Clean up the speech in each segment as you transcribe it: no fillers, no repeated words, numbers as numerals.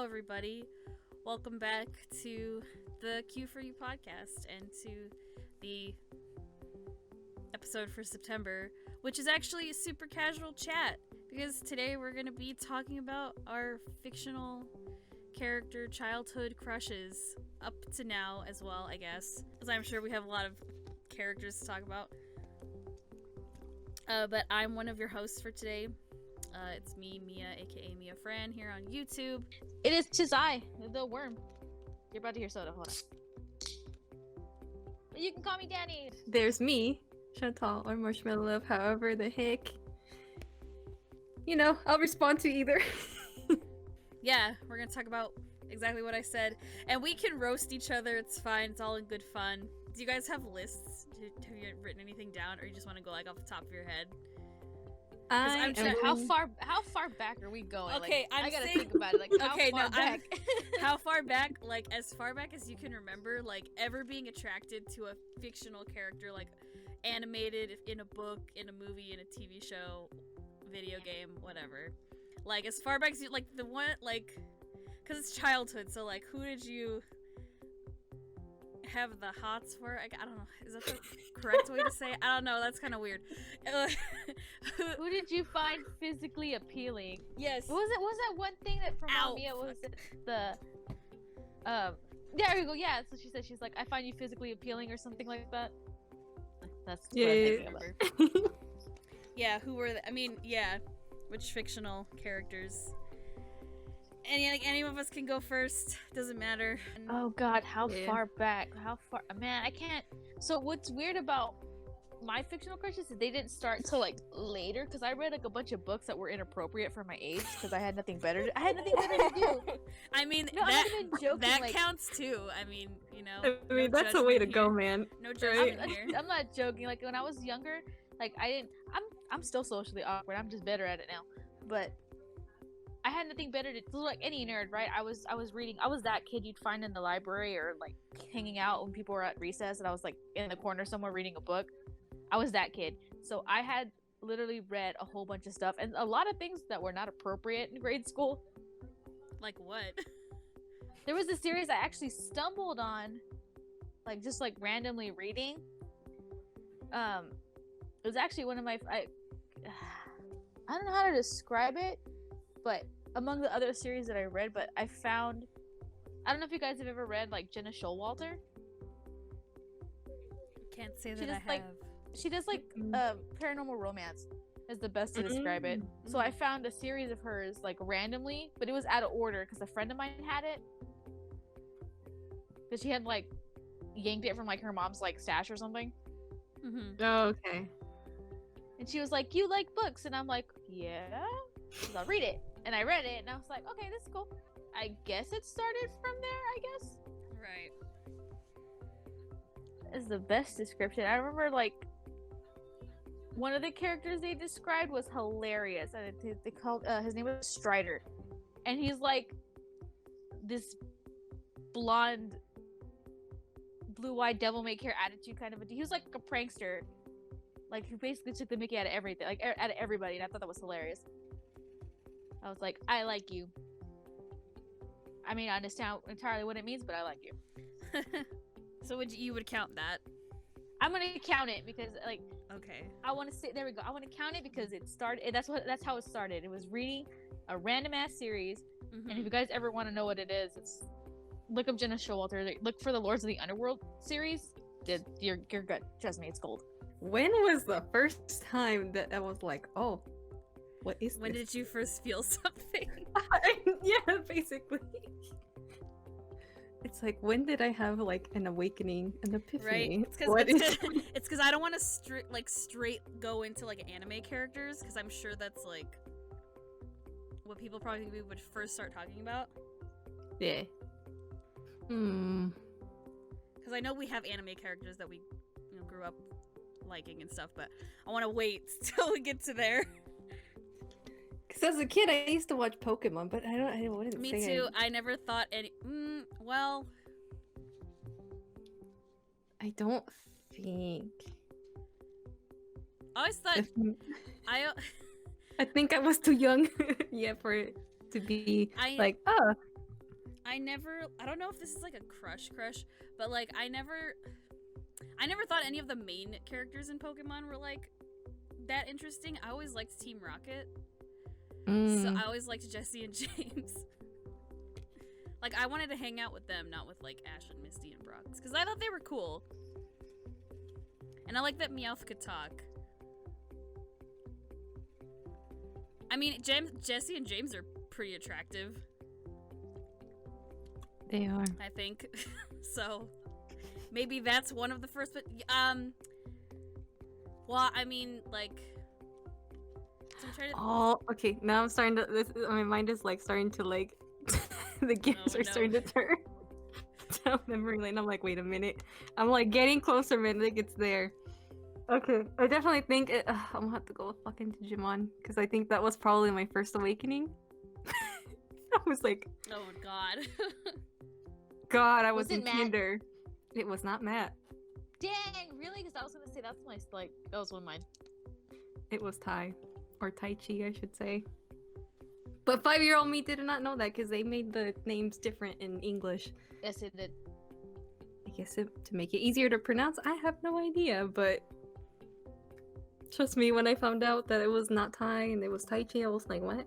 Hello, everybody. Welcome back to the Q for You podcast and to the episode for September, which is actually a super casual chat because today we're going to be talking about our fictional character childhood crushes up to now as well, I guess, because I'm sure we have a lot of characters to talk about. But I'm one of your hosts for today. It's me, Mia, aka Mia Fran, here on YouTube. It is Chizai, the worm. You're about to hear soda. Hold on. You can call me Dani. There's me, Chantal, or Marshmallow Love, however the heck. You know, I'll respond to either. Yeah, we're gonna talk about exactly what I said. And we can roast each other, it's fine, it's all in good fun. Do you guys have lists? Have you written anything down, or you just want to go like off the top of your head? I'm sure. How far back are we going? Okay, I gotta think about it. Like, how far back? How far back? Like, as far back as you can remember, like, ever being attracted to a fictional character, like, animated in a book, in a movie, in a TV show, video game, whatever. Like, as far back as you, like, the one, like, because it's childhood, so, like, who did you have the hots for? I don't know. Is that the correct way to say it? I don't know. That's kind of weird. Who did you find physically appealing? Yes. Was that one thing that from Mia was it the there we go. Yeah, so she said, she's like, I find you physically appealing or something like that. That's what I'm thinking about. Yeah, who were I mean, yeah, which fictional characters? Any of us can go first. Doesn't matter. Oh God, how far back? How far? Man, I can't. So what's weird about my fictional crushes is they didn't start till like later, because I read like a bunch of books that were inappropriate for my age because I had nothing better. I had nothing better to do. I mean, no, that, I'm not even joking, that like, counts too. I mean, you know. I mean, that's a way to go, man. No judgment here. I'm not joking. Like when I was younger, like I'm still socially awkward. I'm just better at it now. But I had nothing better to do, like any nerd, right? I was reading. I was that kid you'd find in the library or like hanging out when people were at recess, and I was like in the corner somewhere reading a book. I was that kid. So I had literally read a whole bunch of stuff and a lot of things that were not appropriate in grade school. Like what? There was a series I actually stumbled on, like just like randomly reading. It was actually one of my I don't know how to describe it, but among the other series that I read, but I found, I don't know if you guys have ever read like Jenna Showalter. Can't say that I have. Like, she does like paranormal romance is the best to describe it. So I found a series of hers like randomly, but it was out of order because a friend of mine had it. Because she had like yanked it from like her mom's like stash or something. Mm-hmm. Oh, okay. And she was like, "You like books?" And I'm like, "Yeah." So I'll read it. And I read it, and I was like, "Okay, this is cool." I guess it started from there. I guess. Right. Is the best description. I remember like one of the characters they described was hilarious. They called his name was Strider, and he's like this blonde, blue-eyed, devil-may-care attitude kind of a. He was like a prankster, like who basically took the Mickey out of everything, like out of everybody. And I thought that was hilarious. I was like, I like you. I mean, I understand entirely what it means, but I like you. So you would count that? I'm gonna count it because like. Okay. I want to say there we go. I want to count it because it started. That's how it started. It was reading a random ass series, and if you guys ever want to know what it is, it's look up Jenna Showalter. Look for the Lords of the Underworld series. Your gut, trust me, it's gold. When was the first time that I was like, oh, what is when this? Did you first feel something? Yeah, basically. It's like, when did I have like an awakening, an epiphany? Right? It's because I don't want to straight go into like anime characters, because I'm sure that's like what people probably would first start talking about. Yeah. Because I know we have anime characters that we grew up liking and stuff, but I want to wait till we get to there. Because as a kid, I used to watch Pokemon, but I wouldn't Me say too. I never thought any. Well, I don't think. I always thought I think I was too young, yeah, for it to be like, oh, I don't know if this is like a crush, but like I never thought any of the main characters in Pokemon were like that interesting. I always liked Team Rocket. So I always liked Jesse and James. Like, I wanted to hang out with them, not with, like, Ash and Misty and Brock. Because I thought they were cool. And I like that Meowth could talk. I mean, Jesse and James are pretty attractive. They are. I think. So, maybe that's one of the first, but, well, I mean, like... So I'm trying to... Oh, okay. Now I'm starting to... my mind is, like, starting to, like... the gears are starting to turn down memory lane. I'm like, wait a minute. I'm like getting closer, man. Like it's there. Okay, I definitely think I'm gonna have to go with fucking Digimon because I think that was probably my first awakening. I was like, oh god, God, I was in Kinder. It was not Matt. Dang, really? Because I was gonna say that was one of mine. It was Tai, or Tai Chi, I should say. But 5-year-old me did not know that because they made the names different in English. Yes, it did. I guess to make it easier to pronounce, I have no idea, but trust me, when I found out that it was not Tai and it was Tai Chi, I was like, what?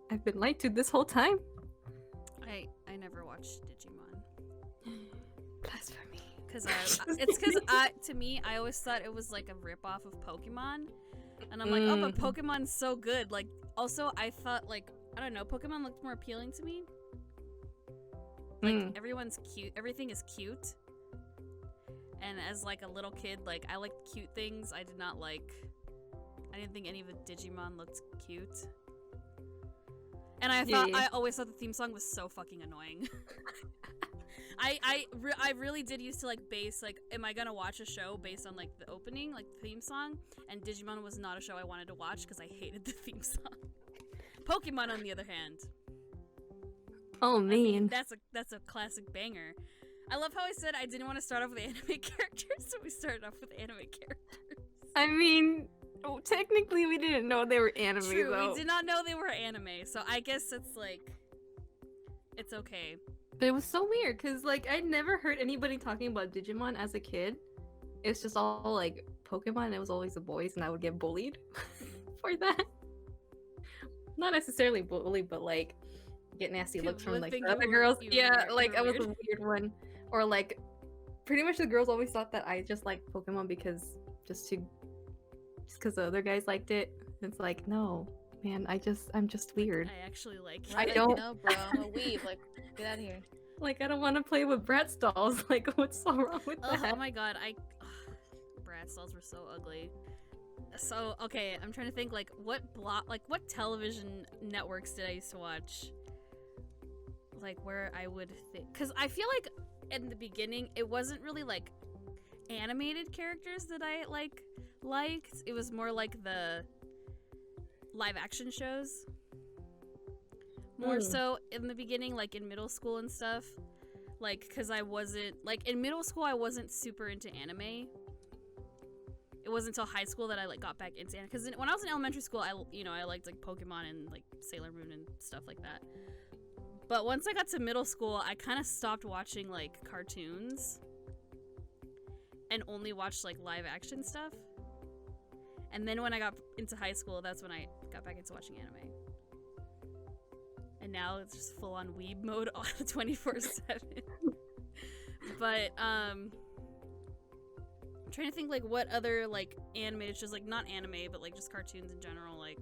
I've been lied to this whole time? I never watched Digimon. Blasphemy. To me, I always thought it was like a ripoff of Pokemon. And I'm like, oh, but Pokemon's so good. Like, also, I thought, like, I don't know, Pokemon looked more appealing to me. Like, everyone's cute. Everything is cute. And as, like, a little kid, like, I liked cute things. I didn't think any of the Digimon looked cute. And I always thought the theme song was so fucking annoying. I really did used to, like, base, like, am I gonna watch a show based on, like, the opening, like, the theme song? And Digimon was not a show I wanted to watch because I hated the theme song. Pokemon, on the other hand. Oh, man. I mean, that's a classic banger. I love how I said I didn't want to start off with anime characters, so we started off with anime characters. I mean, technically we didn't know they were anime, True, though. we did not know they were anime, so I guess it's, like, it's okay. But it was so weird, because, like, I'd never heard anybody talking about Digimon as a kid. It's just all, like, Pokemon, and it was always the boys, and I would get bullied for that. Not necessarily bullied, but, like, get nasty looks from, like, the other girls. Yeah, like, I was a weird one. Or, like, pretty much the girls always thought that I just liked Pokemon because because the other guys liked it. It's like, no, man, I'm just weird. I actually like it. I don't. No, bro, I'm a weeb. Like, get out of here. Like, I don't want to play with Bratz dolls. Like, what's so wrong with that? Oh my god, Bratz dolls were so ugly. So, okay, I'm trying to think, like, what television networks did I used to watch? Like, where I would think... Because I feel like, in the beginning, it wasn't really, like, animated characters that I, like, liked. It was more like the live-action shows. More so in the beginning, like, in middle school and stuff. Like, because I wasn't... Like, in middle school, I wasn't super into anime. It wasn't until high school that I, like, got back into anime. Because when I was in elementary school, I liked, like, Pokemon and, like, Sailor Moon and stuff like that. But once I got to middle school, I kind of stopped watching, like, cartoons. And only watched, like, live-action stuff. And then when I got into high school, that's when I got back into watching anime. And now it's just full-on weeb mode 24/7. But, I'm trying to think, like, what other, like, animated shows, like, not anime, but, like, just cartoons in general, like...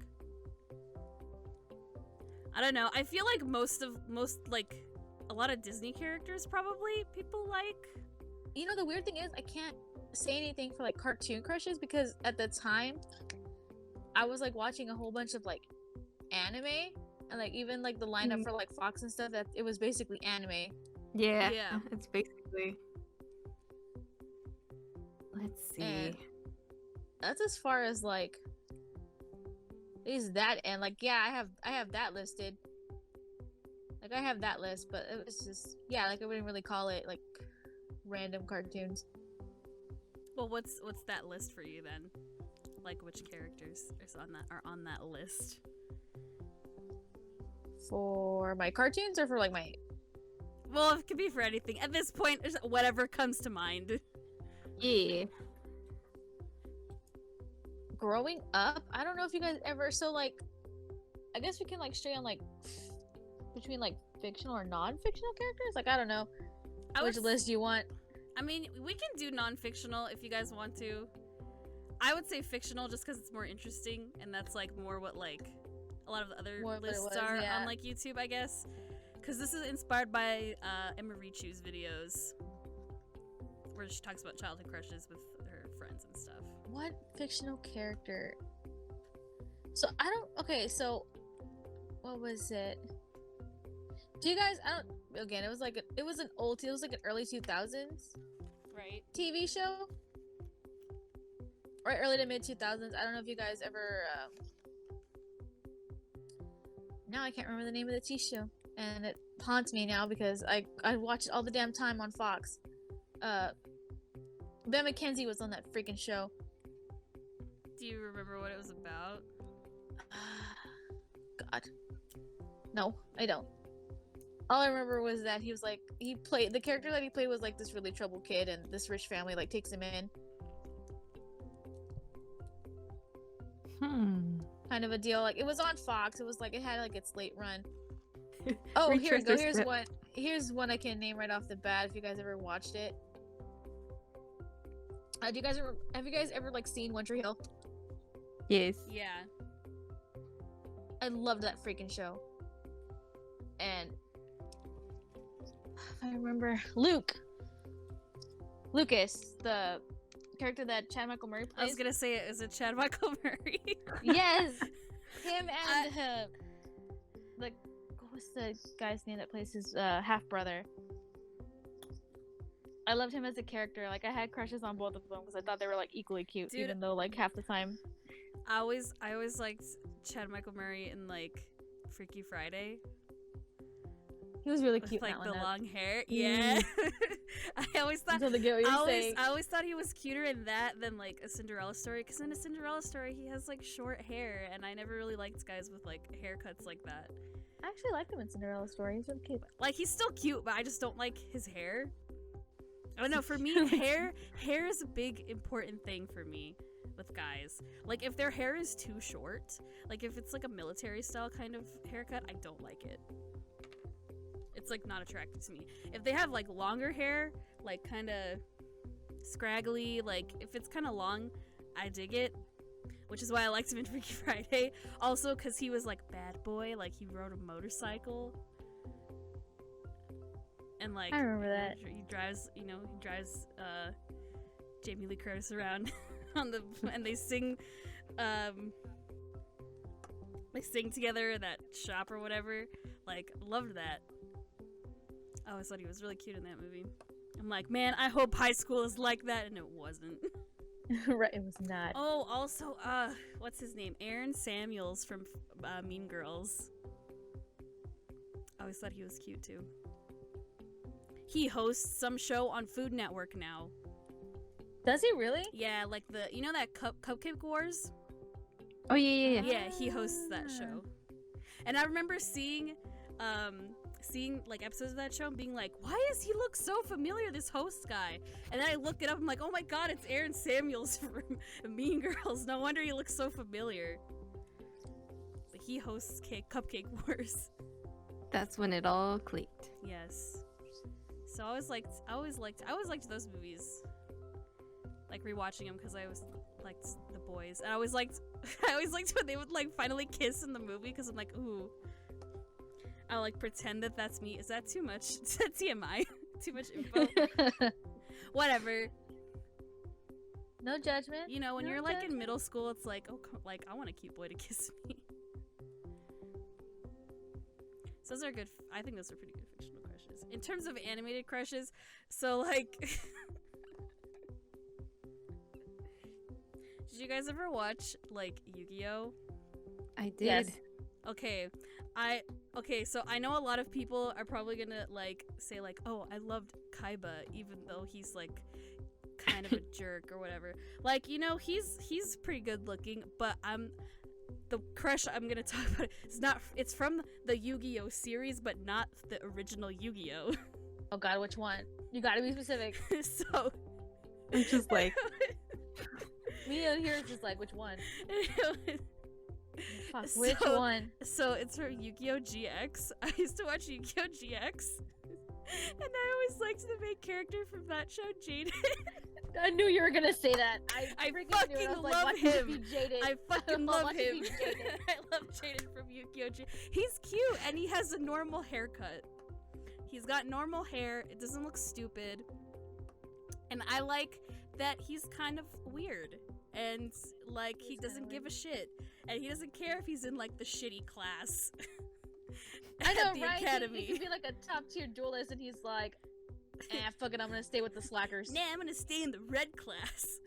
I don't know. I feel like like, a lot of Disney characters probably people like. You know, the weird thing is, I can't say anything for, like, cartoon crushes because at the time, I was, like, watching a whole bunch of, like, anime. And, like, even, like, the lineup for, like, Fox and stuff, that it was basically anime. Yeah. It's basically... Let's see. And that's as far as, like... Is that, and, like, yeah, I have that listed. Like, I have that list, but it was just, yeah, like, I wouldn't really call it, like, random cartoons. Well, what's that list for you then? Like, which characters are on that list? For my cartoons or for, like, my... Well, it could be for anything. At this point, it's whatever comes to mind. Yeah. Growing up, I don't know if you guys ever. So like, I guess we can like stray on like between like fictional or non-fictional characters. Like I don't know which list you want. I mean, we can do non-fictional if you guys want to. I would say fictional just because it's more interesting, and that's like more what like a lot of the other lists are on like YouTube, I guess. Because this is inspired by Emma Richu's videos, where she talks about childhood crushes with her friends and stuff. What fictional character? So I don't. Okay, so what was it? Do you guys? I don't. Again, it was like it was an old. It was like an early 2000s, right? TV show, right? Early to mid 2000s. I don't know if you guys ever. Now I can't remember the name of the TV show, and it haunts me now because I watch it all the damn time on Fox. Ben McKenzie was on that freaking show. Do you remember what it was about? God. No, I don't. All I remember was that he was like, the character that he played was like this really troubled kid, and this rich family like takes him in. Kind of a deal. Like it was on Fox. It was like it had like its late run. Oh, here we go. Here's one I can name right off the bat. If you guys ever watched it, have you guys ever like seen One Tree Hill? Yes. Yeah. I loved that freaking show. And I remember Lucas, the character that Chad Michael Murray plays. I was gonna say it. Is it Chad Michael Murray? Yes, him and like what's the guy's name that plays his half brother? I loved him as a character. Like I had crushes on both of them because I thought they were like equally cute, dude, even though like half the time. I always liked Chad Michael Murray in like Freaky Friday. He was really cute. With, like in that the one, long hair. Yeah. I always thought. I always thought he was cuter in that than like a Cinderella Story. Because in a Cinderella Story, he has like short hair, and I never really liked guys with like haircuts like that. I actually liked him in Cinderella Story. He's really cute. Like he's still cute, but I just don't like his hair. I don't know. For me, hair is a big important thing for me with guys. Like if their hair is too short, like if it's like a military style kind of haircut, I don't like it. It's like not attractive to me. If they have like longer hair, like kind of scraggly, like if it's kind of long, I dig it. Which is why I liked him in Freaky Friday. Also because he was like bad boy, like he rode a motorcycle. And like I remember that. He drives Jamie Lee Curtis around on the and they sing together in that shop or whatever. Like loved that. I always thought he was really cute in that movie. I'm like, man, I hope high school is like that, and it wasn't. Right, it was not. Oh, also, what's his name? Aaron Samuels from Mean Girls. I always thought he was cute too. He hosts some show on Food Network now. Does he really? Yeah, like that Cupcake Wars? Oh yeah. Yeah, he hosts that show. And I remember seeing like episodes of that show and being like, why does he look so familiar, this host guy? And then I looked it up, I'm like, oh my god, it's Aaron Samuels from Mean Girls. No wonder he looks so familiar. But he hosts Cupcake Wars. That's when it all clicked. Yes. So I always liked those movies. Like rewatching them because I always liked the boys. And I always liked when they would like finally kiss in the movie because I'm like, ooh. I'll like pretend that that's me. Is that too much? Is that TMI? Too much info? Whatever. No judgment. You know, when you're like in middle school, it's like, oh, like I want a cute boy to kiss me. So those are good. I think those are pretty good fictional crushes. In terms of animated crushes, so like, did you guys ever watch like Yu-Gi-Oh? I did. Yes. Okay, so I know a lot of people are probably gonna like say like, oh, I loved Kaiba even though he's like kind of a jerk or whatever. Like, you know, he's pretty good looking, but the crush I'm gonna talk about it's from the Yu-Gi-Oh series, but not the original Yu-Gi-Oh. Oh God, which one? You gotta be specific. So I'm just like, Me out here is just like, which one? Fuck, which So- one? So it's from Yu-Gi-Oh! GX. I used to watch Yu-Gi-Oh! GX. And I always liked the main character from that show, Jaden. I knew you were gonna say that. I freaking fucking knew it. I was like, love watch it him. be Jaded. I fucking Watch love it him. be Jaden. I love Jaden from Yu-Gi-Oh! He's cute and he has a normal haircut. He's got normal hair. It doesn't look stupid. And I like that he's kind of weird. And, like, he doesn't give a shit. And he doesn't care if he's in, like, the shitty class. I know, at the right? academy. He could be like a top tier duelist, and he's like, fuck it, I'm gonna stay with the slackers. Nah, I'm gonna stay in the red class.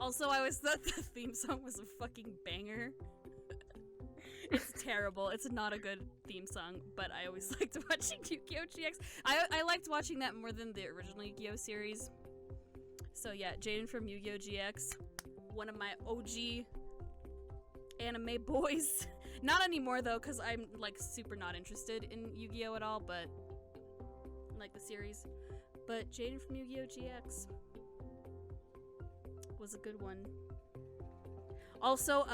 Also, I always thought the theme song was a fucking banger. It's terrible. It's not a good theme song, but I always liked watching Yu-Gi-Oh! GX. I liked watching that more than the original Yu-Gi-Oh! Series. So yeah, Jaden from Yu-Gi-Oh! GX. One of my OG anime boys. Not anymore though, because I'm like super not interested in Yu-Gi-Oh! At all, but like the series. But Jaden from Yu-Gi-Oh! GX was a good one. Also,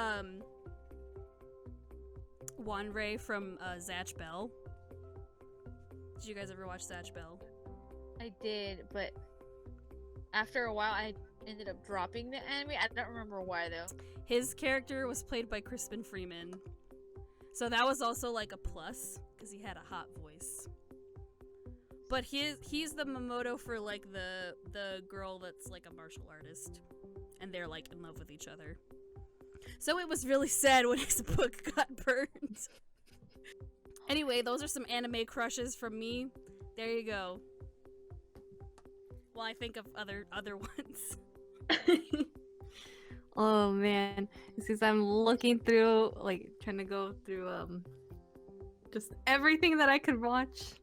Wanrei from Zatch Bell. Did you guys ever watch Zatch Bell? I did, but after a while, I ended up dropping the anime. I don't remember why though. His character was played by Crispin Freeman. So that was also like a plus, because he had a hot voice. But he's the Momoto for like the girl that's like a martial artist. And they're like in love with each other. So it was really sad when his book got burned. Anyway, those are some anime crushes from me. There you go. While I think of other ones. oh man, since I'm looking through, like trying to go through just everything that I could watch.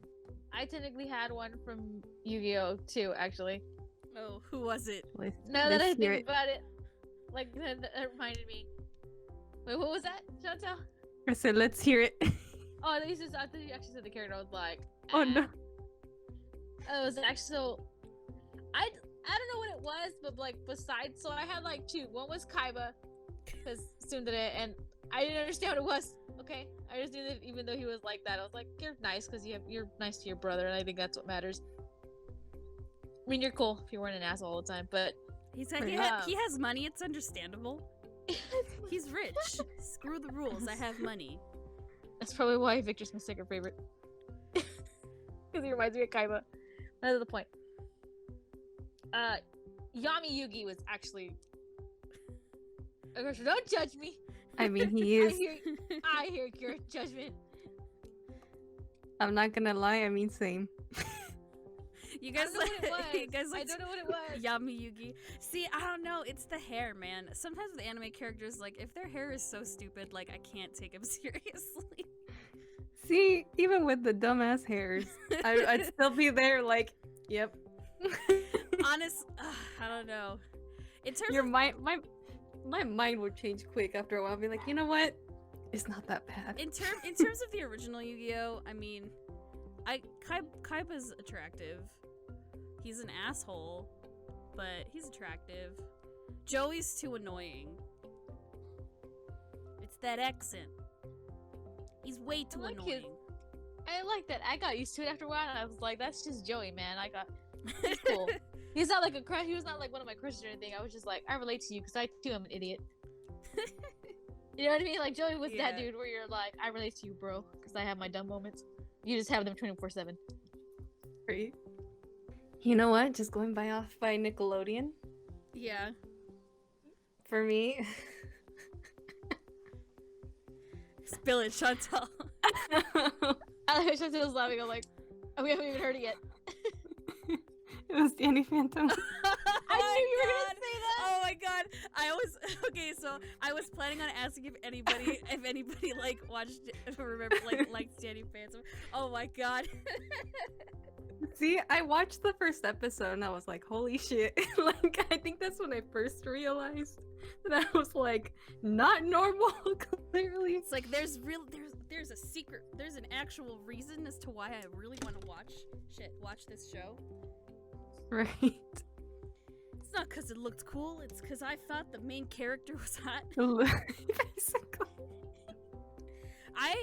I technically had one from Yu-Gi-Oh! Too, actually. Oh, who was it? Now that I Let's hear think about it, like that reminded me. Wait, what was that, Chantal? I said, let's hear it. Oh, I thought you actually said the character. I was like, Oh no. it was actually so. I don't know what it was, but like besides, so I had like two. One was Kaiba, because Tsundere, and I didn't understand what it was. Okay, I just knew that even though he was like that, I was like, you're nice because you're nice to your brother, and I think that's what matters. I mean, you're cool if you weren't an asshole all the time, but He has money. It's understandable. He's rich. Screw the rules. I have money. that's probably why Victor's my second favorite. Because he reminds me of Kaiba. That's the point. Yami Yugi was actually. Don't judge me. I mean, he is. I hear your judgment. I'm not gonna lie. I mean, same. You guys I don't know what it was. you guys I don't know what it was. Yami Yugi. See, I don't know. It's the hair, man. Sometimes with anime characters, like if their hair is so stupid, like I can't take them seriously. See, even with the dumbass hairs, I'd still be there. Like, yep. I don't know. In terms Your of my mind would change quick after a while. I'd be like, you know what? It's not that bad. in terms of the original Yu-Gi-Oh, I mean, Kaiba's attractive. He's an asshole, but he's attractive. Joey's too annoying. It's that accent. He's way too annoying. I like that. I got used to it after a while, and I was like, "That's just Joey, man." He's cool. He's not like a crush. He was not like one of my crushes or anything. I was just like, I relate to you because I too am an idiot. You know what I mean? Like Joey was that dude where you're like, I relate to you, bro, because I have my dumb moments. You just have them 24/7. Right. You know what? Just going off by Nickelodeon. Yeah. For me. Spill it, Chantal. I was laughing. I'm like, we haven't even heard it yet. It was Danny Phantom. I knew you were gonna say that. Oh my god! So I was planning on asking if anybody like watched, remember, liked Danny Phantom. Oh my god! See, I watched the first episode and I was like, holy shit. Like, I think that's when I first realized that I was like, not normal, clearly. It's like there's a secret, there's an actual reason as to why I really want to watch this show. Right. It's not because it looked cool, it's because I thought the main character was hot. Basically.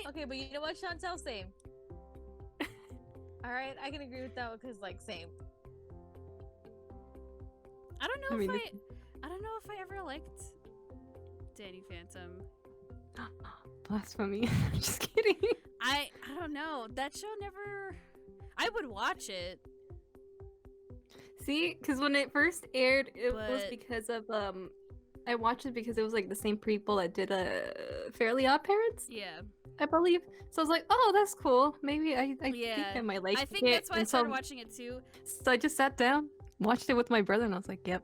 Okay, but you know what, Chantal? Same. All right, I can agree with that because, like, same. I don't know if I ever liked Danny Phantom. Blasphemy. I'm just kidding. I don't know. That show never. I would watch it. See, because when it first aired, it was But- because of I watched it because it was like the same people that did Fairly Odd Parents, Yeah. I believe. So I was like, oh, that's cool. Maybe I Yeah. think I might like it. I think that's why I And started watching it too. So I just sat down, watched it with my brother, and I was like, yep,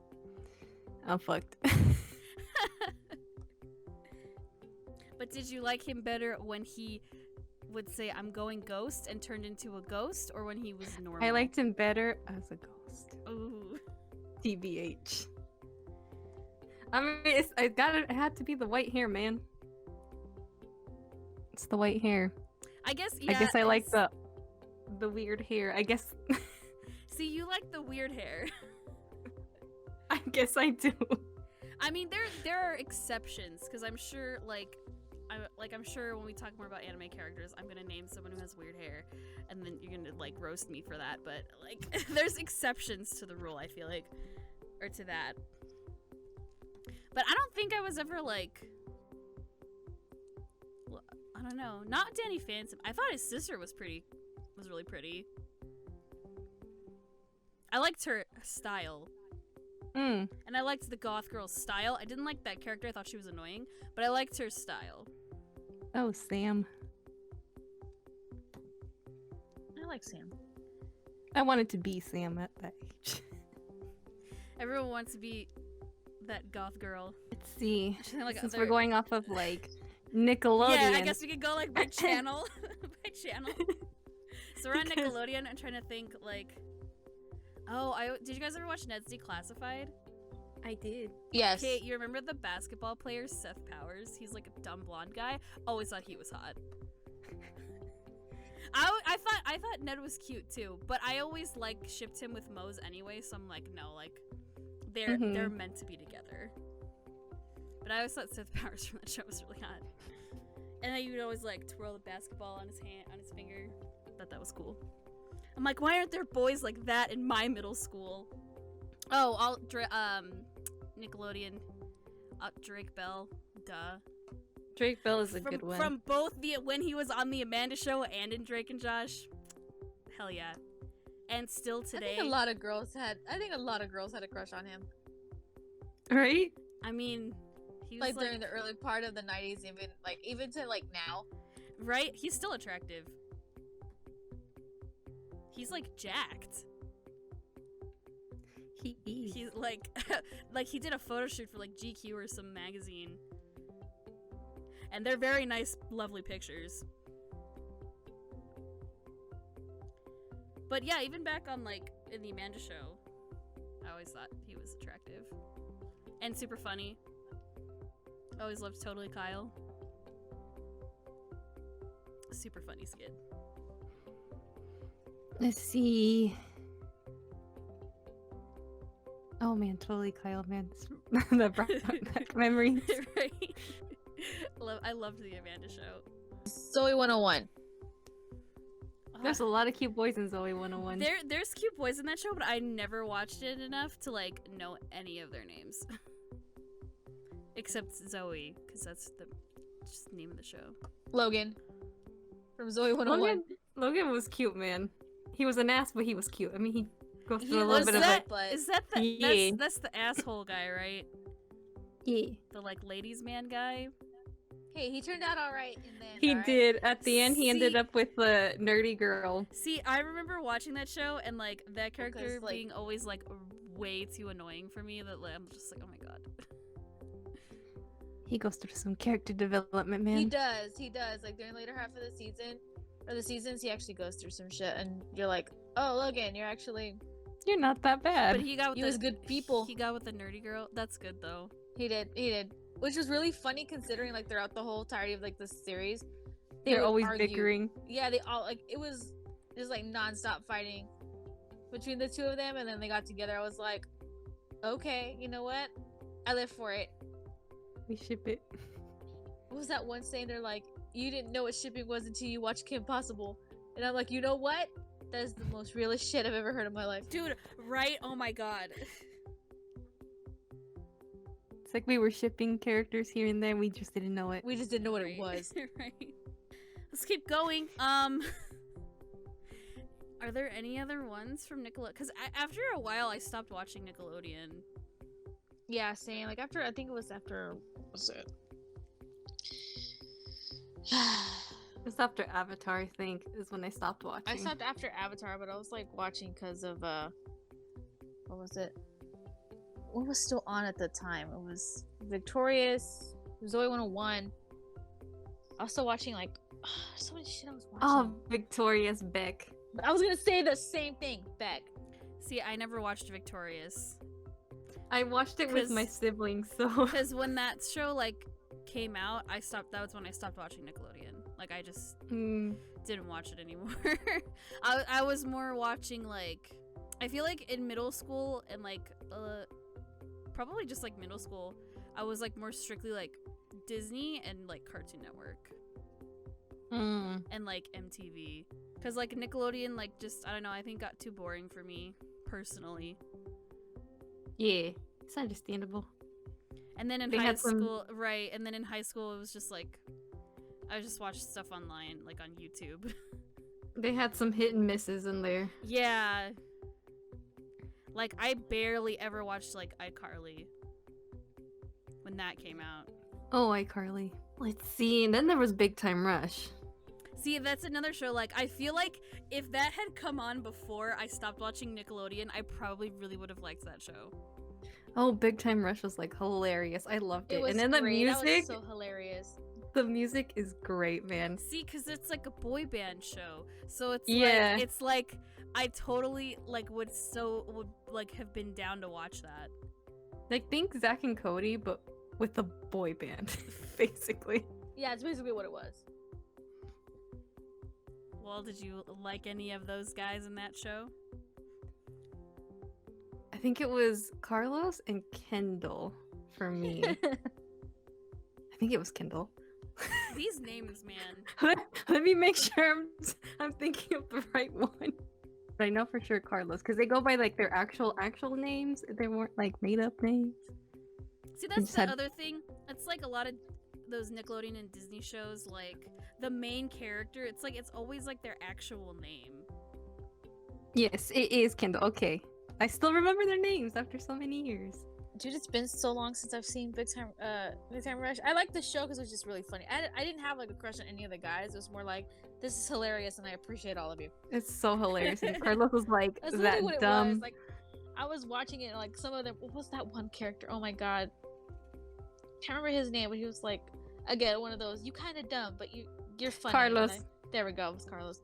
I'm fucked. But did you like him better when he would say, I'm going ghost and turned into a ghost, or when he was normal? I liked him better as a ghost. Ooh. TBH. I mean, it had to be the white hair, man. It's the white hair. I guess, I yeah. guess I like it's- the weird hair. I guess See, you like the weird hair. I guess I do. I mean, there are exceptions, because I'm sure, I'm sure when we talk more about anime characters, I'm gonna name someone who has weird hair, and then you're gonna like roast me for that. But like, there's exceptions to the rule. I feel like, or to that. But I don't think I was ever like, well, I don't know, not Danny Phantom. I thought his sister was really pretty. I liked her style. Mm. And I liked the goth girl's style. I didn't like that character. I thought she was annoying. But I liked her style. Oh, Sam. I like Sam. I wanted to be Sam at that age. Everyone wants to be that goth girl. Let's see. She's like Since other- we're going off of like Nickelodeon. Yeah, I guess we could go like by channel. By channel. So we're on Because- Nickelodeon. I'm trying to think like... Oh, did you guys ever watch Ned's Declassified? I did. Yes. Okay, you remember the basketball player Seth Powers? He's like a dumb blonde guy. Always thought he was hot. I thought Ned was cute too, but I always like shipped him with Mose anyway. So I'm like, no, like they're meant to be together. But I always thought Seth Powers from that show was really hot. And then he would always like twirl the basketball on his finger. Thought that was cool. I'm like, why aren't there boys like that in my middle school? Oh, Nickelodeon, Drake Bell, duh. Drake Bell is a good one. From both when he was on the Amanda Show and in Drake and Josh, hell yeah. And still today, I think a lot of girls had a crush on him. Right? I mean, he was Like during the early part of the 90s, even to like now. right? He's still attractive. He's like jacked. He is. He's like, like he did a photo shoot for like GQ or some magazine. And they're very nice, lovely pictures. But yeah, even back on like in the Amanda Show, I always thought he was attractive. And super funny. Always loved Totally Kyle. Super funny skit. Let's see. Oh man, totally Kyle, man. That brought back memories. Right? I loved the Amanda Show. Zoe 101. There's a lot of cute boys in Zoe 101. There's cute boys in that show, but I never watched it enough to like know any of their names. Except Zoe, because that's just the name of the show. Logan. From Zoe 101. Logan was cute, man. He was an ass, but he was cute. I mean, he goes through He a little was bit of that- a... but- Is that the Yeah. that's the asshole guy, right? Yeah. The like ladies man guy. Hey, he turned out alright in the end. He alright? did. At the end, he ended See- up with the nerdy girl. See, I remember watching that show and like that character Because, like- being always like way too annoying for me that like, I'm just like, oh my god. He goes through some character development, man. He does. Like during the later half of the season, or the seasons, he actually goes through some shit, and you're like, Oh, Logan, you're actually You're not that bad. But he got with he was good people. He got with the nerdy girl. That's good though. He did. Which was really funny considering like throughout the whole entirety of like the series, They're would always argue. bickering. Yeah, they all like it was just like nonstop fighting between the two of them, and then they got together. I was like, okay, you know what? I live for it. We ship it. What was that one saying? They're like, you didn't know what shipping was until you watched Kim Possible, and I'm like, you know what? That is the most realest shit I've ever heard in my life. Dude, right? Oh my god. It's like we were shipping characters here and there. We just didn't know it. We just didn't know what it Right. was. Right. Let's keep going. Are there any other ones from Nickelodeon? Because after a while, I stopped watching Nickelodeon. Yeah, same. Like after, I think it was after. What was it? Just after Avatar, I think, is when I stopped watching. I stopped after Avatar, but I was like watching because of what was it? What was still on at the time? It was Victorious, Zoe 101. I was still watching like so much shit I was watching. Oh, Victorious Beck. But I was gonna say the same thing, Beck. See, I never watched Victorious. I watched it with 'Cause- my siblings, so Because when that show, like, came out, that was when I stopped watching Nickelodeon. Like, I just didn't watch it anymore. I was more watching, like, I feel like in middle school and, like, probably just, like, middle school, I was, like, more strictly, like, Disney and, like, Cartoon Network. And, like, MTV. Because, like, Nickelodeon, like, just, I don't know, I think got too boring for me, personally. yeah, it's understandable. And then in They high had some- school, right, and then in high school, it was just, like, I just watched stuff online, like, on YouTube. They had some hit and misses in there. Yeah. Like, I barely ever watched, like, iCarly when that came out. Oh, iCarly. Let's see. And then there was Big Time Rush. See, that's another show, like, I feel like if that had come on before I stopped watching Nickelodeon, I probably really would have liked that show. Oh, Big Time Rush was like hilarious. I loved it. It was And then the great. That music, was so hilarious. the music is great, man. See, because it's, like, a boy band show. So it's, Yeah. like, it's, like, I totally, like, would, like, have been down to watch that. Like, think Zack and Cody, but with a boy band, basically. Yeah, it's basically what it was. Well, did you like any of those guys in that show? I think it was Carlos and Kendall for me. I think it was Kendall. These names, man. Let me make sure I'm thinking of the right one. But I know for sure Carlos, because they go by like their actual names. They weren't like made up names. See, that's just the had- other thing. It's like a lot of those Nickelodeon and Disney shows, like the main character, it's like it's always like their actual name. Yes, it is Kendall. Okay. I still remember their names after so many years. Dude, it's been so long since I've seen Big Time Rush. I like the show because it was just really funny. I didn't have like a crush on any of the guys. It was more like, this is hilarious and I appreciate all of you. It's so hilarious. And Carlos was like That's that literally what dumb. it was. Like, I was watching it and like some of them. What was that one character? Oh my god, can't remember his name, but he was like, again, one of those. You kind of dumb, but you're funny. Carlos. There we go. It was Carlos.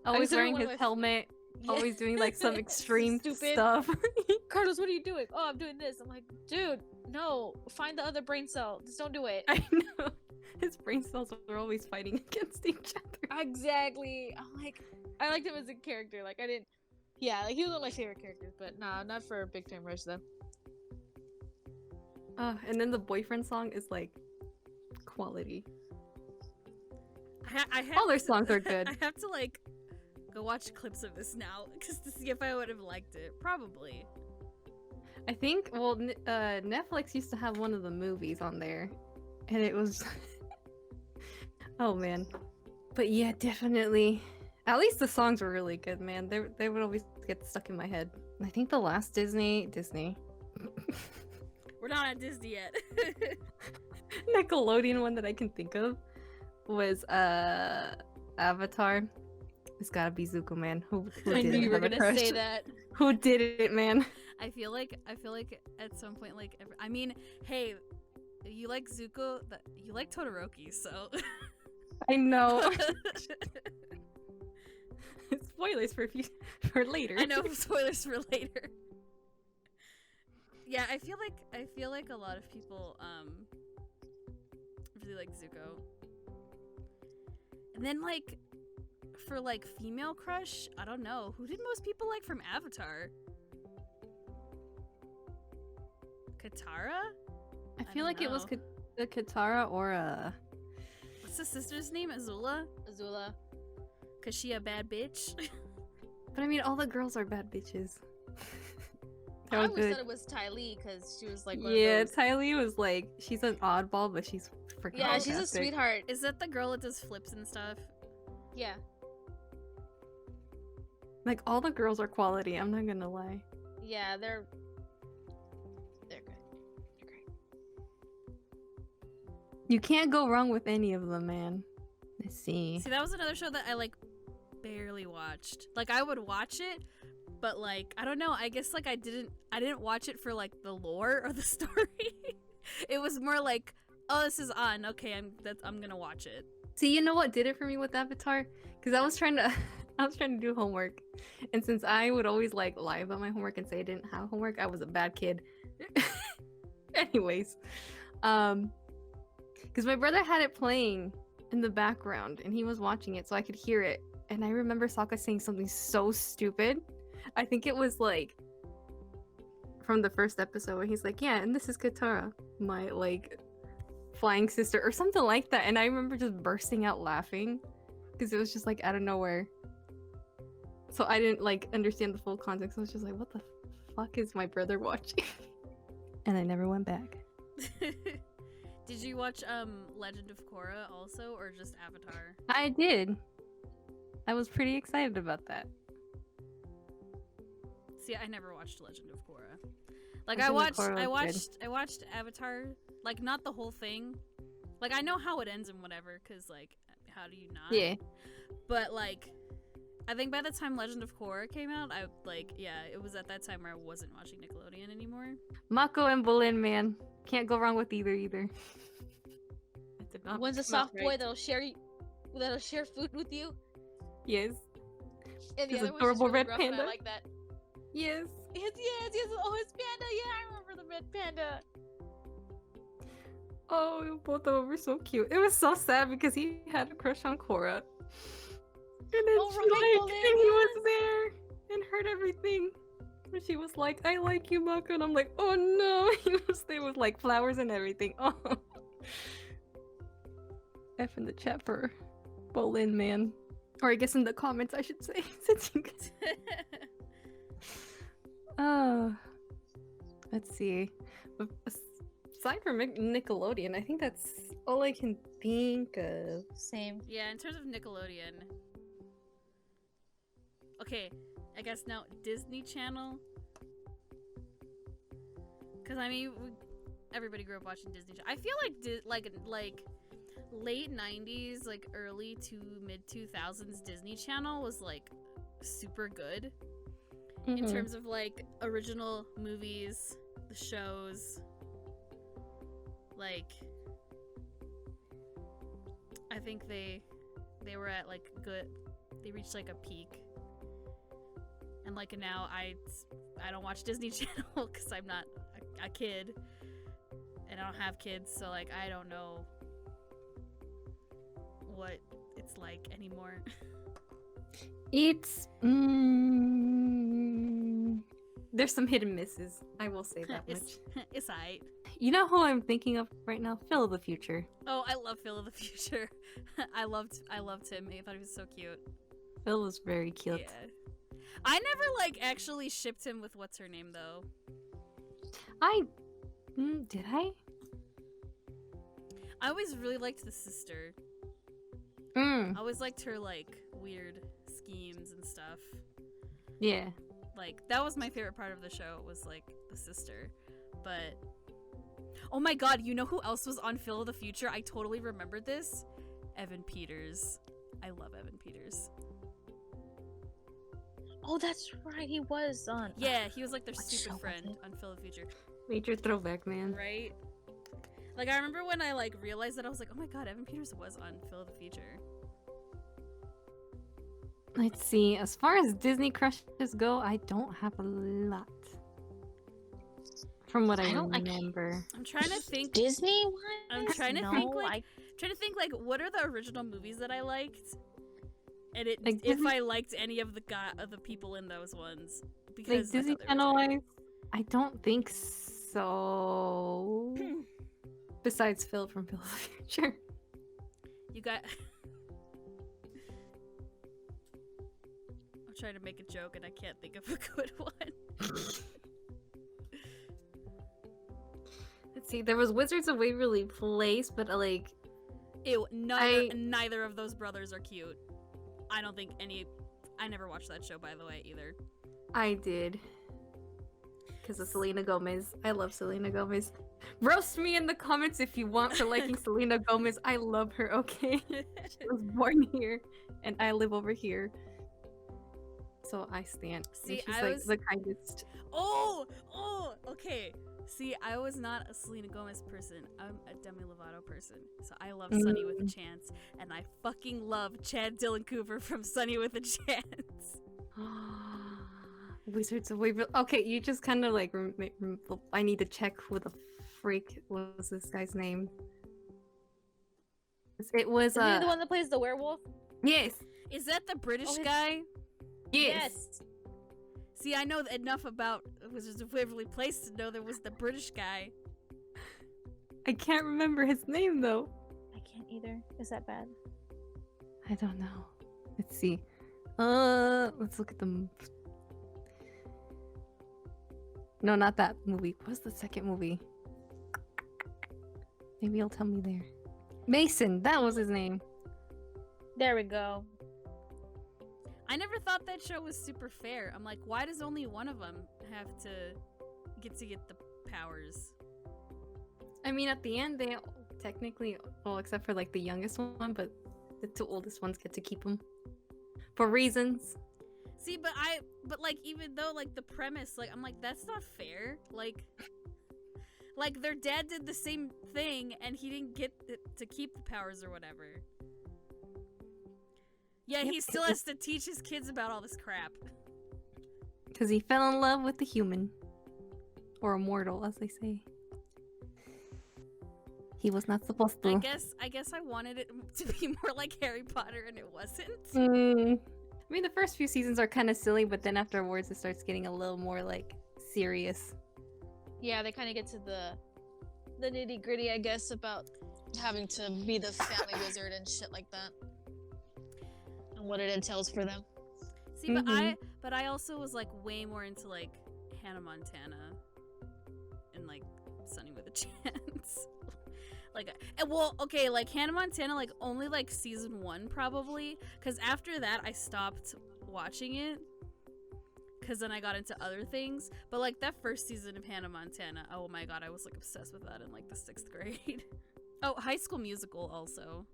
Always consider wearing one of his my- helmet. Yeah. Always doing like some extreme Stupid. stuff. Carlos, what are you doing? Oh, I'm doing this. I'm like, dude, no. Find the other brain cell. Just don't do it. I know. His brain cells were always fighting against each other. Exactly. I'm like, I liked him as a character. Like, I didn't. Yeah, like he was one of my favorite characters, but nah, not for Big Time Rush though. And then the boyfriend song is like quality. I have All their songs are good. I have to like go watch clips of this now just to see if I would have liked it. Probably. I think, well, Netflix used to have one of the movies on there, and it was, oh man, but yeah, definitely. At least the songs were really good, man. They would always get stuck in my head. And I think the last Disney We're not at Disney yet. Nickelodeon one that I can think of was Avatar. It's gotta be Zuko, man. Who I knew didn't you were have a gonna crush? say that. Who did it, man? I feel like at some point, like, I mean, hey, you like Zuko, you like Todoroki, so. I know. Spoilers for later. I know, spoilers for later. Yeah, I feel like a lot of people really like Zuko. And then like for like female crush, I don't know. Who did most people like from Avatar? Katara? I feel like it was a Katara or a... What's the sister's name? Azula? Azula. Cause she a bad bitch? But I mean, all the girls are bad bitches. I always thought it was Ty Lee because she was like one yeah, of those... Ty Lee was like, she's an oddball, but she's freaking Yeah, she's a fantastic. sweetheart. Is that the girl that does flips and stuff? Yeah. Like, all the girls are quality, I'm not gonna lie. Yeah, they're good. They're great. You can't go wrong with any of them, man. Let's see. See, that was another show that I like barely watched. Like I would watch it, but like I don't know, I guess like I didn't watch it for like the lore or the story. It was more like, oh, this is on, okay, I'm gonna watch it. See, you know what did it for me with Avatar? Because I was trying to do homework, and since I would always like lie about my homework and say I didn't have homework, I was a bad kid. Anyways, because my brother had it playing in the background and he was watching it so I could hear it, and I remember Sokka saying something so stupid. I think it was like from the first episode where he's like, yeah, and this is Katara, my like flying sister or something like that, and I remember just bursting out laughing because it was just like out of nowhere. So I didn't like understand the full context. I was just like, what the fuck is my brother watching? And I never went back. Did you watch Legend of Korra also, or just Avatar? I did. I was pretty excited about that. See, I never watched Legend of Korra. Like Legend I of Korra was watched Avatar, like not the whole thing. Like I know how it ends and whatever, cause like how do you not? Yeah. But like I think by the time Legend of Korra came out, I like it was at that time where I wasn't watching Nickelodeon anymore. Mako and Bolin, man. Can't go wrong with either. I did not One's a not soft boy right. that'll share food with you, Yes. and the His other one's just adorable really red rough, and I panda. like that. Yes. Yes. Oh, his panda. Yeah, I remember the red panda. Oh, both of them were so cute. It was so sad because he had a crush on Korra. And then Oh, she right, like, Bolin, and he was there and heard everything. And she was like, I like you, Mako. And I'm like, oh no. He was there with like flowers and everything. Oh. F in the chat for Bolin, man. Or I guess in the comments, I should say. Since you guys... Oh. Let's see. Aside from Nickelodeon, I think that's all I can think of. Same. Yeah, in terms of Nickelodeon. Okay, I guess now Disney Channel. Because I mean, everybody grew up watching Disney Channel. I feel like like late 90s, like early to mid 2000s Disney Channel was like super good in terms of like original movies, the shows. Like I think they were at like good, they reached like a peak. And like now I don't watch Disney Channel because I'm not a kid and I don't have kids, so like I don't know what it's like anymore. It's there's some hit and misses. I will say that much. It's aight. You know who I'm thinking of right now? Phil of the Future. Oh, I love Phil of the Future. I loved him. I thought he was so cute. Phil was very cute. Yeah. I never like actually shipped him with what's her name though. Did I? I always really liked the sister. Mm. I always liked her like weird schemes and stuff. Yeah. Like that was my favorite part of the show, was like the sister. But oh my god, you know who else was on Phil of the Future? I totally remembered this. Evan Peters. I love Evan Peters. Oh, that's right. He was on. Yeah, he was like their What stupid show was friend it? on Phil of the Future. Major throwback, man. Right? Like I remember when I like realized that, I was like, oh my god, Evan Peters was on Phil of the Future. Let's see. As far as Disney crushes go, I don't have a lot. From what I remember. I'm trying to think. Disney one. I'm trying to think like what are the original movies that I liked, and Like if Disney- I liked any of the people in those ones, Like because I Disney thought they were Channel great. wise, I don't think so. Besides Phil from Phil of the Future. You got. I'm trying to make a joke and I can't think of a good one. Let's see. There was Wizards of Waverly Place, but like. Ew, neither of those brothers are cute. I don't think any. I never watched that show, by the way, either. I did. Because of Selena Gomez. I love Selena Gomez. Roast me in the comments if you want for liking Selena Gomez. I love her, okay? She was born here, and I live over here. So I stand. See, and she's I like was- the kindest. Oh, okay. See, I was not a Selena Gomez person. I'm a Demi Lovato person. So I love Sunny with a Chance, and I fucking love Chad Dylan Cooper from Sunny with a Chance. Wizards of Waverly. Okay, you just kind of like. I need to check who the freak was this guy's name. It was Is he the one that plays the werewolf? Yes. Is that the British Oh, his- guy? Yes. See, I know enough about Wizards of Waverly Place to know there was the British guy. I can't remember his name though. I can't either. Is that bad? I don't know. Let's see. Let's look at them. No, not that movie. What's the second movie? Maybe you'll tell me there. Mason, that was his name. There we go. I never thought that show was super fair. I'm like, why does only one of them have to get the powers? I mean, at the end, they technically, well, except for like the youngest one, but the two oldest ones get to keep them for reasons. See, but like, even though like the premise, like, I'm like, that's not fair. Like their dad did the same thing and he didn't get to keep the powers or whatever. Yeah, he still has to teach his kids about all this crap. Because he fell in love with the human. Or a mortal, as they say. He was not supposed to. I guess I wanted it to be more like Harry Potter and it wasn't. I mean, the first few seasons are kind of silly, but then afterwards it starts getting a little more, like, serious. Yeah, they kind of get to the nitty gritty, I guess, about having to be the family wizard and shit like that, and what it entails for them. See, but I also was like way more into like Hannah Montana and like Sunny with a Chance. Like, well, okay, like Hannah Montana, like only like season 1 probably, because after that I stopped watching it. Because then I got into other things. But, like, that first season of Hannah Montana, oh my god, I was, like, obsessed with that in, like, the 6th grade. Oh, High School Musical also.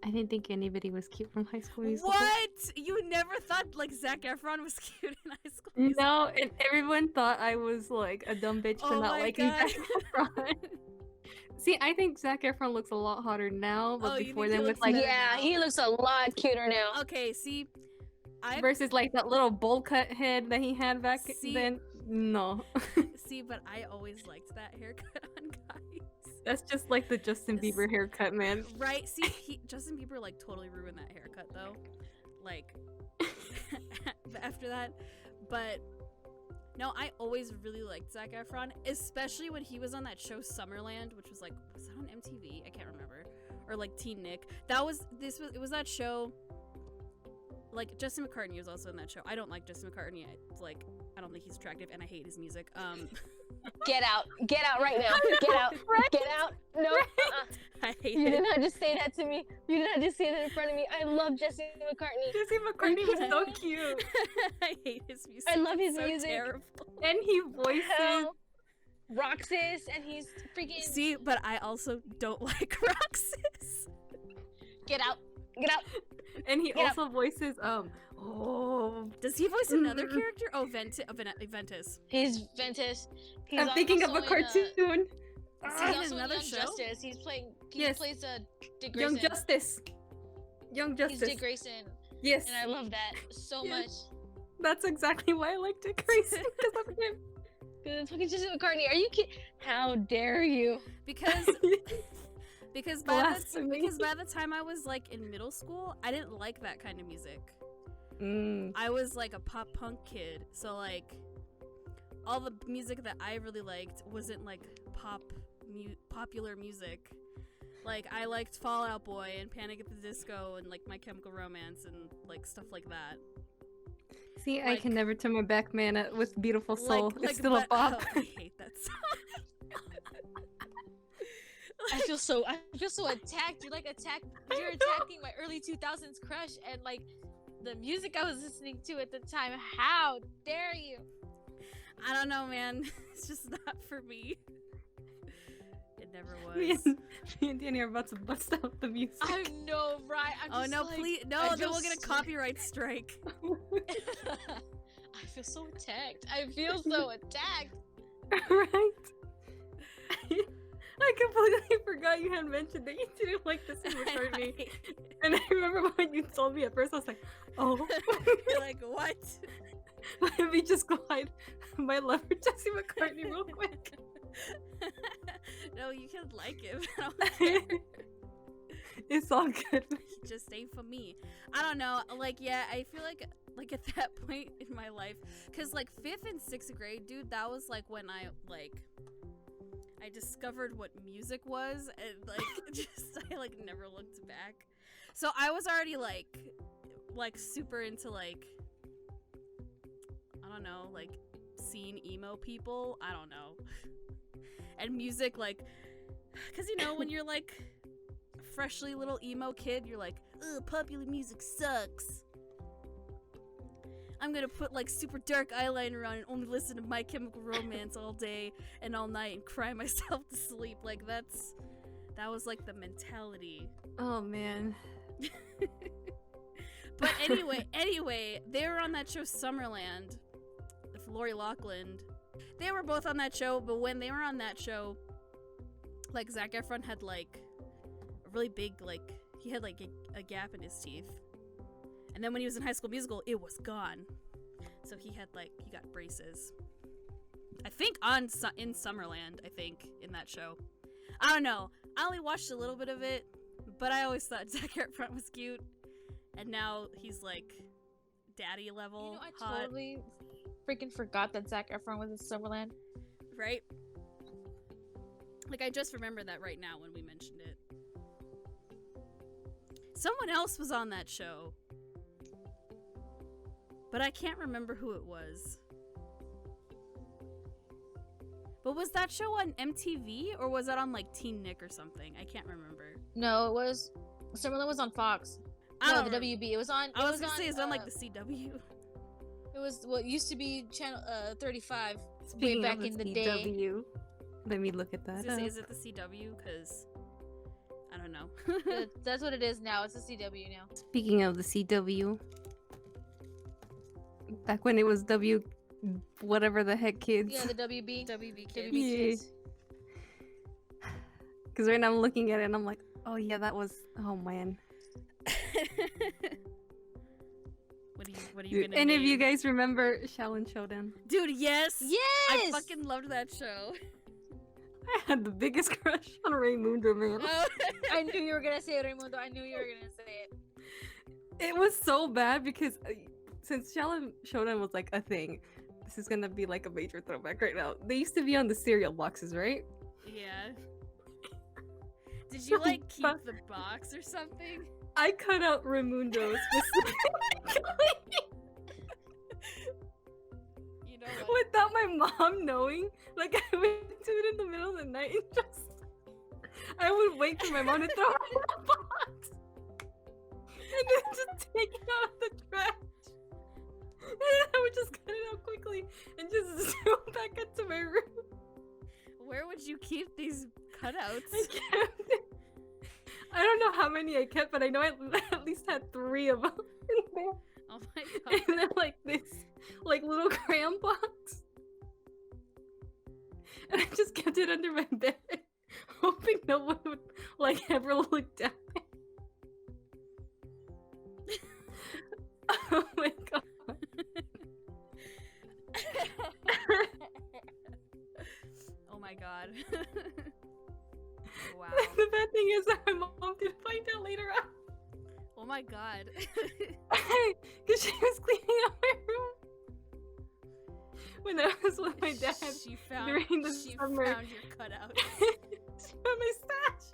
I didn't think anybody was cute from High School Musical. What? You never thought, like, Zac Efron was cute in High School Musical? No, and everyone thought I was, like, a dumb bitch for not liking Zac Efron. See, I think Zac Efron looks a lot hotter now, but before then was, like... Yeah, he looks a lot cuter now. Okay, see... Versus like that little bowl cut head that he had back then. No. See, but I always liked that haircut on guys. That's just like the Justin Bieber haircut, man. Right? See, Justin Bieber like totally ruined that haircut though. Like after that. But no, I always really liked Zac Efron, especially when he was on that show Summerland, which was like, was that on MTV? I can't remember. Or like Teen Nick. It was that show. Like, Justin McCartney was also in that show. I don't like Justin McCartney. I don't think he's attractive, and I hate his music. Get out right now. Get out. Get out. No. I hate You it. did not just say that to me. You did not just say that in front of me. I love Jesse McCartney. Jesse McCartney was so cute. I hate his music. I love his so music. Terrible. And he voices Roxas, and he's freaking. See, but I also don't like Roxas. Get out. Get out. And he Get also voices Does he voice another character? Oh, Ventus. He's Ventus. He's I'm thinking of a also cartoon. He's in also another Young show? Justice. He plays Dick Young Grayson. Justice. Young Justice. He's Dick Grayson. Yes. And I love that so Yes. much. That's exactly why I liked it, Grace. Because of him. Because it's fucking Justin McCartney. Are you kidding? How dare you? Because Blasphemy. because by the time I was like in middle school, I didn't like that kind of music. I was like a pop punk kid, so like all the music that I really liked wasn't like popular music. Like I liked Fall Out Boy and Panic at the Disco and like My Chemical Romance and like stuff like that. See, I Like- can never turn my back, man, with Beautiful Soul. It's still a but- bop. oh, I hate that song. I feel so attacked. You're attacking my early 2000s crush and like the music I was listening to at the time. How dare you? I don't know, man. It's just not for me. It never Me was. and Dani are about to bust out the music. I know, right? I'm Oh just no, like, please I no, then feel we'll get a so- copyright strike. I feel so attacked. I feel so attacked. Right? I completely forgot you had mentioned that you didn't like this in McCartney. And I remember when you told me at first, I was like, oh. You're like, what? Let me just glide my lover Jesse McCartney real quick. No, you can like it. I don't care. It's all good. It just ain't for me. I don't know. Like, yeah, I feel like at that point in my life, because like 5th and 6th grade, dude, that was like when I discovered what music was, and like I like never looked back. So I was already like super into like, I don't know, like seeing emo people. I don't know. And music, like, because you know when you're like a freshly little emo kid, you're like, ugh, popular music sucks. I'm gonna put like super dark eyeliner on and only listen to My Chemical Romance all day and all night and cry myself to sleep. Like that was like the mentality. Oh man. But anyway, they were on that show Summerland with Lori Loughlin. They were both on that show, but when they were on that show, like Zac Efron had like a really big, like he had like a gap in his teeth. And then when he was in High School Musical, it was gone. So he got braces. I think in Summerland, I think, in that show. I don't know. I only watched a little bit of it, but I always thought Zac Efron was cute. And now he's like daddy level I hot. totally freaking forgot that Zac Efron was in Summerland. Right? Like, I just remember that right now when we mentioned it. Someone else was on that show. But I can't remember who it was. But was that show on MTV or was that on like Teen Nick or something? I can't remember. No, Summerland was on Fox. I No, don't the rem- WB. It was on. I was gonna say it's on like the CW. It was what used to be channel 35 Speaking way back of in the the day. CW, let me look at I was that. gonna say, up. is it the CW? Because I don't know. That's what it is now. It's the CW now. Speaking of the CW, back when it was whatever the heck kids. Yeah, the WB. WB WB Kids. Yeah. kids. Because right now I'm looking at it and I'm like, oh yeah, that was. Oh man. What are you Dude, gonna any of you name? guys remember Shaolin Showdown? Dude, yes! Yes. I fucking loved that show. I had the biggest crush on Raymundo, man. Oh. I knew you were gonna say it, Raimundo. I knew you were gonna say it. It was so bad because since Shaolin Showdown was like a thing, this is gonna be like a major throwback right now. They used to be on the cereal boxes, right? Yeah. Did you like keep the box or something? I cut out Raymundo specifically You know what? without my mom knowing. Like I would do it in the middle of the night and just I would wait for my mom to throw it in the box and then just take it out of the trash. And then I would just cut it out quickly and just zoom back into my room. Where would you keep these cutouts? I kept it. I don't know how many I kept, but I know I at least had 3 of them in there. Oh my god. And then like this, like little crayon box. And I just kept it under my bed, hoping no one would like ever look down. my god. Wow. The bad thing is that my mom did find out later on. Oh my god. Because she was cleaning up my room when I was with my dad She found during the summer. found your cutout. She found my stash.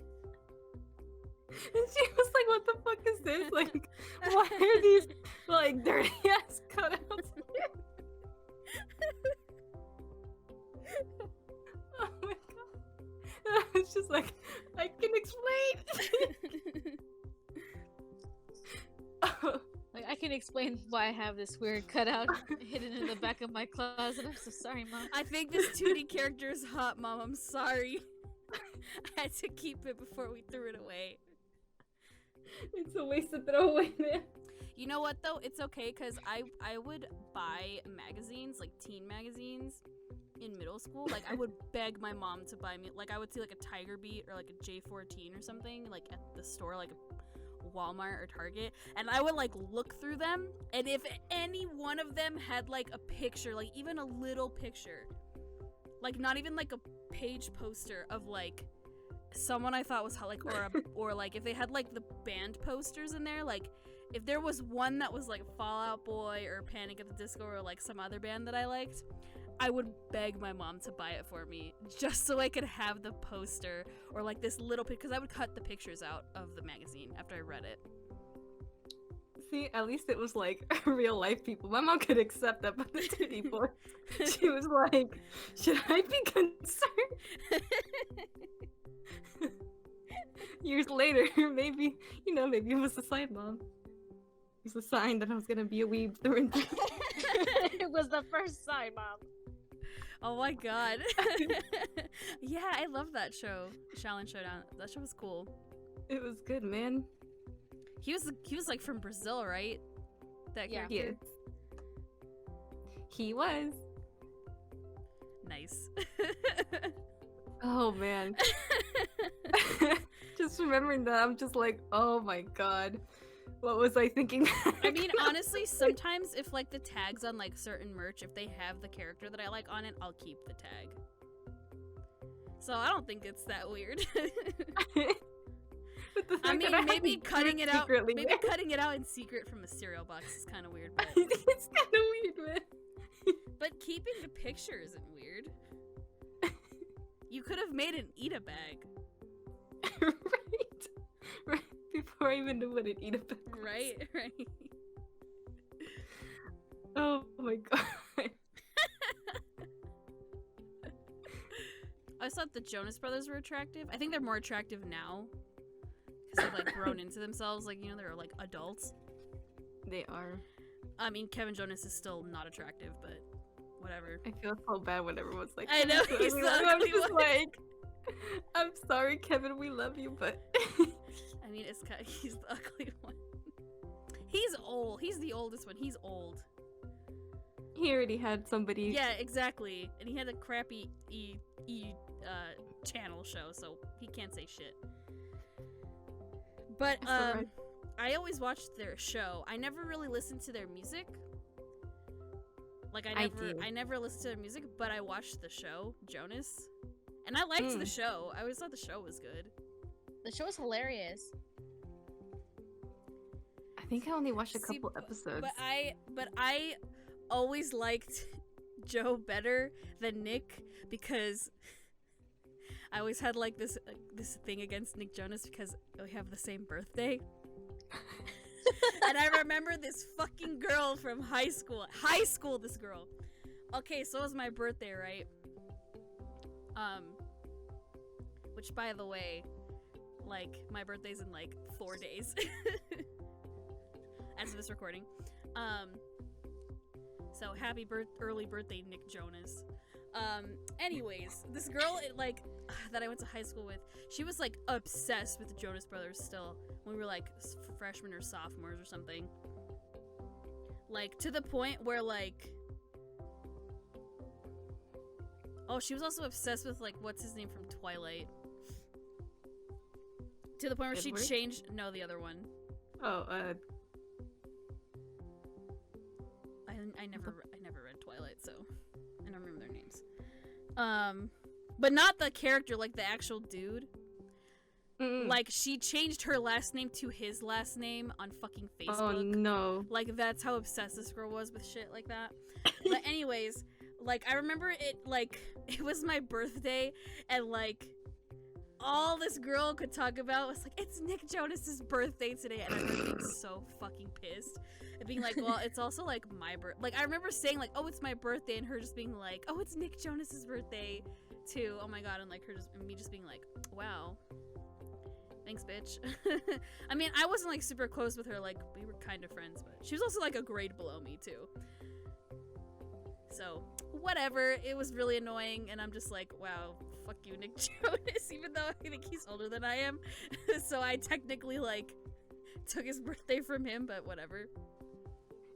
And she was like, what the fuck is this? Like, why are these, like, dirty ass cutouts here? Oh my god. I was just like, I can explain. Oh. Like, I can explain why I have this weird cutout hidden in the back of my closet. I'm so sorry, Mom. I think this 2D character is hot, Mom. I'm sorry. I had to keep it before we threw it away. It's a waste to throw away, man. You know what though? It's okay because I would buy magazines, like teen magazines, in middle school. Like I would beg my mom to buy me. Like I would see like a Tiger Beat or like a J14 or something like at the store, like a Walmart or Target, and I would like look through them. And if any one of them had like a picture, like even a little picture, like not even like a page poster of like someone I thought was hot, like or like if they had like the band posters in there, like if there was one that was like Fall Out Boy or Panic at the Disco or like some other band that I liked, I would beg my mom to buy it for me just so I could have the poster or like this little because I would cut the pictures out of the magazine after I read it. See, at least it was like real life people. My mom could accept that, but the 2D boy, she was like, should I be concerned? Years later, maybe, maybe it was a sign, Mom. It was a sign that I was gonna be a weeb through and through. It was the first sign, Mom. Oh my god. Yeah, I love that show. Shaolin Showdown. That show was cool. It was good, man. He was like from Brazil, right? That Yeah. character? Yes. He was. Nice. Oh man. Just remembering that, I'm just like, oh my god. What was I thinking? I mean, honestly, sometimes if like the tags on like certain merch, if they have the character that I like on it, I'll keep the tag. So I don't think it's that weird. But the I fact mean, that maybe had to cutting do it out, secretly, maybe man. cutting it out in secret from a cereal box is kind of weird, but It's kind of weird, man. but keeping the picture isn't weird. You could have made an Ida bag, Right before I even knew what an Ida bag was. right? Right. Oh my god. I always thought the Jonas Brothers were attractive. I think they're more attractive now because they've like grown into themselves. Like they're like adults. They are. I mean, Kevin Jonas is still not attractive, but whatever. I feel so bad when everyone's like, I know, he's the I'm ugly just one. like, I'm sorry, Kevin, we love you, but I mean, he's the ugly one. He's old. He's the oldest one. He's old. he already had somebody. Yeah, exactly. And he had a crappy channel show, so he can't say shit. But Right. I always watched their show. I never really listened to their music. Like I never listened to their music, but I watched the show, Jonas. And I liked the show. I always thought the show was good. The show is hilarious. I think I only watched a See, couple episodes. But I always liked Joe better than Nick because I always had like this thing against Nick Jonas because we have the same birthday. And I remember this fucking girl from high school, this girl. Okay, so it was my birthday, right? Which by the way, like my birthday's in like 4 days. As of this recording. So happy early birthday, Nick Jonas. Anyways, this girl like that I went to high school with, she was like obsessed with the Jonas Brothers still when we were like freshmen or sophomores or something. Like to the point where like, oh, she was also obsessed with like what's his name from Twilight. To the point where Edward? she changed. No, the other one. Oh, I never read Twilight, so I don't remember their names. But not the character, like the actual dude. Mm-mm. Like, she changed her last name to his last name on fucking Facebook. Oh no. Like, that's how obsessed this girl was with shit like that. But anyways, like, I remember it, like, it was my birthday, and, like, all this girl could talk about was, like, it's Nick Jonas's birthday today, and I remember being so fucking pissed. And being like, well, it's also, like, my birthday. Like, I remember saying, like, oh, it's my birthday, and her just being like, oh, it's Nick Jonas's birthday, too. Oh my god, and, like, me just being like, wow. Thanks, bitch. I mean, I wasn't, like, super close with her. Like, we were kind of friends, but she was also, like, a grade below me, too. So, whatever. It was really annoying, and I'm just like, wow, fuck you, Nick Jonas, even though I think he's older than I am. So I technically, like, took his birthday from him, but whatever.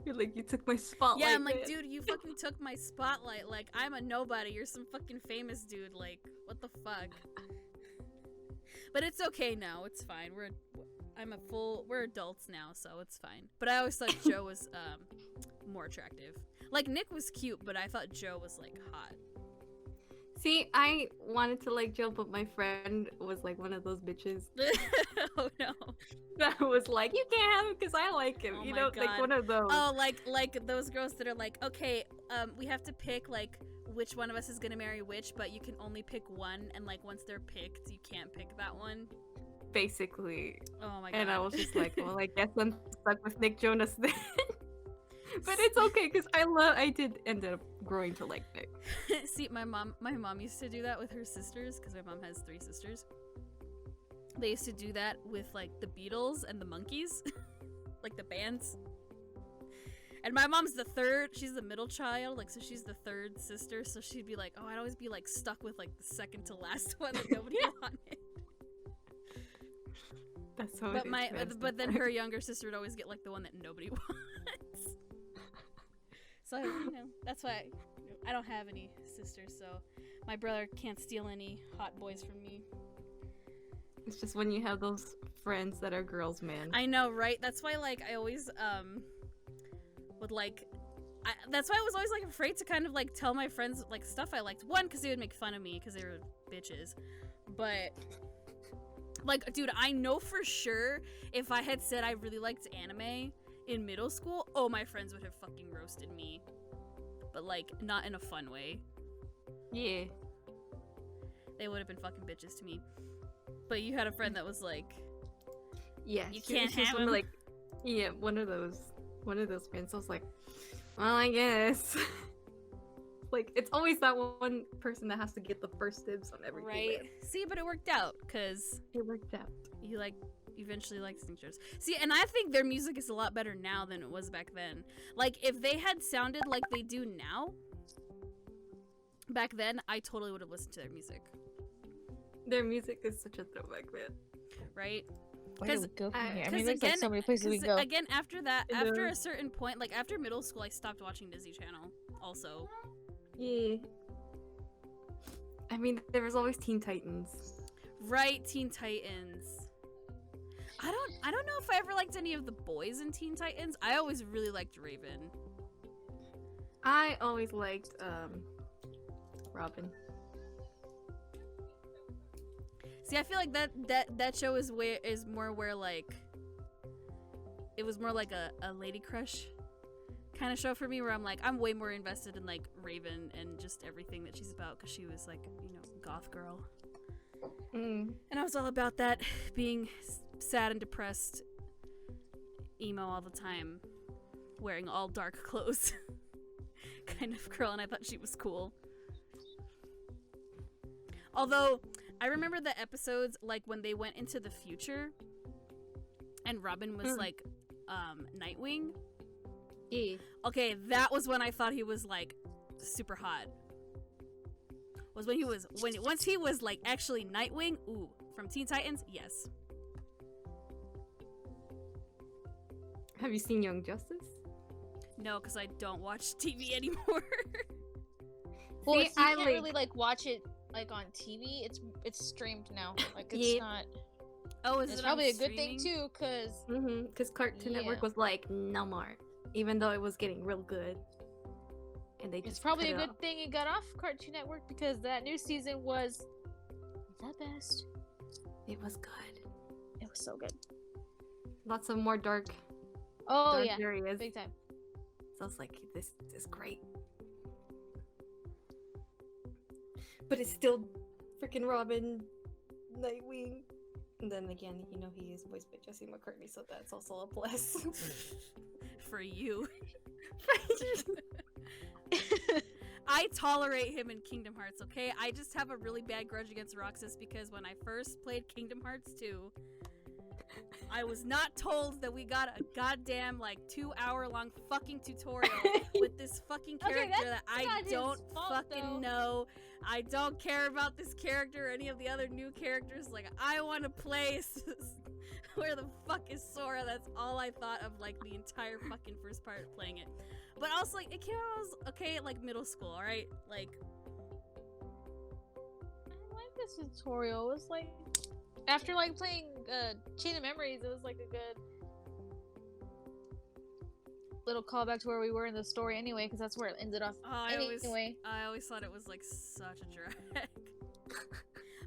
You're like, you took my spotlight. Yeah, I'm like, man. dude, you fucking took my spotlight. Like, I'm a nobody. You're some fucking famous dude. Like, what the fuck? But it's okay now. It's fine. We're adults now, so it's fine. But I always thought Joe was more attractive. Like, Nick was cute, but I thought Joe was, like, hot. See, I wanted to like Joe, but my friend was like one of those bitches Oh no. that was like, you can't have him because I like him. Oh you my know, God. like one of those. Oh, like those girls that are like, okay, we have to pick, like, which one of us is gonna marry which, but you can only pick one, and, like, once they're picked, you can't pick that one. Basically. Oh my god. And I was just like, well, I guess I'm stuck with Nick Jonas then. But it's okay because I did end up growing to like Nick. See, my mom used to do that with her sisters, because my mom has 3 sisters. They used to do that with, like, the Beatles and the Monkees, like the bands. And my mom's the third, she's the middle child, like, so she's the third sister, so she'd be like, oh, I'd always be, like, stuck with, like, the second to last one that nobody wanted. That's how But it is. but then her younger sister would always get, like, the one that nobody wants. So, you know, that's why I don't have any sisters, so my brother can't steal any hot boys from me. It's just when you have those friends that are girls, man. I know, right? That's why, like, I always, would, like, that's why I was always, like, afraid to kind of, like, tell my friends, like, stuff I liked. One, because they would make fun of me, because they were bitches. But, like, dude, I know for sure if I had said I really liked anime in middle school, oh, my friends would have fucking roasted me. But, like, not in a fun way. Yeah. They would have been fucking bitches to me. But you had a friend that was like, Yeah. you she can't was just have one of, him. like, yeah, one of those friends. I was like, well, I guess. Like, it's always that one person that has to get the first dibs on everything. Right? man. See, but it worked out, because It worked out. you, like, eventually liked Sing Shows. See, and I think their music is a lot better now than it was back then. Like, if they had sounded like they do now, back then, I totally would have listened to their music. Their music is such a throwback, man. Right? Where do we go from here? I mean, there's like so many places we go. Again, after that, I after know. a certain point, like, after middle school, I stopped watching Disney Channel, also. Yeah. I mean, there was always Teen Titans. Right, Teen Titans. I don't know if I ever liked any of the boys in Teen Titans. I always really liked Raven. I always liked Robin. See, I feel like that show is more where, like, it was more like a lady crush kind of show for me, where I'm like, I'm way more invested in, like, Raven and just everything that she's about, because she was, like, you know, goth girl. Mm. And I was all about that, being sad and depressed, emo all the time, wearing all dark clothes kind of girl, and I thought she was cool. Although, I remember the episodes, like, when they went into the future, and Robin was, like, Nightwing. Yeah. Okay, that was when I thought he was, like, super hot. Was when he was, once he was, like, actually Nightwing, ooh, from Teen Titans, yes. Have you seen Young Justice? No, because I don't watch TV anymore. Well, See, you I can't really like watch it like on TV. It's streamed now. Like it's Yeah. not. Oh, is It's it probably on a good thing streaming? too, cause Because Cartoon Network Yeah. was like, no more. Even though it was getting real good. and they It's just probably cut a it good off. thing it got off Cartoon Network because that new season was the best. It was good. It was so good. Lots of more dark Oh yeah, areas. big time. So I was like, this is great. But it's still freaking Robin, Nightwing. And then again, you know, he is voiced by Jesse McCartney, so that's also a plus. For you. I tolerate him in Kingdom Hearts, okay? I just have a really bad grudge against Roxas because when I first played Kingdom Hearts 2, I was not told that we got a goddamn, like, 2-hour-long fucking tutorial with this fucking character that I not his don't fault, fucking though. know. I don't care about this character or any of the other new characters. Like, I want to play where the fuck is Sora? That's all I thought of, like, the entire fucking first part of playing it. But also, like, it came out, I was okay at, like, middle school, alright? Like, I like this tutorial. It was like after like playing Chain of Memories, it was like a good little callback to where we were in the story anyway, because that's where it ended off. I Anyway. always thought it was, like, such a drag.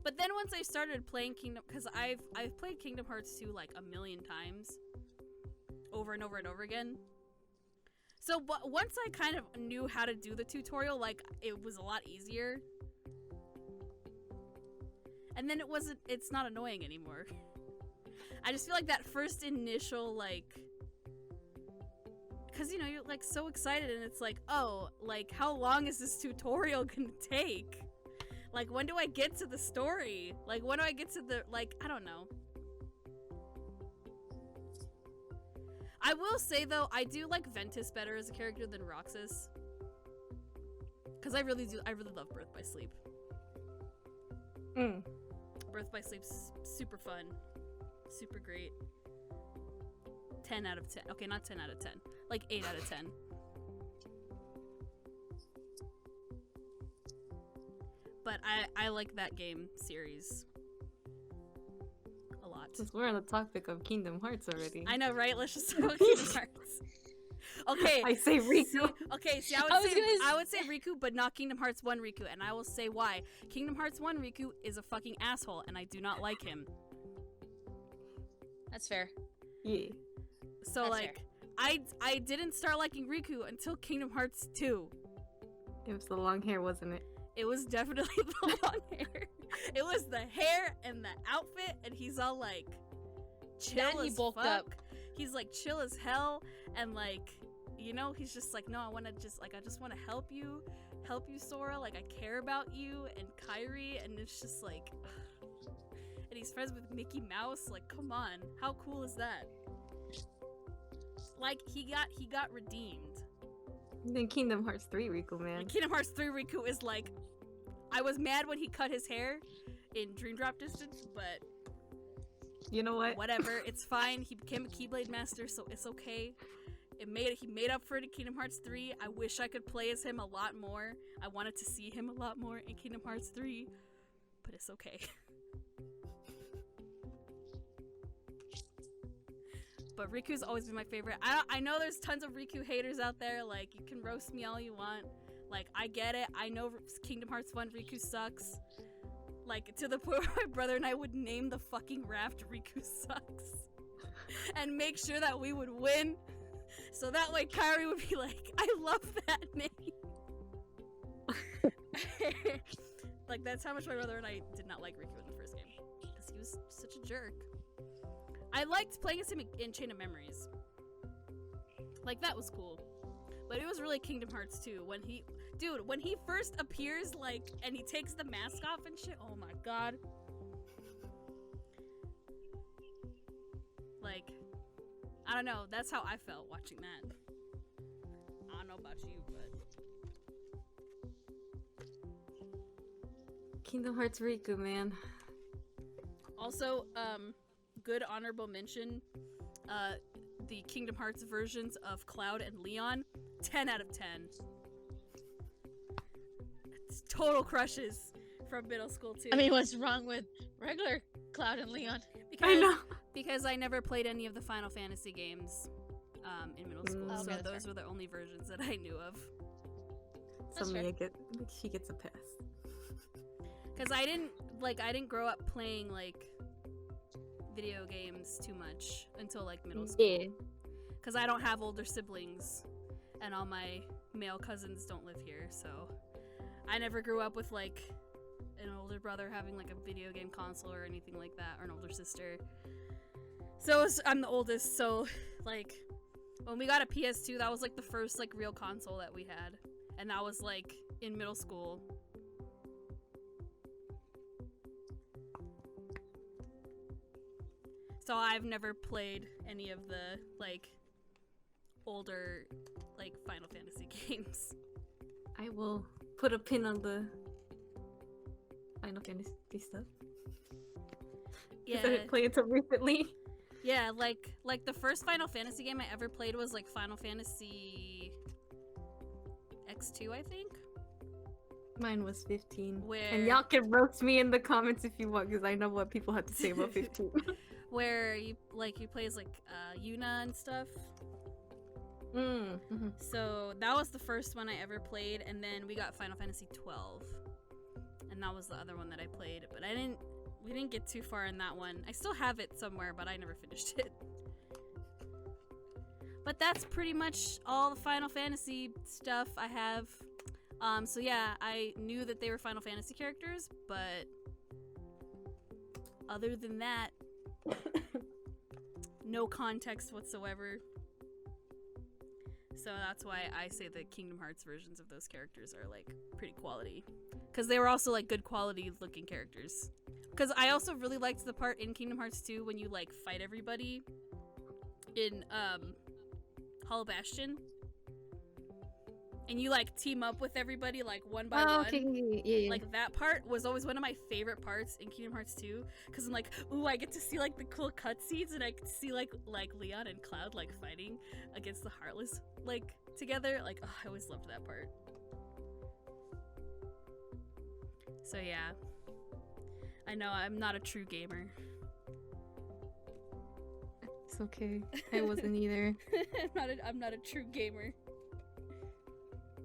But then once I started playing Kingdom, because I've played Kingdom Hearts 2 like a million times, over and over and over again. So once I kind of knew how to do the tutorial, like, it was a lot easier. And then it's not annoying anymore. I just feel like that first initial, like, because, you know, you're, like, so excited and it's like, oh, like, how long is this tutorial gonna take? Like, when do I get to the story? Like, when do I get to the, like, I don't know. I will say, though, I do like Ventus better as a character than Roxas. Because I really love Birth by Sleep. Birth by Sleep's super fun. Super great. 10 out of 10. Okay, not 10 out of 10. Like, 8 out of 10. But I like that game series a lot. Since we're on the topic of Kingdom Hearts already. I know, right? Let's just talk about Kingdom Hearts. Okay. I say Riku. See, I would say Riku, but not Kingdom Hearts 1 Riku, and I will say why. Kingdom Hearts 1 Riku is a fucking asshole, and I do not like him. That's fair. Yeah. So, That's like, I didn't start liking Riku until Kingdom Hearts 2. It was the long hair, wasn't it? It was definitely the long hair. It was the hair and the outfit, and he's all, like, chill He as bulked fuck. up. He's, like, chill as hell, and, like, you know, he's just like, no, I want to just, like, I just want to help you, Sora. Like, I care about you and Kairi, and it's just, like, and he's friends with Mickey Mouse. Like, come on, how cool is that? Like, he got redeemed. Then Kingdom Hearts 3 Riku, man. And Kingdom Hearts 3 Riku is like, I was mad when he cut his hair in Dream Drop Distance, but You know what? whatever, it's fine. He became a Keyblade Master, so it's okay. He made up for it in Kingdom Hearts 3. I wish I could play as him a lot more. I wanted to see him a lot more in Kingdom Hearts 3, but it's okay. But Riku's always been my favorite. I know there's tons of Riku haters out there. Like, you can roast me all you want. Like, I get it. I know Kingdom Hearts 1 Riku sucks. Like, to the point where my brother and I would name the fucking raft Riku sucks. And make sure that we would win. So that way Kairi would be like, I love that name. Like, that's how much my brother and I did not like Riku in the first game. Because he was such a jerk. I liked playing as him in Chain of Memories. Like, that was cool. But it was really Kingdom Hearts 2 when he first appears, like, and he takes the mask off and shit. Oh my god. Like, I don't know. That's how I felt watching that. I don't know about you, but Kingdom Hearts Riku, man. also, good honorable mention. The Kingdom Hearts versions of Cloud and Leon, 10 out of 10. It's total crushes from middle school too. I mean, what's wrong with regular Cloud and Leon? because, I know. because I never played any of the Final Fantasy games in middle school, Mm. so Okay, that's those were the only versions that I knew of. So That's fair. she gets a pass. Because I didn't grow up playing like video games too much until like middle school. Yeah. Because I don't have older siblings, and all my male cousins don't live here, so I never grew up with like an older brother having like a video game console or anything like that, or an older sister. So I'm the oldest, so like when we got a PS2, that was like the first like real console that we had, and that was like in middle school. So I've never played any of the like older like Final Fantasy games. I will put a pin on the Final Fantasy stuff. Yeah, I didn't play it till recently. yeah, like the first Final Fantasy game I ever played was like Final Fantasy X2, I think. Mine was 15. Where And y'all can roast me in the comments if you want, because I know what people have to say about 15. where you play as like Yuna and stuff. Mm-hmm. So that was the first one I ever played, and then we got Final Fantasy 12, and that was the other one that I played. But we didn't get too far in that one. I still have it somewhere, but I never finished it. But that's pretty much all the Final Fantasy stuff I have. So yeah, I knew that they were Final Fantasy characters, but other than that, no context whatsoever. So that's why I say the Kingdom Hearts versions of those characters are like pretty quality, because they were also like good quality looking characters. Because I also really liked the part in Kingdom Hearts 2 when you like fight everybody in Hollow Bastion, and you like team up with everybody like one by one. Okay, yeah. Like that part was always one of my favorite parts in Kingdom Hearts 2, because I'm like, ooh, I get to see like the cool cutscenes, and I get to see like Leon and Cloud like fighting against the Heartless like together. Like, oh, I always loved that part. So yeah, I know I'm not a true gamer. It's okay. I wasn't either. I'm not a true gamer.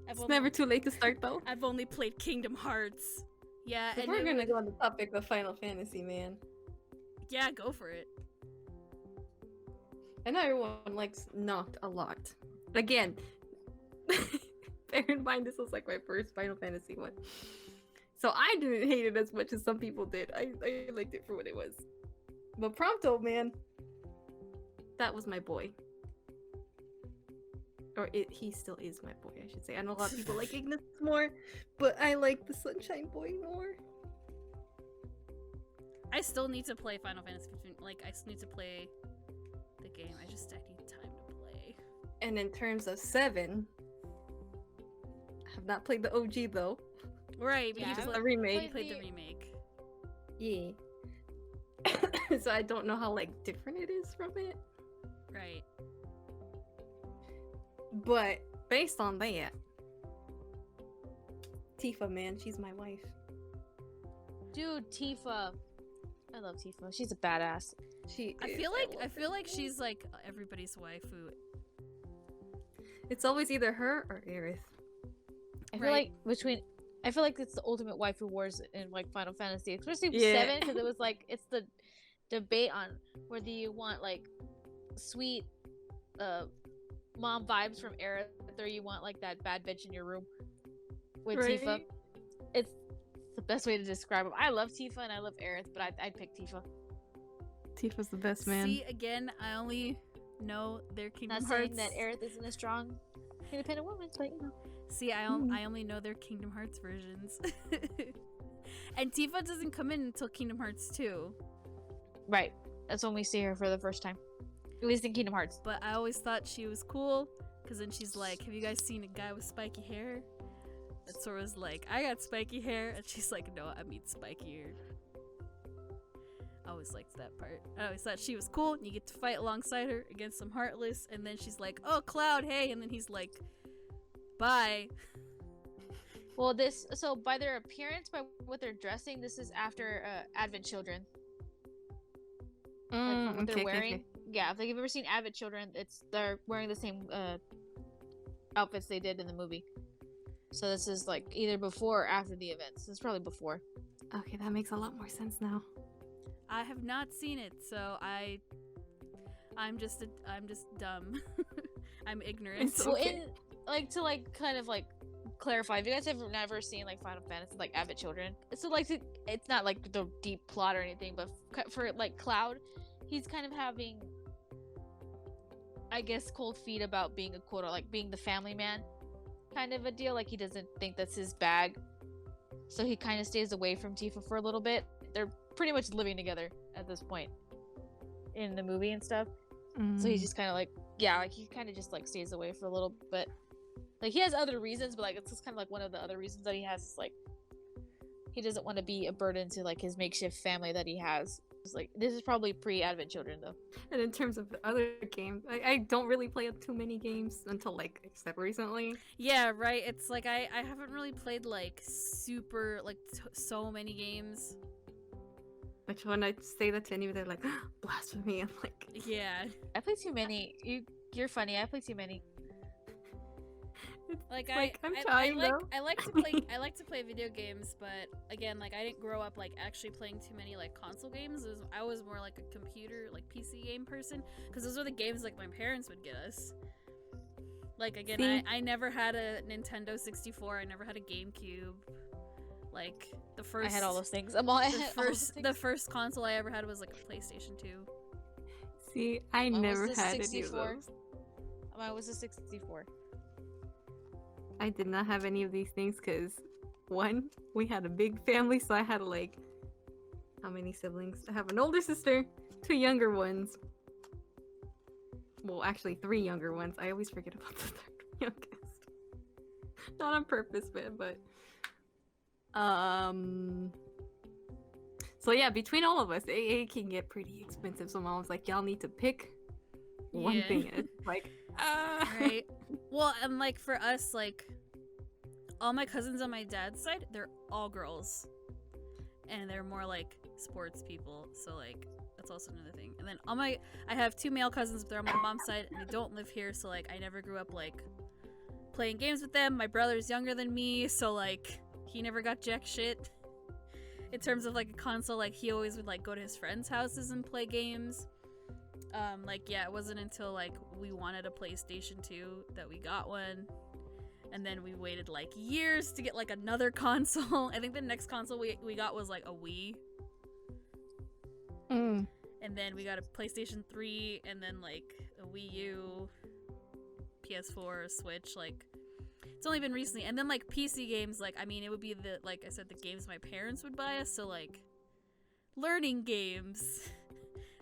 It's never too late to start though. I've only played Kingdom Hearts. Yeah, If we're gonna go on the topic of Final Fantasy, man. Yeah, go for it. I know everyone likes Noct a lot. Again, bear in mind this was like my first Final Fantasy one. So I didn't hate it as much as some people did. I liked it for what it was. But Prompto, man, that was my boy. Or he still is my boy, I should say. I know a lot of people like Ignis more, but I like the Sunshine Boy more. I still need to play Final Fantasy 15. Like, I still need to play the game. I need time to play. And in terms of 7, I have not played the OG though. Right, but Yeah, you Just just the remake. you played the remake. Yeah. So I don't know how like different it is from it. Right. But based on that, Tifa, man, she's my wife. Dude, Tifa. I love Tifa. She's a badass. I feel like she's like everybody's waifu. It's always either her or Aerith. I feel Right. like I feel like it's the ultimate waifu wars in like Final Fantasy, especially Yeah. 7, because it was like it's the debate on whether you want like sweet mom vibes from Aerith, or you want like that bad bitch in your room with Tifa. Right? It's the best way to describe them. I love Tifa and I love Aerith, but I'd pick Tifa. Tifa's the best, man. See, again, I only know their Kingdom Not Hearts. saying that Aerith isn't a strong independent woman, but you know. See, I only know their Kingdom Hearts versions. And Tifa doesn't come in until Kingdom Hearts 2. Right. That's when we see her for the first time. At least in Kingdom Hearts. But I always thought she was cool, because then she's like, have you guys seen a guy with spiky hair? And Sora's like, I got spiky hair. And she's like, no, I mean spikier. I always liked that part. I always thought she was cool, and you get to fight alongside her against some Heartless, and then she's like, oh, Cloud, hey. And then he's like, bye. Well, so by their appearance, by what they're dressing, this is after Advent Children. Like, what they're wearing. Okay. Yeah, if you've ever seen Advent Children, they're wearing the same outfits they did in the movie. So this is like either before or after the events. It's probably before. Okay, that makes a lot more sense now. I have not seen it, so I'm just dumb. I'm ignorant. It's okay. To kind of clarify, if you guys have never seen like Final Fantasy, like Avid Children, so it's not like the deep plot or anything, but for like Cloud, he's kind of having, I guess, cold feet about being a quote, like being the family man kind of a deal. Like he doesn't think that's his bag, so he kind of stays away from Tifa for a little bit. They're pretty much living together at this point in the movie and stuff. So he's just kind of he kind of just stays away for a little bit. Like he has other reasons, but it's just kind of one of the other reasons that he has is he doesn't want to be a burden to his makeshift family that he has. It's this is probably pre-Advent Children though. And in terms of the other games, I don't really play too many games until except recently. Yeah, right. It's I haven't really played super so many games. Which when I say that to anybody, they're like, blasphemy. I'm like, yeah. I play too many. You're funny. I play too many. I'm trying though. I like to play video games, but again, I didn't grow up actually playing too many console games. I was more a computer PC game person, because those are the games my parents would get us. Again, I never had a Nintendo 64. I never had a GameCube. The first I had all those things. The first console I ever had was a PlayStation 2. See, I never had any of those. Mine was a 64. I did not have any of these things because, one, we had a big family, so I had how many siblings? I have an older sister, 2 younger ones. Well, actually 3 younger ones. I always forget about the 3rd youngest. Not on purpose, man, but so yeah, between all of us, it can get pretty expensive. So mom's like, y'all need to pick one thing. And it's right. Well, and for us, all my cousins on my dad's side, they're all girls, and they're more sports people. So that's also another thing. And then I have 2 male cousins, but they're on my mom's side, and they don't live here. So I never grew up playing games with them. My brother's younger than me, so he never got jack shit in terms of a console. He always would go to his friends' houses and play games. Yeah, it wasn't until we wanted a PlayStation 2 that we got one, and then we waited years to get another console. I think the next console we got was a Wii. And then we got a PlayStation 3, and then a Wii U, PS4, Switch. It's only been recently. And then PC games, it would be the I said, the games my parents would buy us. So learning games,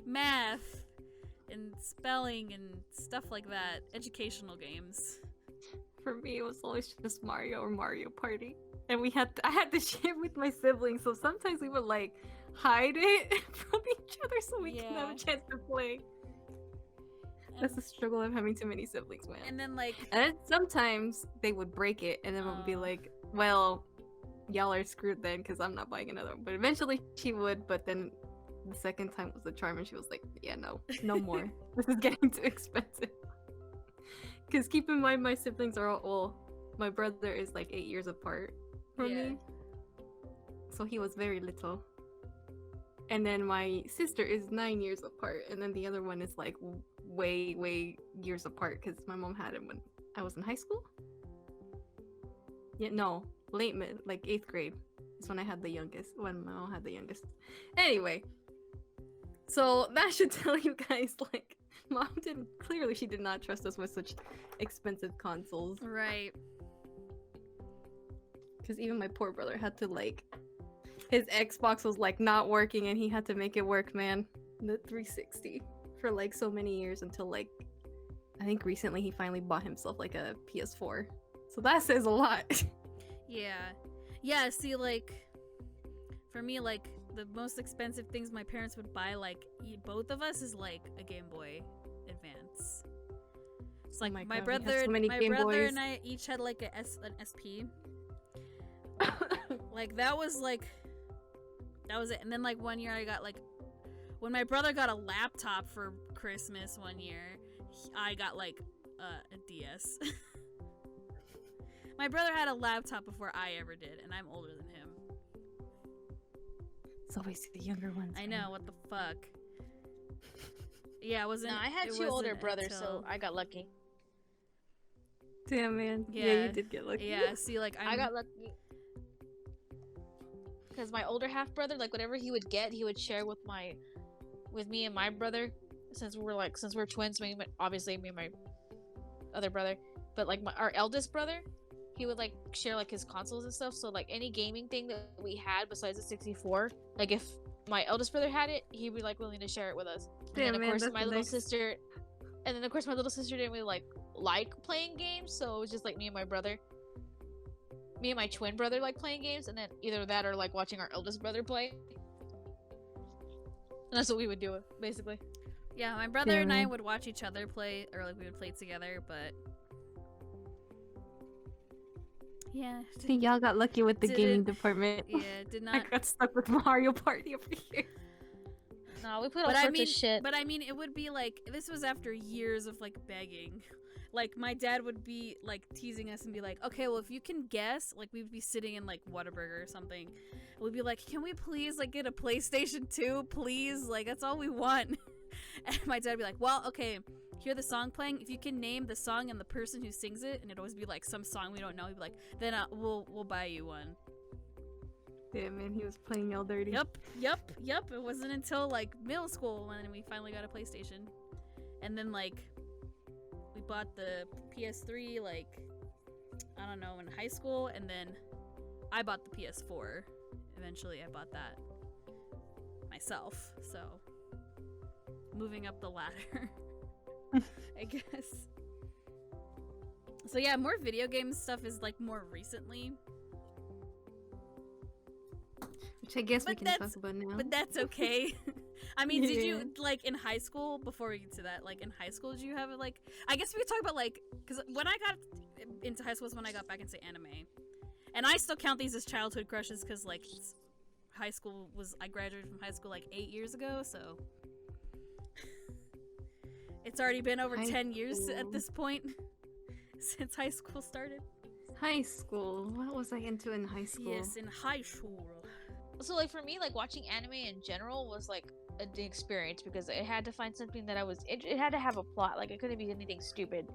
math, and spelling and stuff like that. Educational games. For me, it was always just Mario or Mario Party. And I had to share with my siblings, so sometimes we would hide it from each other so we can have a chance to play. That's the struggle of having too many siblings, man. And then and then sometimes they would break it, and then it would be well, y'all are screwed then, because I'm not buying another one. But eventually she would, but then the second time was the charm, and she was like, yeah, no more. This is getting too expensive. Because keep in mind, my siblings are all, my brother is 8 years apart from me. So he was very little. And then my sister is 9 years apart, and then the other one is way years apart, because my mom had him when I was in high school. Yeah, no, late mid, 8th grade is when I had the youngest, when my mom had the youngest. Anyway, so that should tell you guys, mom clearly she did not trust us with such expensive consoles. right. Because even my poor brother had to his Xbox was not working, and he had to make it work, man. The 360 for so many years until I think recently he finally bought himself a PS4. So that says a lot. Yeah, see, for me, the most expensive things my parents would buy, both of us, is a Game Boy Advance. It's Oh my my God, brother, so many Game Boys. and I each had an SP. That was that was it. And then 1 year I got when my brother got a laptop for Christmas one year, I got a DS. My brother had a laptop before I ever did, and I'm older than him. It's always the younger ones. I know, what the fuck. Yeah, it wasn't. No, I had it two older wasn't brothers, until- so I got lucky. Damn, man. Yeah, Yeah. you did get lucky. Yeah, see, like, I got lucky because my older half brother, like whatever he would get, he would share with me and my brother. Since we're twins, obviously me and my other brother, but like our eldest brother, he would like share like his consoles and stuff. So like any gaming thing that we had besides the 64, like if my eldest brother had it, he'd be like willing to share it with us. Damn, And then of man, course that's my little nice. sister, didn't really like playing games, so it was just like me and my brother. Me and my twin brother like playing games, and then either that or like watching our eldest brother play. And that's what we would do, basically. Yeah, my brother Yeah, and I man. would watch each other play, or like we would play together, but yeah, See, y'all got lucky with the gaming Didn't- department. yeah, did I not. got stuck with Mario Party over here. No, we put all But sorts I mean, of shit. but I mean, it would be like this was after years of like begging. Like my dad would be like teasing us and be like, "Okay, well, if you can guess, like we'd be sitting in like Whataburger or something, and we'd be like, can we please like get a PlayStation 2, please? Like that's all we want." And my dad would be like, "Well, okay, hear the song playing. If you can name the song and the person who sings it, and it'd always be like some song we don't know, he'd be like, then we'll buy you one." Damn, man, he was playing y'all dirty. Yep. It wasn't until like middle school when we finally got a PlayStation, and then like we bought the PS3 like I don't know in high school, and then I bought the PS4. Eventually, I bought that myself. So moving up the ladder, I guess. So yeah, more video game stuff is like more recently. Which I guess we But can that's- talk about now. But that's okay. I mean, did Yeah. you, like, in high school, before we get to that, like, in high school, did you have, like, I guess we could talk about, like, because when I got into high school was when I got back into anime. And I still count these as childhood crushes because, like, high school was, I graduated from high school, like, 8 years ago, so. It's already been over High 10 years at school. this point since high school started. High school. What was I into in high school? Yes, in high school. So like for me, like watching anime in general was like an experience because it had to find something that it had to have a plot. Like it couldn't be anything stupid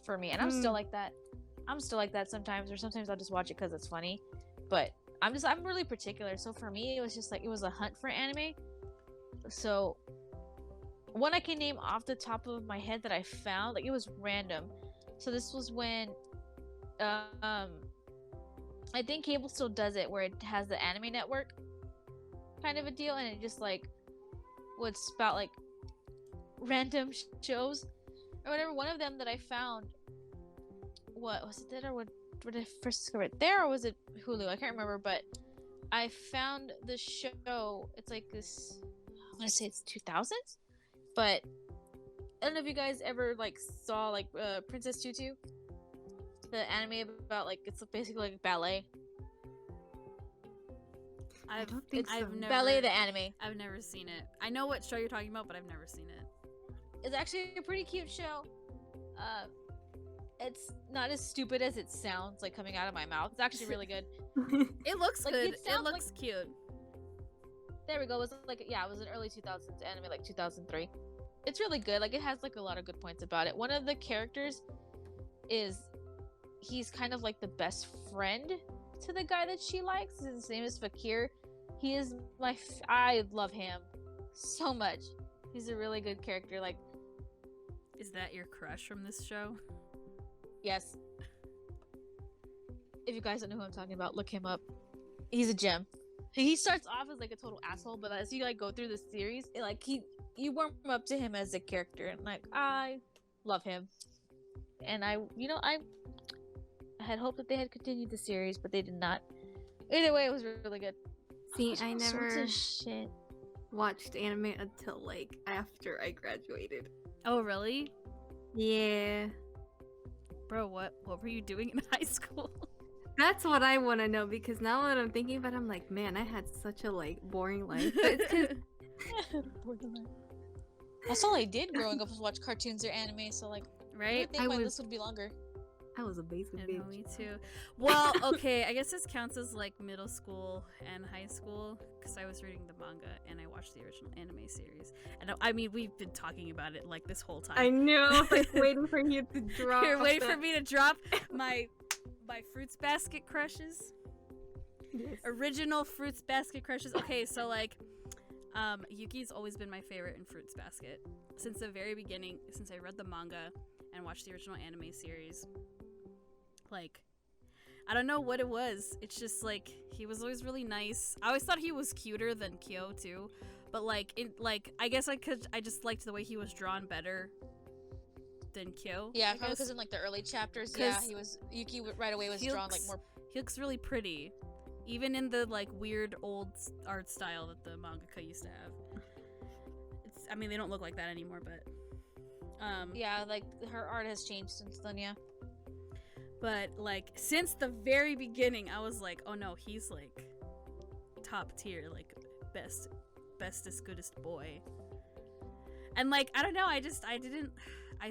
for me, and I'm still like that. I'm still like that sometimes, or sometimes I'll just watch it because it's funny. But I'm really particular. So for me, it was just like it was a hunt for anime. So one I can name off the top of my head that I found, like it was random. So this was when I think cable still does it where it has the anime network kind of a deal, and it just like would spout like random shows or whatever. One of them that I found, what was it that, or what did I first discover it there, or was it Hulu? I can't remember, but I found the show. It's like this, I'm gonna say it's 2000s, but I don't know if you guys ever like saw like Princess Tutu, the anime about like it's basically like ballet. I don't think so. I've never, Ballet the anime. I've never seen it. I know what show you're talking about, but I've never seen it. It's actually a pretty cute show. It's not as stupid as it sounds like coming out of my mouth. It's actually really good. It looks Like, good. it It sounds looks cute. There we go. It was like it was an early 2000s anime, like 2003. It's really good. Like it has like a lot of good points about it. One of the characters he's kind of like the best friend to the guy that she likes. His name is Fakir. He is I love him so much. He's a really good character. Like, Is that your crush from this show? yes. If you guys don't know who I'm talking about, look him up. He's a gem. He starts off as like a total asshole, but as you like go through the series, you warm up to him as a character, and like I love him. And I had hoped that they had continued the series, but they did not. Either way, it was really good. See, All I sorts never of shit. watched anime until like after I graduated. Oh, really? Yeah. Bro, what were you doing in high school? That's what I want to know, because now that I'm thinking about it, I'm like, man, I had such a like boring life. But it's 'cause That's all I did growing up was watch cartoons or anime. So like, I Right? would think I my was- list would be longer. I was a basic I bitch. know, me too. Well, okay, I guess this counts as like middle school and high school because I was reading the manga and I watched the original anime series. And I mean, we've been talking about it like this whole time. I know, like waiting for you to drop. You're waiting for me to drop my Fruits Basket crushes. Yes. Original Fruits Basket crushes. Okay, so like, Yuki's always been my favorite in Fruits Basket since the very beginning. Since I read the manga and watched the original anime series. Like, I don't know what it was. It's just like he was always really nice. I always thought he was cuter than Kyo too, but like, I guess I just liked the way he was drawn better than Kyo. Yeah, probably because in like the early chapters, Yuki right away was drawn like more. He looks really pretty, even in the like weird old art style that the mangaka used to have. I mean, they don't look like that anymore, but yeah, like her art has changed since then. Yeah. But like since the very beginning, I was like, oh no, he's like top tier, like bestest, goodest boy. And like I don't know, I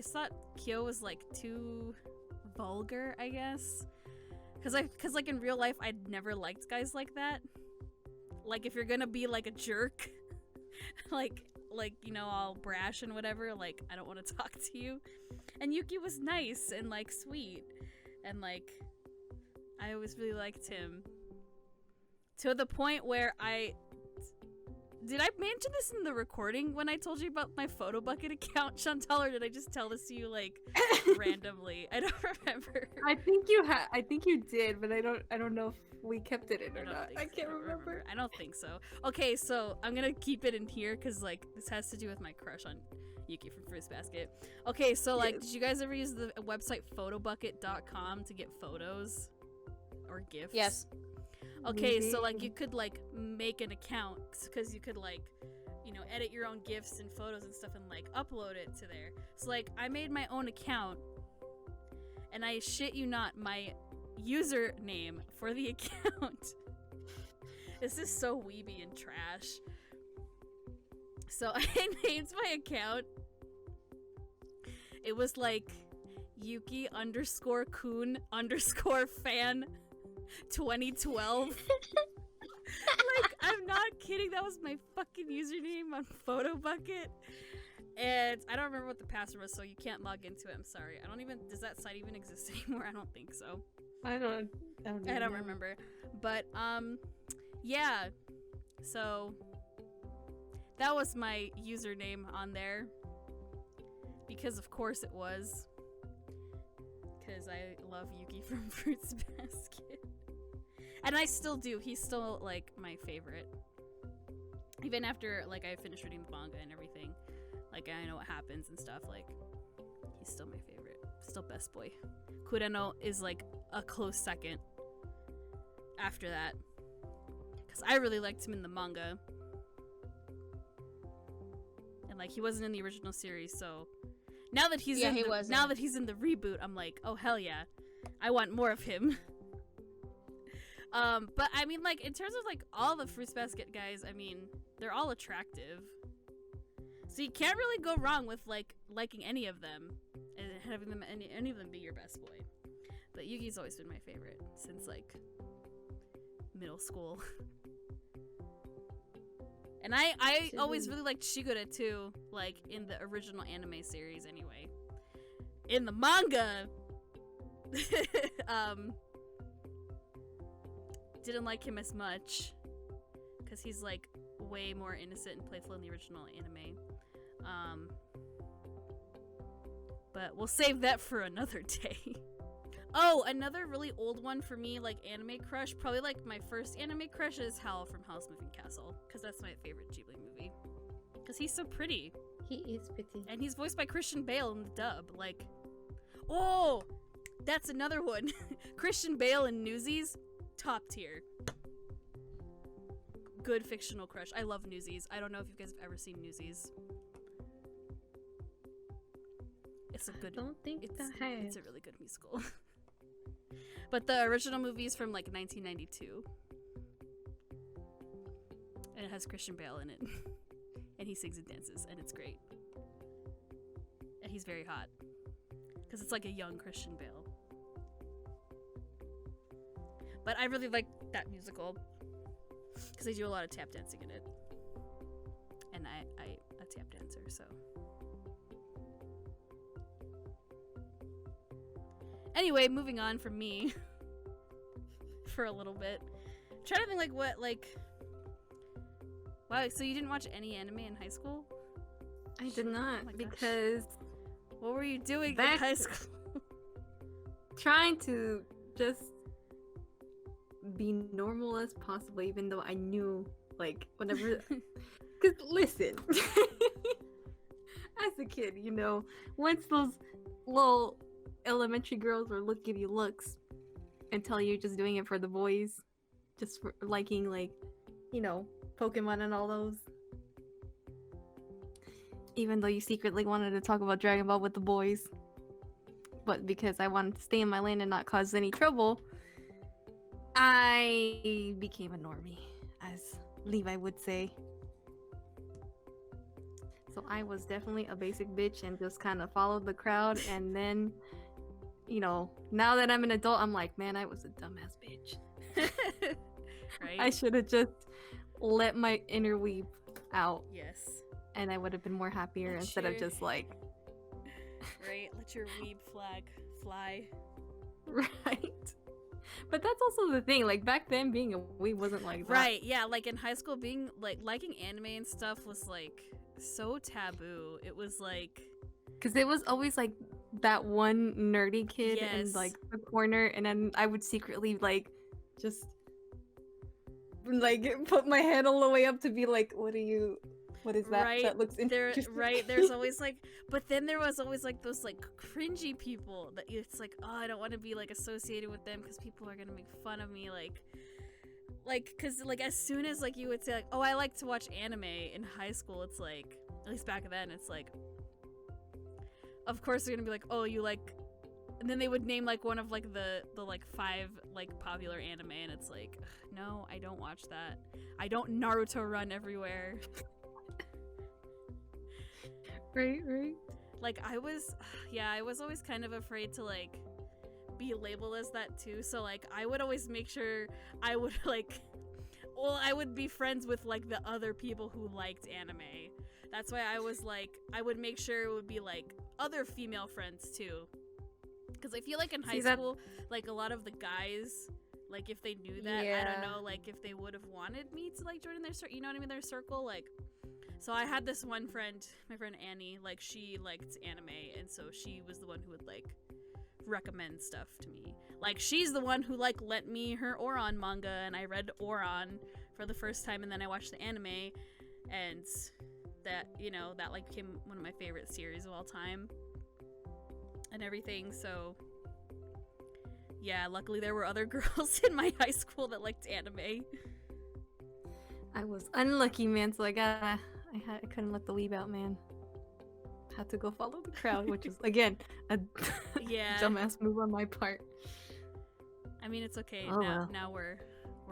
thought Kyo was like too vulgar, I guess, cause like in real life, I'd never liked guys like that. Like if you're gonna be like a jerk, like you know, all brash and whatever, like I don't want to talk to you. And Yuki was nice and like sweet. And like I always really liked him to the point where did I mention this in the recording when I told you about my photo bucket account, Chantal, or did I just tell this to you like randomly? I don't remember. I think you did, but I don't know if we kept it in or not. I can't remember. I don't think so. Okay, so I'm gonna keep it in here because like this has to do with my crush on Yuki from Fruits Basket. Okay, so like, did you guys ever use the website photobucket.com to get photos or gifts? Yes. Okay, so like you could like make an account because you could like, you know, edit your own gifts and photos and stuff and like upload it to there. So like I made my own account and I shit you not, my username for the account this is so weeby and trash. So I named my account. It was like Yuki _kun _fan 2012. Like, I'm not kidding. That was my fucking username on PhotoBucket. And I don't remember what the password was, so you can't log into it. I'm sorry. Does that site even exist anymore? I don't think so. I don't remember. But, yeah. So that was my username on there. Because of course it was. Because I love Yuki from Fruits Basket. And I still do. He's still, like, my favorite. Even after, like, I finished reading the manga and everything. Like, I know what happens and stuff. Like, he's still my favorite. Still best boy. Kureno is, like, a close second after that. Because I really liked him in the manga. And, like, he wasn't in the original series, so... Now that he's in the reboot, I'm like, oh, hell yeah. I want more of him. But I mean, like, in terms of like all the Fruits Basket guys, I mean, they're all attractive. So you can't really go wrong with like liking any of them and having them any of them be your best boy. But Yuki's always been my favorite since like middle school. And I always really liked Shigure too, like in the original anime series anyway. In the manga, didn't like him as much because he's like way more innocent and playful in the original anime. But we'll save that for another day. Oh, another really old one for me, like anime crush, probably like my first anime crush is Hal from Howl's Moving Castle, because that's my favorite Ghibli movie. Because he's so pretty. He is pretty. And he's voiced by Christian Bale in the dub. Like, oh, that's another one. Christian Bale in Newsies, top tier. Good fictional crush. I love Newsies. I don't know if you guys have ever seen Newsies. It's a good. It's a really good musical. But the original movie is from like 1992. And it has Christian Bale in it. And he sings and dances, and it's great. And he's very hot. Because it's like a young Christian Bale. But I really like that musical because they do a lot of tap dancing in it, and I a tap dancer, so. Anyway, moving on from me for a little bit. I'm trying to think like what like. Wow, so you didn't watch any anime in high school? I did not Oh my gosh. because What were you doing Back- in high school? trying to just be normal as possible, even though I knew like whenever. Cause listen, as a kid, you know, once those little elementary girls will look give you looks and tell you're just doing it for the boys, just for liking like, you know, Pokemon and all those. Even though you secretly wanted to talk about Dragon Ball with the boys, but because I wanted to stay in my lane and not cause any trouble, I became a normie, as Levi would say. So I was definitely a basic bitch and just kind of followed the crowd. And then, you know, now that I'm an adult, I'm like, man, I was a dumbass bitch. Right? I should have just let my inner weeb out, Yes. and I would have been more happier Let instead of your- just like, Right? Let your weeb flag fly. right. But that's also the thing. Like back then, being a weeb wasn't like that. Right, yeah, like in high school being like liking anime and stuff was like so taboo. It was like Because it was always like that one nerdy kid in Yes. like the corner, and then I would secretly like just like put my head all the way up to be like, what is that? Right, That looks there interesting. right, there's always like but then there was always like those like cringy people that it's like, oh, I don't want to be like associated with them because people are gonna make fun of me, like because like as soon as like you would say like, oh, I like to watch anime in high school, it's like, at least back then, it's like, of course they're gonna be like, oh, you like, and then they would name like one of like the like 5 like popular anime, and it's like, ugh, no, I don't watch that. I don't Naruto run everywhere. Right. Like I was always kind of afraid to like be labeled as that too, so like I would always make sure I would like, well, I would be friends with like the other people who liked anime. That's why I was like, I would make sure it would be like other female friends too, because I feel like in high school, like a lot of the guys, like if they knew that, I Yeah. don't know, like if they would have wanted me to like join their you know what I mean, their circle, like. So I had this one friend, my friend Annie, like she liked anime, and so she was the one who would like recommend stuff to me. Like she's the one who like lent me her Oran manga, and I read Oran for the first time, and then I watched the anime, and that, you know, that like became one of my favorite series of all time and everything. So yeah, luckily there were other girls in my high school that liked anime. I was unlucky, man. So I couldn't let the weeb out, man. Had to go follow the crowd, which is again a Yeah. dumbass move on my part. I mean, it's okay. Oh, well. Now we're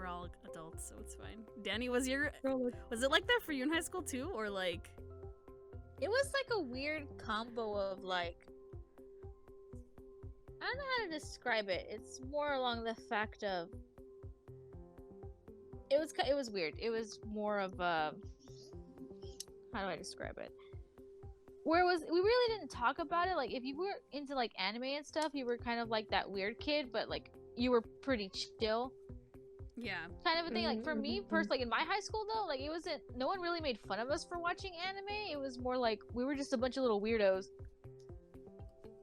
all adults, so it's fine. Danny, was it like that for you in high school too, or like? It was like a weird combo of like, I don't know how to describe it. It's more along the fact of it was weird. It was more of a, how do I describe it? Where it was, we really didn't talk about it. Like if you were into like anime and stuff, you were kind of like that weird kid, but like you were pretty chill. Yeah. Kind of a thing. Like for me Mhm. personally, like in my high school though, like it wasn't, no one really made fun of us for watching anime. It was more like we were just a bunch of little weirdos.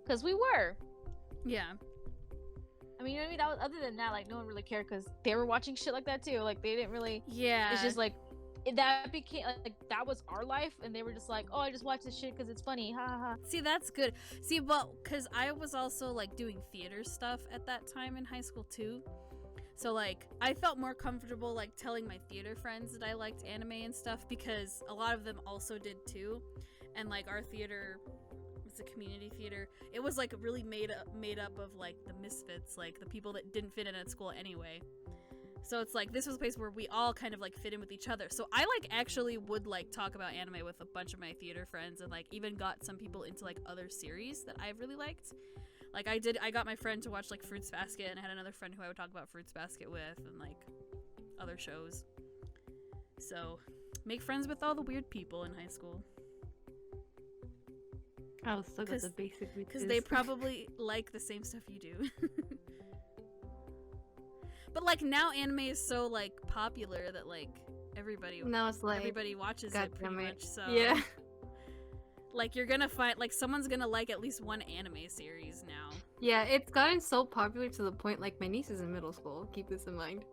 Cause we were. Yeah. I mean, you know what I mean? That was, other than that, like no one really cared because they were watching shit like that too. Like they didn't really. Yeah. It's just like that became like that was our life, and they were just like, oh, I just watch this shit because it's funny, ha ha ha. See, that's good. See, well, because I was also like doing theater stuff at that time in high school too. So like I felt more comfortable like telling my theater friends that I liked anime and stuff because a lot of them also did too. And like our theater, it's a community theater. It was like really made up of like the misfits, like the people that didn't fit in at school anyway. So it's like this was a place where we all kind of like fit in with each other. So I like actually would like talk about anime with a bunch of my theater friends, and like even got some people into like other series that I really liked. Like I got my friend to watch like Fruits Basket, and I had another friend who I would talk about Fruits Basket with, and like other shows. So make friends with all the weird people in high school. I was stuck with the basic because they probably like the same stuff you do. But like now anime is so like popular that like everybody watches it pretty much. So yeah. Like you're gonna find like someone's gonna like at least one anime series now. Yeah, it's gotten so popular to the point like my niece is in middle school, keep this in mind.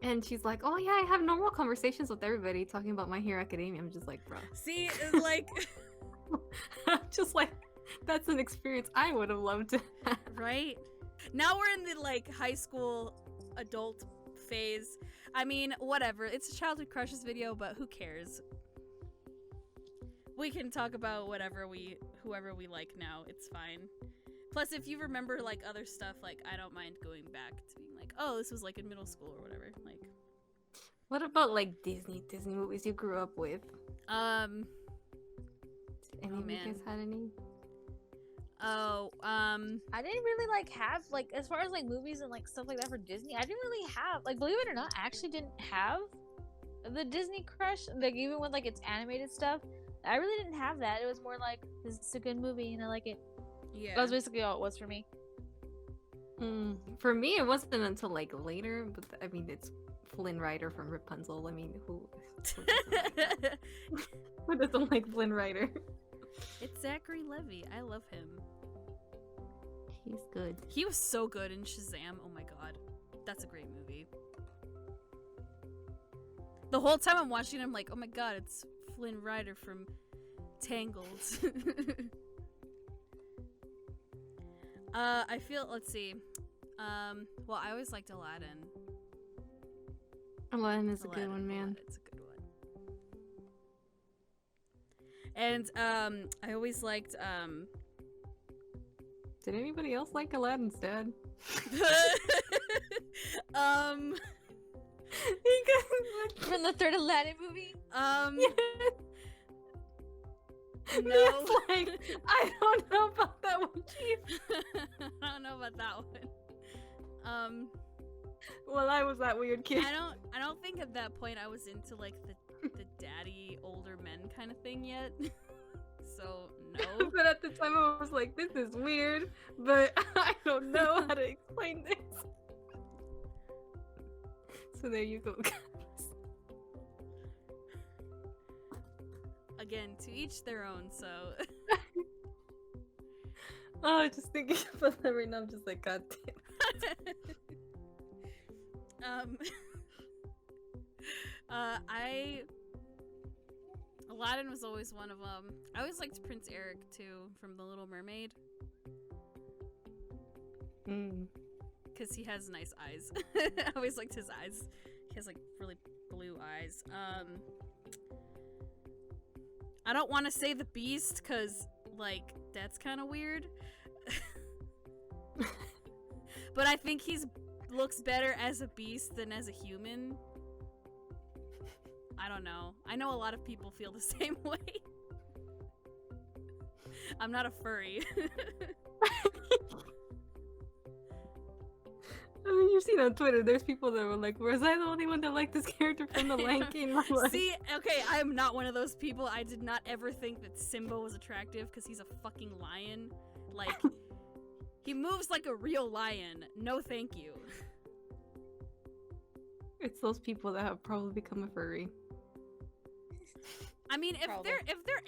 And she's like, oh yeah, I have normal conversations with everybody talking about My Hero Academia. I'm just like, bro. See, it's like just like that's an experience I would have loved to have. Right? Now we're in the like high school adult phase. I mean, whatever. It's a childhood crushes video, but who cares? We can talk about whoever we like now. It's fine. Plus, if you remember like other stuff, like I don't mind going back to being like, oh, this was like in middle school or whatever. Like, what about like Disney movies you grew up with? Did any of you guys had any? I didn't really like have like as far as like movies and like stuff like that for Disney. I didn't really have like, believe it or not, I actually didn't have the Disney crush. Like even with like its animated stuff, I really didn't have that. It was more like, this is a good movie and I like it. Yeah, that was basically all it was for me. For me, it wasn't until like later. But I mean, it's Flynn Rider from Rapunzel. I mean, who doesn't like Flynn Rider? It's Zachary Levi. I love him. He's good. He was so good in Shazam. Oh my god. That's a great movie. The whole time I'm watching it, I'm like, oh my god, it's Flynn Rider from Tangled. I feel, let's see. Well, I always liked Aladdin. Aladdin is a good one, man. It's a good one. And I always liked Did anybody else like Aladdin's dad? From the third Aladdin movie? No. Like, I don't know about that one, Chief. I don't know about that one. Well, I was that weird kid. I don't think at that point I was into like the daddy older men kind of thing yet. So no. But at the time I was like, this is weird, but I don't know how to explain this. So there you go, guys. Again, to each their own, so oh, just thinking about that right now, I'm just like, god damn. Aladdin was always one of them. I always liked Prince Eric too, from The Little Mermaid. Because he has nice eyes. I always liked his eyes. He has like really blue eyes. I don't want to say the Beast because like that's kind of weird. But I think he's looks better as a beast than as a human. I don't know. I know a lot of people feel the same way. I'm not a furry. I mean, you've seen on Twitter, there's people that were like, was I the only one that liked this character from The Lion King? Like, see, okay, I am not one of those people. I did not ever think that Simba was attractive because he's a fucking lion. Like, he moves like a real lion. No thank you. It's those people that have probably become a furry. I mean, if they're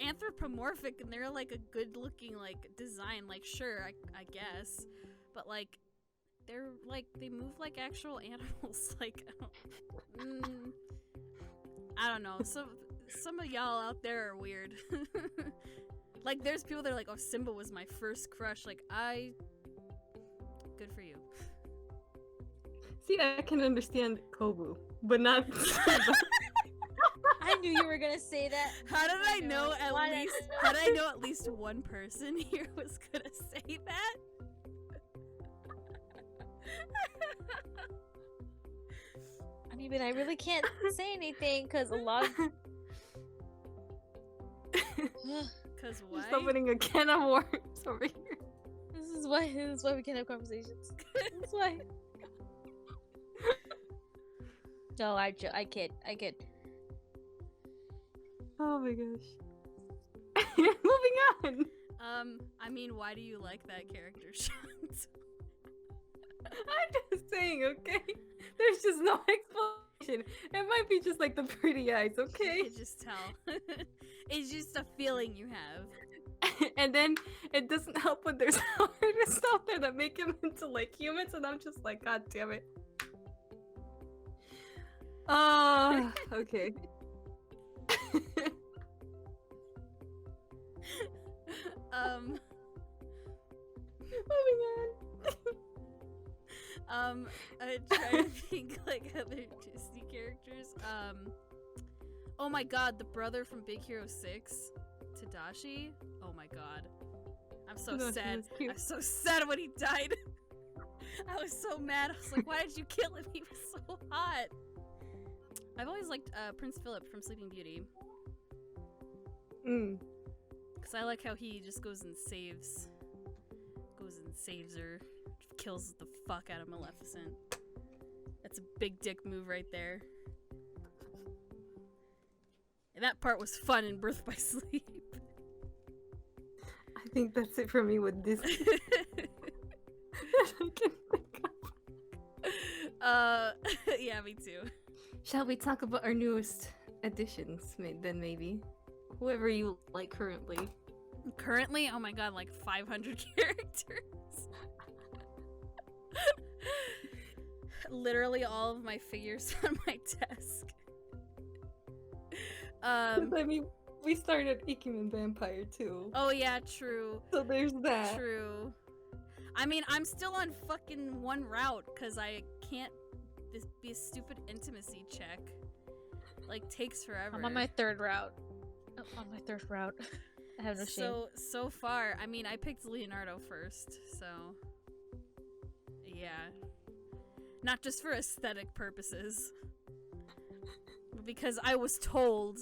anthropomorphic and they're like a good looking like design, like sure, I guess. But like they're like they move like actual animals. Like I don't know. Some of y'all out there are weird. Like there's people that are like, oh, Simba was my first crush. Like good for you. See, I can understand Kobu, but not Simba. I knew you were gonna say that. How did I know at least one person here was gonna say that? I mean, but I really can't say anything because a lot of. Cause why? Just opening a can of worms over here. This is why we can't have conversations. That's why. No, I kid. Oh my gosh. Moving on. I mean, why do you like that character, Shant? I'm just saying, okay? There's just no explanation. It might be just like the pretty eyes, I okay? can just tell. It's just a feeling you have. And then it doesn't help when there's artists out there that make him into like humans, and I'm just like, God damn it. Okay. Moving on. I try to think like other Disney characters. Oh my god, the brother from Big Hero 6, Tadashi. Oh my god. I'm so No, sad. he was I'm so sad when he died. I was so mad. I was like, why did you kill him? He was so hot. I've always liked Prince Philip from Sleeping Beauty. Because I like how he just goes and saves her. Kills the fuck out of Maleficent. That's a big dick move right there. And that part was fun in Birth by Sleep. I think that's it for me with this. Yeah, me too. Shall we talk about our newest additions? Then maybe. Whoever you like currently. Currently, oh my god, like 500 characters. Literally all of my figures on my desk. I mean, we started Ikemen Vampire too. Oh yeah, true. So there's that. True. I mean, I'm still on fucking one route because I can't. This be a stupid intimacy check. Like takes forever. I'm on my third route. I have no shame. So far, I mean, I picked Leonardo first, so yeah. Not just for aesthetic purposes, but because I was told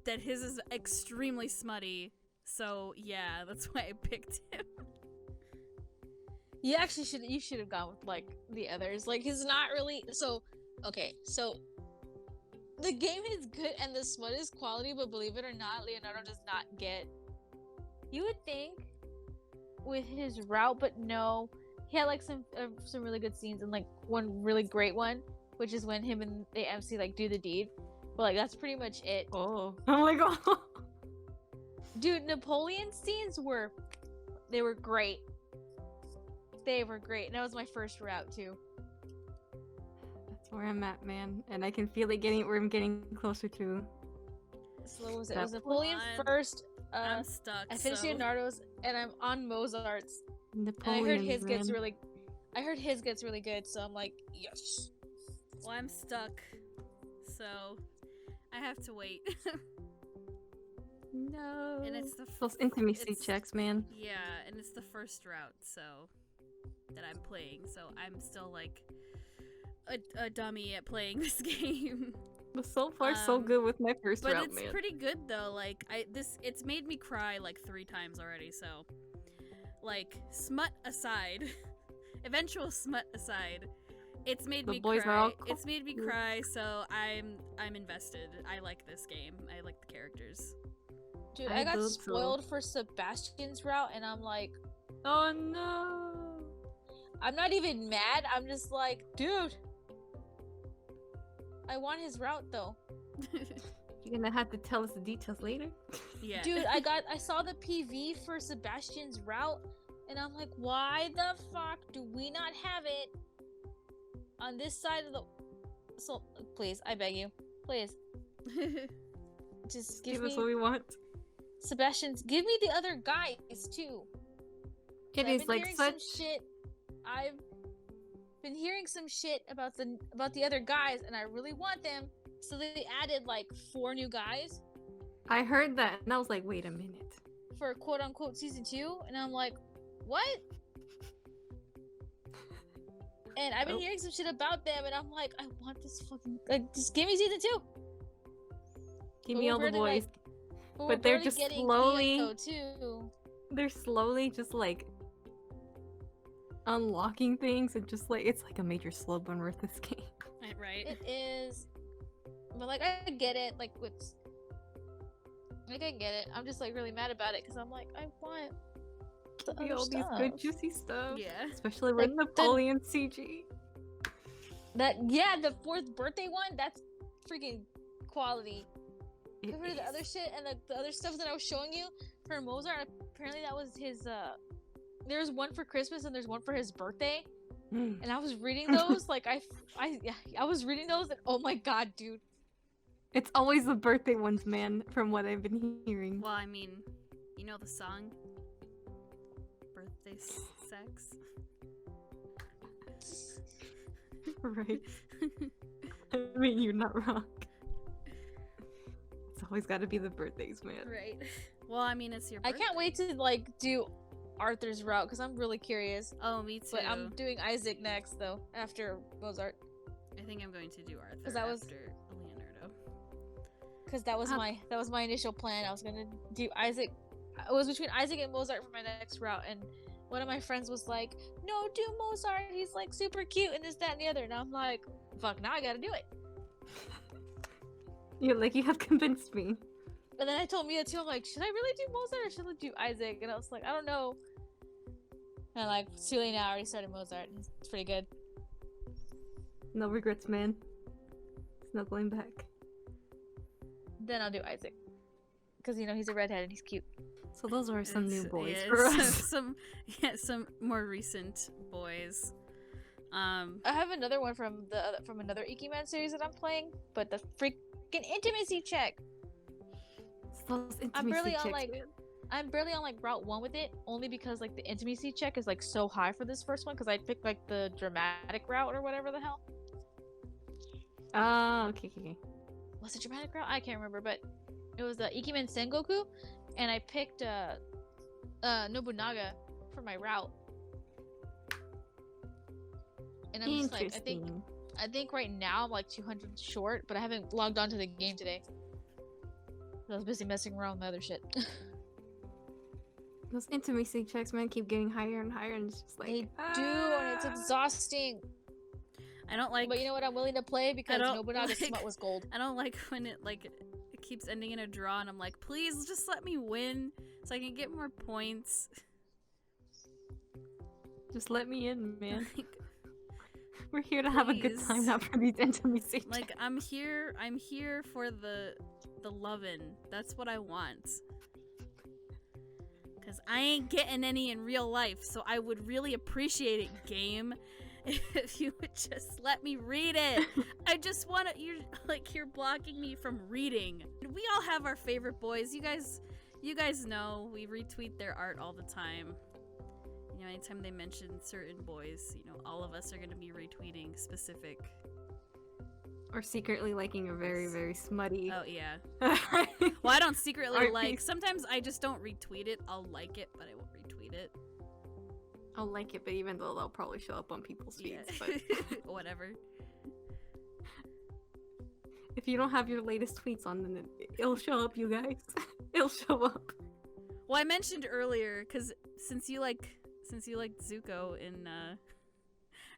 that his is extremely smutty. So yeah, that's why I picked him. You actually should have gone with like the others. Like he's not really okay, so the game is good and the smut is quality, but believe it or not, Leonardo does not get. You would think with his route, but no, he had like some really good scenes and like one really great one, which is when him and the MC like do the deed. But like that's pretty much it. Oh my god, dude, Napoleon's scenes were great. They were great, and that was my first route too. That's where I'm at, man, and I can feel it where I'm getting closer to. So what was it? It was Napoleon first. I'm stuck. I finished Leonardo's, and I'm on Mozart's. Napoleon. And I heard his gets really good, so I'm like, yes. Well, I'm stuck, so I have to wait. No. And it's those intimacy checks, man. Yeah, and it's the first route, so that I'm playing, so I'm still like a dummy at playing this game. But so far, so good with my first route, But it's pretty good though. Like it's made me cry like 3 times already. So, like smut aside, eventual smut aside, it's made me cry. It's made me cry. So I'm invested. I like this game. I like the characters. Dude, I got spoiled for Sebastian's route, and I'm like, oh no. I'm not even mad. I'm just like, dude, I want his route though. You're gonna have to tell us the details later. Yeah. Dude, I saw the PV for Sebastian's route, and I'm like, why the fuck do we not have it on this side of the? So please, I beg you, please, just give us what we want. Sebastian's. Give me the other guys too. It is like such shit. I've been hearing some shit about the other guys, and I really want them. So they added like 4 new guys. I heard that, and I was like, wait a minute. For quote unquote season 2, and I'm like, what? And I've been hearing some shit about them, and I'm like, I want this fucking just give me season 2. Give me all the boys. But they're just slowly. Too. They're slowly just like unlocking things and just like it's like a major slow burn with this game. Right? It is, but like I get it. Like I get it. I'm just like really mad about it because I'm like I want the other All these stuff. good juicy stuff. Yeah. Especially Like with Napoleon CG. The 4th birthday one. That's freaking quality. It Compared to the is. other shit and the other stuff that I was showing you for Mozart. Apparently that was his. There's one for Christmas and there's one for his birthday. And I was reading those, like I was reading those, and oh my god, dude! It's always the birthday ones, man, from what I've been hearing. Well, I mean, you know the song? Birthday sex? Right. I mean, you're not wrong. It's always got to be the birthdays, man. Right. Well, I mean, it's your I birthday. can't wait to like do Arthur's route because I'm really curious. Oh, me too. But I'm doing Isaac next though, after Mozart, I think I'm going to do Arthur 'Cause that was- after Leonardo. because that was my initial plan. I was gonna do Isaac. It was between Isaac and Mozart for my next route, and one of my friends was like, "No, do Mozart. He's like super cute and this, that, and the other." And I'm like, "Fuck, now I gotta do it." You're like, you have convinced me. And then I told Mia too. I'm like, "Should I really do Mozart or should I do Isaac?" And I was like, "I don't know." And like, it's too late now. I already started Mozart. And it's pretty good. No regrets, man. There's no going back. Then I'll do Isaac, because he's a redhead and he's cute. So those are some new boys yeah, for us. some more recent boys. I have another one from another Ikiman series that I'm playing, but the freaking intimacy check. Those I'm barely intimacy on checks, like man. I'm barely on like route 1 with it, only because like the intimacy check is like so high for this first one because I picked like the dramatic route or whatever the hell. Oh, okay. Was it dramatic route? I can't remember, but it was the Ikimen Sengoku, and I picked Nobunaga for my route. And I'm just like, I think right now I'm like 200 short, but I haven't logged onto the game today. I was busy messing around with my other shit. Those intimacy checks, man, keep getting higher and higher, and it's just like They do, and it's exhausting. I don't like. But you know what? I'm willing to play because don't Nobunaga's like- smut was gold. I don't like when it keeps ending in a draw, and I'm like, please just let me win so I can get more points. just let me in, man. Like, We're here to have a good time, please. not for these intimacy checks. like I'm here for the lovin'. That's what I want. Cause I ain't getting any in real life, so I would really appreciate it, game, if you would just let me read it. I just want to. You're blocking me from reading. We all have our favorite boys. You guys know we retweet their art all the time. You know, anytime they mention certain boys, all of us are gonna be retweeting specific. Or secretly liking a very, very smutty. Oh yeah. Well, I don't secretly Art like. piece. Sometimes I just don't retweet it. I'll like it, but I won't retweet it. I'll like it, but even though they'll probably show up on people's Yeah. feeds. But Whatever. if you don't have your latest tweets on, then it'll show up, you guys. It'll show up. Well, I mentioned earlier because since you like Zuko in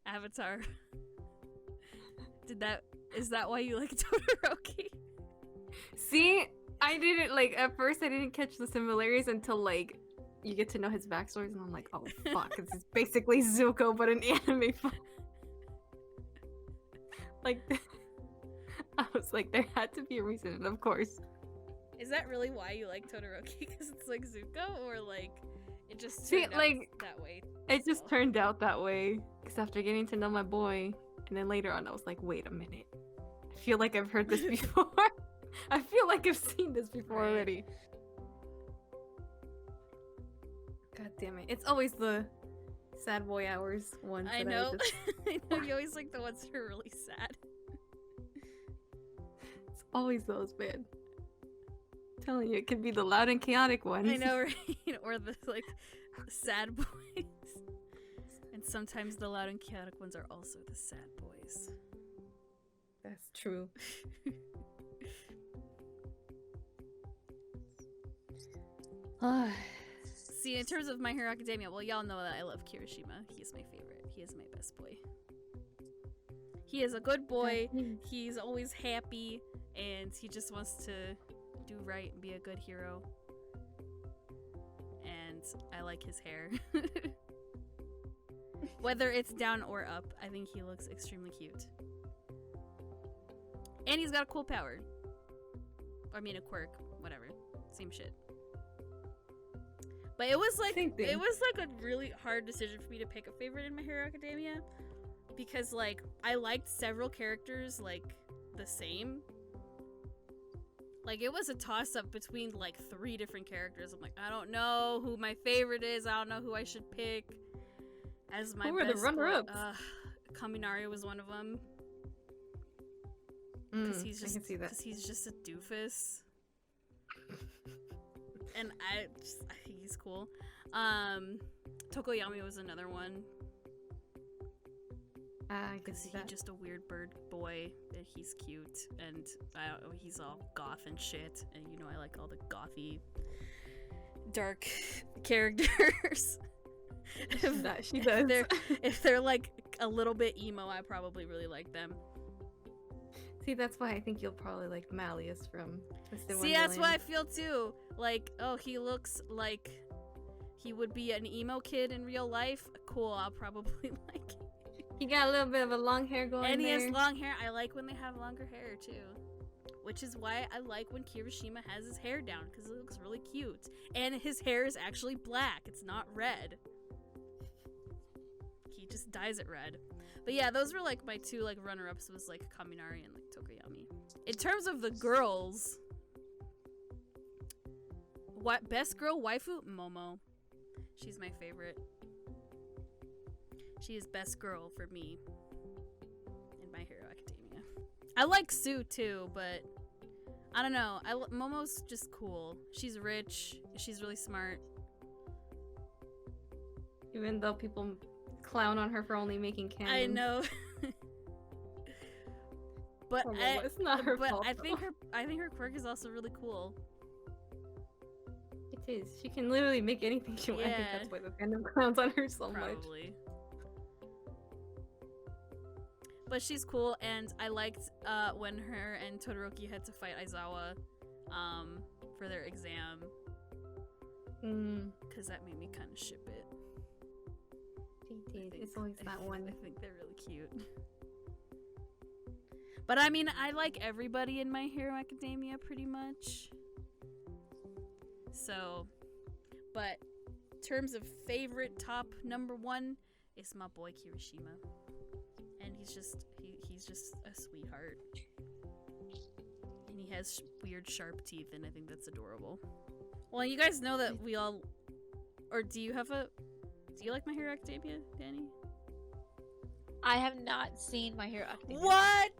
Avatar, is that why you like Todoroki? See, I didn't at first I didn't catch the similarities until you get to know his backstories, and I'm like, oh fuck, this is basically Zuko but an anime. I was like, there had to be a reason, and of course. Is that really why you like Todoroki? Because it's like Zuko, or it just See, turned out that way? It just So- turned out that way. Because after getting to know my boy, and then later on, I was like, wait a minute. I feel like I've heard this before. I feel like I've seen this before Right. already. God damn it. It's always the sad boy hours ones. I that know. just- I know. You always like the ones that are really sad. It's always those, man. I'm telling you, it could be the loud and chaotic ones. I know, right? Or the sad boys. And sometimes the loud and chaotic ones are also the sad boys. That's true. See, in terms of My Hero Academia, well, y'all know that I love Kirishima. He is my favorite. He is my best boy. He is a good boy. He's always happy, and he just wants to do right and be a good hero. And I like his hair. Whether it's down or up, I think he looks extremely cute. And he's got a cool power. I mean, a quirk, whatever. Same shit. But it was like a really hard decision for me to pick a favorite in My Hero Academia, because like I liked several characters like the same. Like it was a toss up between like 3 different characters. I'm like, I don't know who my favorite is. I don't know who I should pick as my Who were the runner-ups? Kaminari was one of them. Because he's just a doofus. And I think he's cool. Tokoyami was another one. Because he's just a weird bird boy, and he's cute, and he's all goth and shit, and you know I like all the gothy, dark characters. That she does. If they're like a little bit emo, I probably really like them. See, that's why I think you'll probably like Malleus from Twisted See, that's what I feel too. Like, oh, he looks like he would be an emo kid in real life. Cool, I'll probably like it. He got a little bit of a long hair going and he there. has long hair. I like when they have longer hair too. Which is why I like when Kirishima has his hair down, because it looks really cute. And his hair is actually black. It's not red. He just dyes it red. But yeah, those were like my 2 like runner-ups, was like Kaminari and like Tokoyami. In terms of the girls, best girl waifu, Momo. She's my favorite. She is best girl for me in My Hero Academia. I like Sue too, but I don't know. Momo's just cool. She's rich. She's really smart. Even though people clown on her for only making canon. I know. But it's not her fault. I think her quirk is also really cool. It is. She can literally make anything she wants. I think that's why the fandom clowns on her so much. Probably. But she's cool, and I liked when her and Todoroki had to fight Aizawa for their exam. Because that made me kind of ship it. It's always that one. I think they're really cute. But I mean, I like everybody in My Hero Academia pretty much. So, but in terms of favorite top number 1 is my boy Kirishima. And he's just a sweetheart. And he has weird sharp teeth, and I think that's adorable. Well, you guys know that we all, or do you like My Hero Academia, Dani? I have not seen My Hero Academia. What?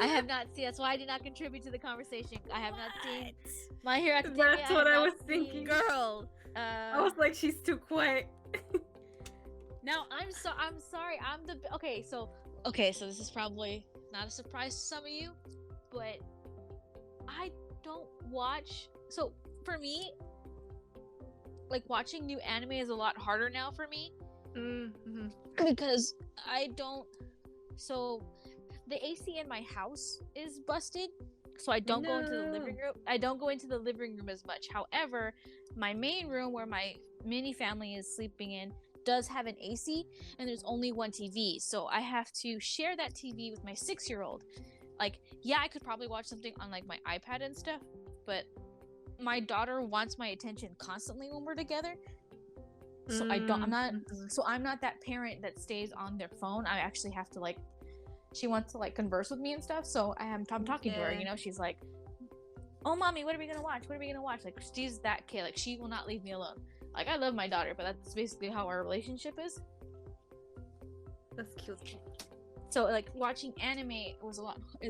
I have not seen. That's why I did not contribute to the conversation. I have not seen My Hero Academia. That's what I was thinking, girl. I was like, she's too quiet. No, I'm sorry. Okay. So this is probably not a surprise to some of you, but I don't watch. So for me, like watching new anime is a lot harder now for me. Because I don't. So the AC in my house is busted, so I don't go into the living room. I don't go into the living room as much. However, my main room where my mini family is sleeping in does have an AC, and there's only one TV, so I have to share that TV with my 6-year-old. Like, yeah, I could probably watch something on like my iPad and stuff, but my daughter wants my attention constantly when we're together. So I'm not that parent that stays on their phone. I actually have to, like, she wants to like converse with me and stuff, so I'm talking to her, you know. She's like, oh mommy, what are we gonna watch? Like, she's that kid. Like, she will not leave me alone. Like, I love my daughter, but that's basically how our relationship is. That's cute. So like watching anime is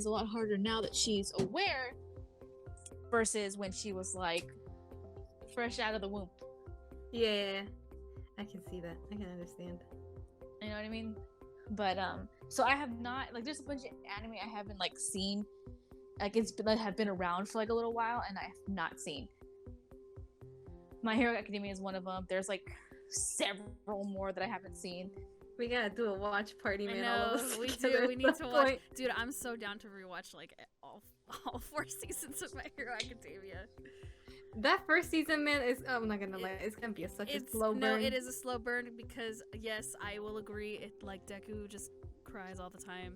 a lot harder now that she's aware versus when she was like fresh out of the womb. Yeah, I can see that. I can understand. You know what I mean? But so I have not, like, there's a bunch of anime I haven't like seen, like have been around for like a little while, and I have not seen. My Hero Academia is one of them. There's like several more that I haven't seen. We gotta do a watch party, I man. know, All of us we together do. We at need some to watch. point. Dude, I'm so down to rewatch like all 4 seasons of My Hero Academia. That first season, man, is I'm not gonna lie, it's gonna be such a slow burn. No, it is a slow burn because yes, I will agree. It like Deku just cries all the time.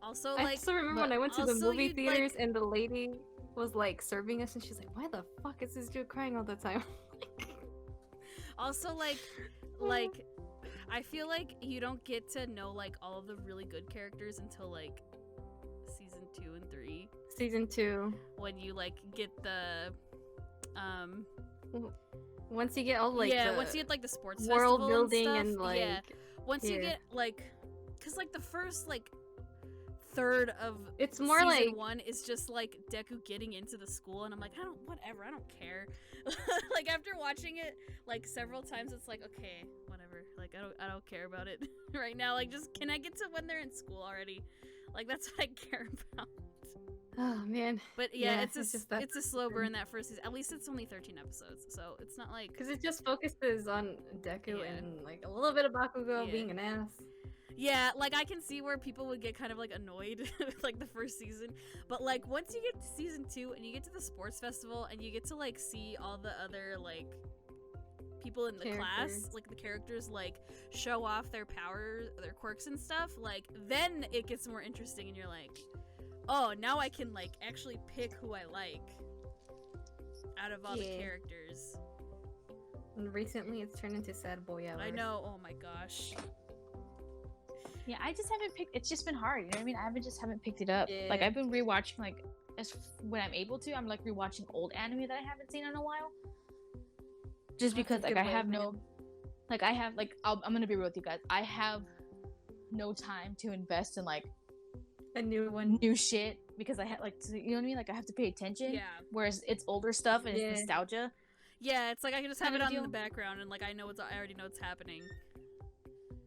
Also, I like, still remember when I went to the also movie you'd, theaters like- and the lady was like serving us, and she's like, "Why the fuck is this dude crying all the time?" also like I feel like you don't get to know like all of the really good characters until like season 2 and 3 Season 2. when you like get the Once you get all like once you get like the sports world festival building and, and stuff, like yeah. Once you yeah. get like, cause like the first like third of it's more season like 1 is just like Deku getting into the school, and I'm like, I don't care. Like after watching it like several times, it's like, okay, whatever. Like I don't care about it right now. Like just can I get to when they're in school already? Like that's what I care about. oh man, But yeah, Yeah, it's just that a slow burn that first season. At least it's only 13 episodes, so it's not like because it just focuses on Deku Yeah. and like a little bit of Bakugo Yeah. being an ass. yeah, like I can see where people would get kind of like annoyed with like the first season, but like once you get to season 2 and you get to the sports festival and you get to like see all the other like people in the class, Characters. like the characters like show off their power, their quirks and stuff, like then it gets more interesting and you're like, oh, now I can like actually pick who I like out of all the Yeah. characters. And recently, it's turned into sad boy hours. I know. Oh my gosh. Yeah, I just haven't picked. It's just been hard. You know what I mean? I haven't picked it up. Like Yeah. I've been rewatching when I'm able to. I'm like rewatching old anime that I haven't seen in a while. Just That's a because like good I way, have man. no, like I have like I'm gonna be real with you guys. I have no time to invest in like A new one. new shit because I had like you know what I mean. Like I have to pay attention. Yeah. Whereas it's older stuff and Yeah. it's nostalgia. Yeah, it's like I can just have Kind it of on in the deal. background and like I already know what's happening.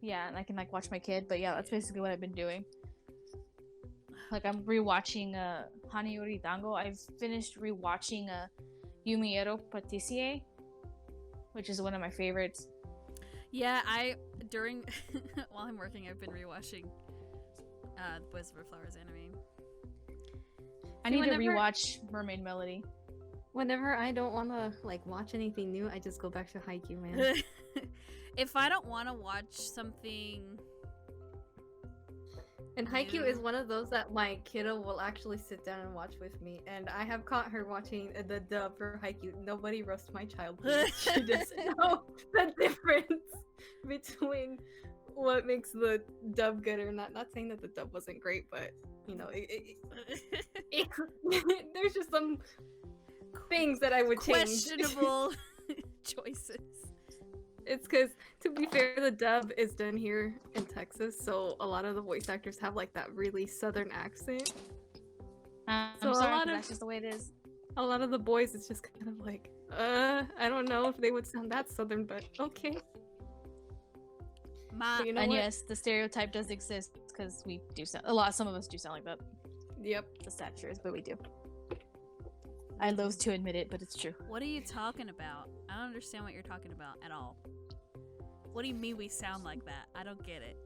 Yeah, and I can like watch my kid. But yeah, that's basically what I've been doing. Like I'm rewatching Hana Yori Dango. I've finished rewatching Yumiero Patissier, which is one of my favorites. Yeah, during while I'm working, I've been rewatching the Boys Over Flowers anime. I See, need to whenever- rewatch Mermaid Melody. Whenever I don't want to like watch anything new, I just go back to Haikyuu, man. If I don't want to watch something, And Haikyuu New. is one of those that my kiddo will actually sit down and watch with me. And I have caught her watching the dub for Haikyuu. Nobody roast my child, please. She doesn't know the difference between what makes the dub good or not. Not saying that the dub wasn't great, but you know, there's just some things that I would change. questionable choices. It's because, to be fair, the dub is done here in Texas, so a lot of the voice actors have like that really southern accent. I'm So a sorry, lot 'cause of- that's just the way it is. A lot of the boys, it's just kind of like, I don't know if they would sound that southern, but okay. Ma, But you know And what? yes, the stereotype does exist because we do sound some of us do sound like that. Yep. The stat is, but we do. I loathe to admit it, but it's true. what are you talking about? I don't understand what you're talking about at all. What do you mean we sound like that? I don't get it.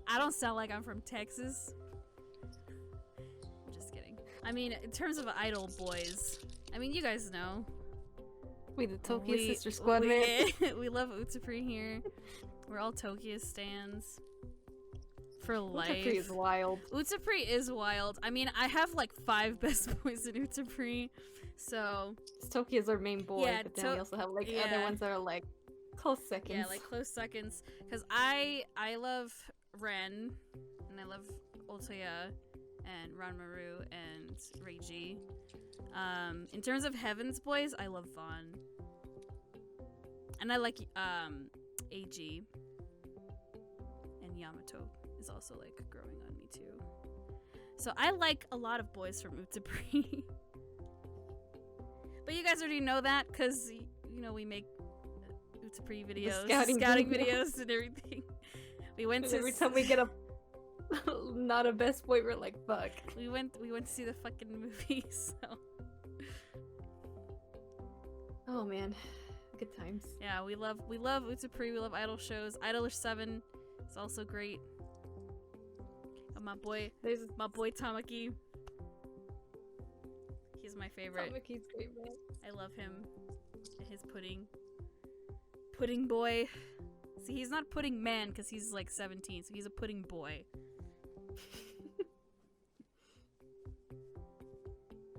I don't sound like I'm from Texas. I'm just kidding. I mean, in terms of idol boys, I mean, you guys know. We the Tokyo Sister Squad, man. We love Utsupri here. We're all Tokyo stans. For life. Utapri is wild. Utsupri is wild. I mean, I have like 5 best boys in Utsupri, so Tokyo's our main boy, Yeah, but then we also have like other yeah. ones that are like close seconds. yeah, like close seconds. Cause I love Ren, and I love Otoya, and Ranmaru, and Reiji. In terms of Heaven's Boys, I love Vaughn, and I like AG, and Yamato is also like growing on me too. So I like a lot of boys from Utsupri. But you guys already know that because you know we make Utsupri videos, scouting video. videos, and everything. We went And to every time we get a not a best boy, we're like, fuck. we went to see the fucking movie. So Oh man, good times. Yeah, we love Utapri. We love idol shows. Idol 7 is also great. And my boy Tamaki. He's my favorite. Tamaki's great, man. I love him. His pudding boy. See, he's not pudding man because he's like 17, so he's a pudding boy.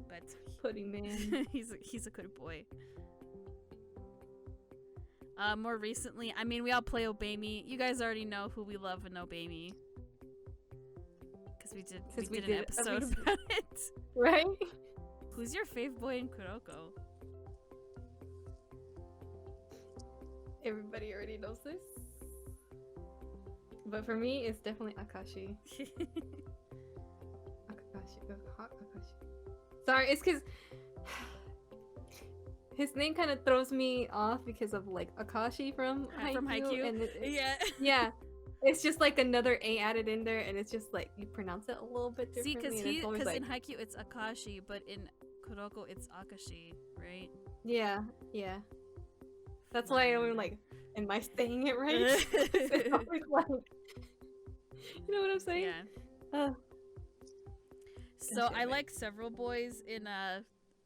But Pudding man. he's a good boy. More recently, I mean, we all play Obey Me. You guys already know who we love in Obey Me. Because we did an episode about it. Right? Who's your fave boy in Kuroko? Everybody already knows this. But for me, it's definitely Akashi. Akashi. Sorry, it's because his name kind of throws me off because of like Akashi from Haikyuu. And yeah. It's just like another A added in there, and it's just like you pronounce it a little bit differently. See, because like... in Haikyuu it's Akashi, but in Kuroko it's Akashi, right? Yeah. That's why I'm like, am I saying it right? It's always like, you know what I'm saying? Yeah. So I like several boys in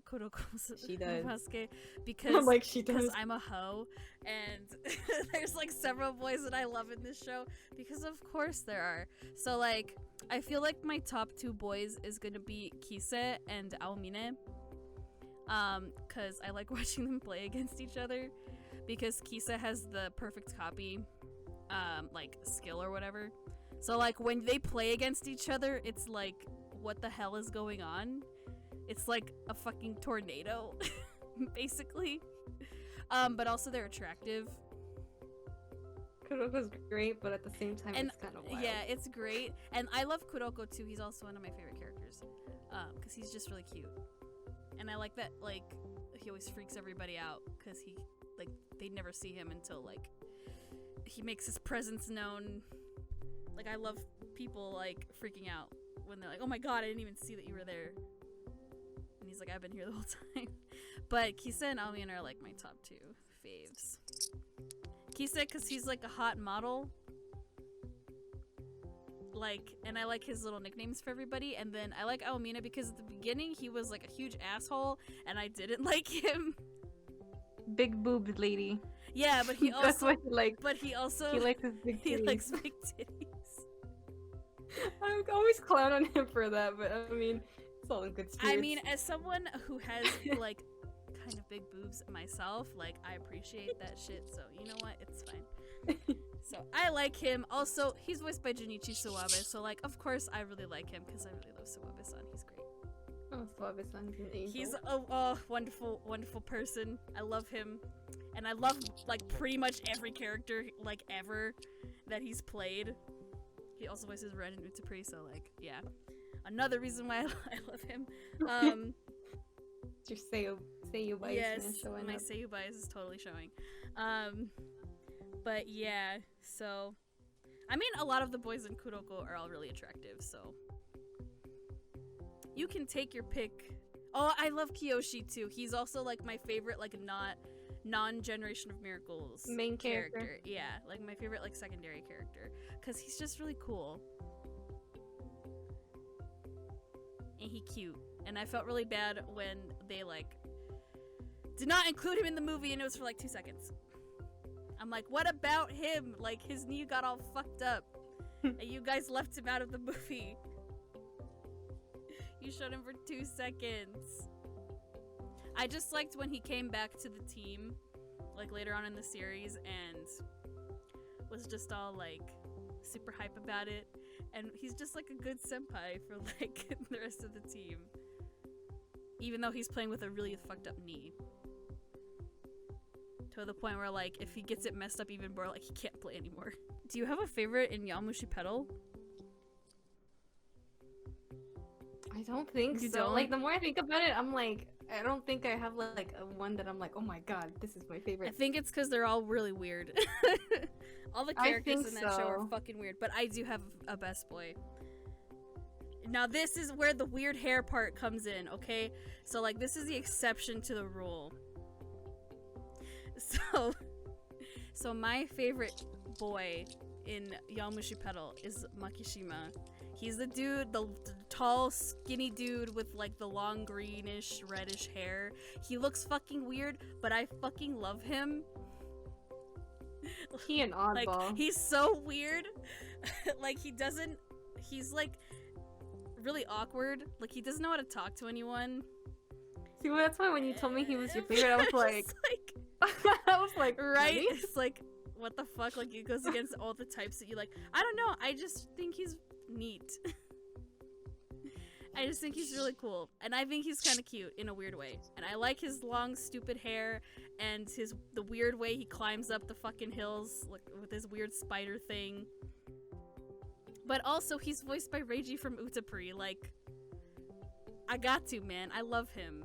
Kuroko's Basuke because like she does. I'm a hoe, and there's like several boys that I love in this show because of course there are. So like I feel like my top 2 boys is gonna be Kise and Aomine, because I like watching them play against each other because Kise has the perfect copy like skill or whatever. So like when they play against each other, it's like, what the hell is going on? It's like a fucking tornado, basically. But also they're attractive. Kuroko's great, but at the same time, it's kind of wild. Yeah, it's great. And I love Kuroko too. He's also one of my favorite characters. Because he's just really cute. And I like that, like, he always freaks everybody out. Because he, like, they never see him until, like, he makes his presence known. Like, I love people, like, freaking out when they're like, oh my god, I didn't even see that you were there. And he's like, I've been here the whole time. But Kisa and Almian are, like, my top 2 faves. Kisa, because he's, like, a hot model. Like, and I like his little nicknames for everybody. And then I like Aomina because at the beginning he was, like, a huge asshole. And I didn't like him. Big boobed lady. Yeah, but he also... That's what he likes. But he also... He likes his big titties. He likes big titties. I always clown on him for that, but I mean, it's all in good spirits. I mean, as someone who has, like, kind of big boobs myself, like, I appreciate that shit, so you know what? It's fine. So, I like him. Also, he's voiced by Junichi Suwabe, so, like, of course I really like him, because I really love Suwabe-san. He's great. Oh, Suwabe-san's an angel. He's a wonderful, wonderful person. I love him. And I love, like, pretty much every character, like, ever that he's played. He also voices Ren and Utapri, so, like, yeah. Another reason why I love him. Your Seiyu bias. Yes, showing my up. Seiyu bias is totally showing. But yeah, so... I mean, a lot of the boys in Kuroko are all really attractive, so... You can take your pick. Oh, I love Kiyoshi, too. He's also, like, my favorite, like, non-Generation of Miracles main character. Yeah, like my favorite, like, secondary character, because he's just really cool and he cute. And I felt really bad when they, like, did not include him in the movie and it was for like 2 seconds. I'm like, what about him? Like, his knee got all fucked up and you guys left him out of the movie. You showed him for 2 seconds. I just liked when he came back to the team, like, later on in the series, and was just all, like, super hype about it. And he's just, like, a good senpai for, like, the rest of the team. Even though he's playing with a really fucked up knee. To the point where, like, if he gets it messed up even more, like, he can't play anymore. Do you have a favorite in Yamushi Pedal? I don't think You so. don't? Like, the more I think about it, I'm like, I don't think I have like a one that I'm like, oh my god, this is my favorite. I think it's because they're all really weird. All the characters in that show are fucking weird, but I do have a best boy. Now this is where the weird hair part comes in, okay? So like this is the exception to the rule. So my favorite boy in Yamushi Pedal is Makishima. He's the dude, the tall, skinny dude with like the long greenish, reddish hair. He looks fucking weird, but I fucking love him. He an oddball. Like, he's so weird. Like, he's like really awkward. Like, he doesn't know how to talk to anyone. See, well, that's why when you told me he was your favorite, I was like, I was like, right? Really? It's like, what the fuck? Like, it goes against all the types that you like. I don't know. I just think he's neat. I just think he's really cool. And I think he's kind of cute in a weird way. And I like his long, stupid hair and the weird way he climbs up the fucking hills, like, with his weird spider thing. But also, he's voiced by Reiji from Utapri. Like, I got to, man. I love him.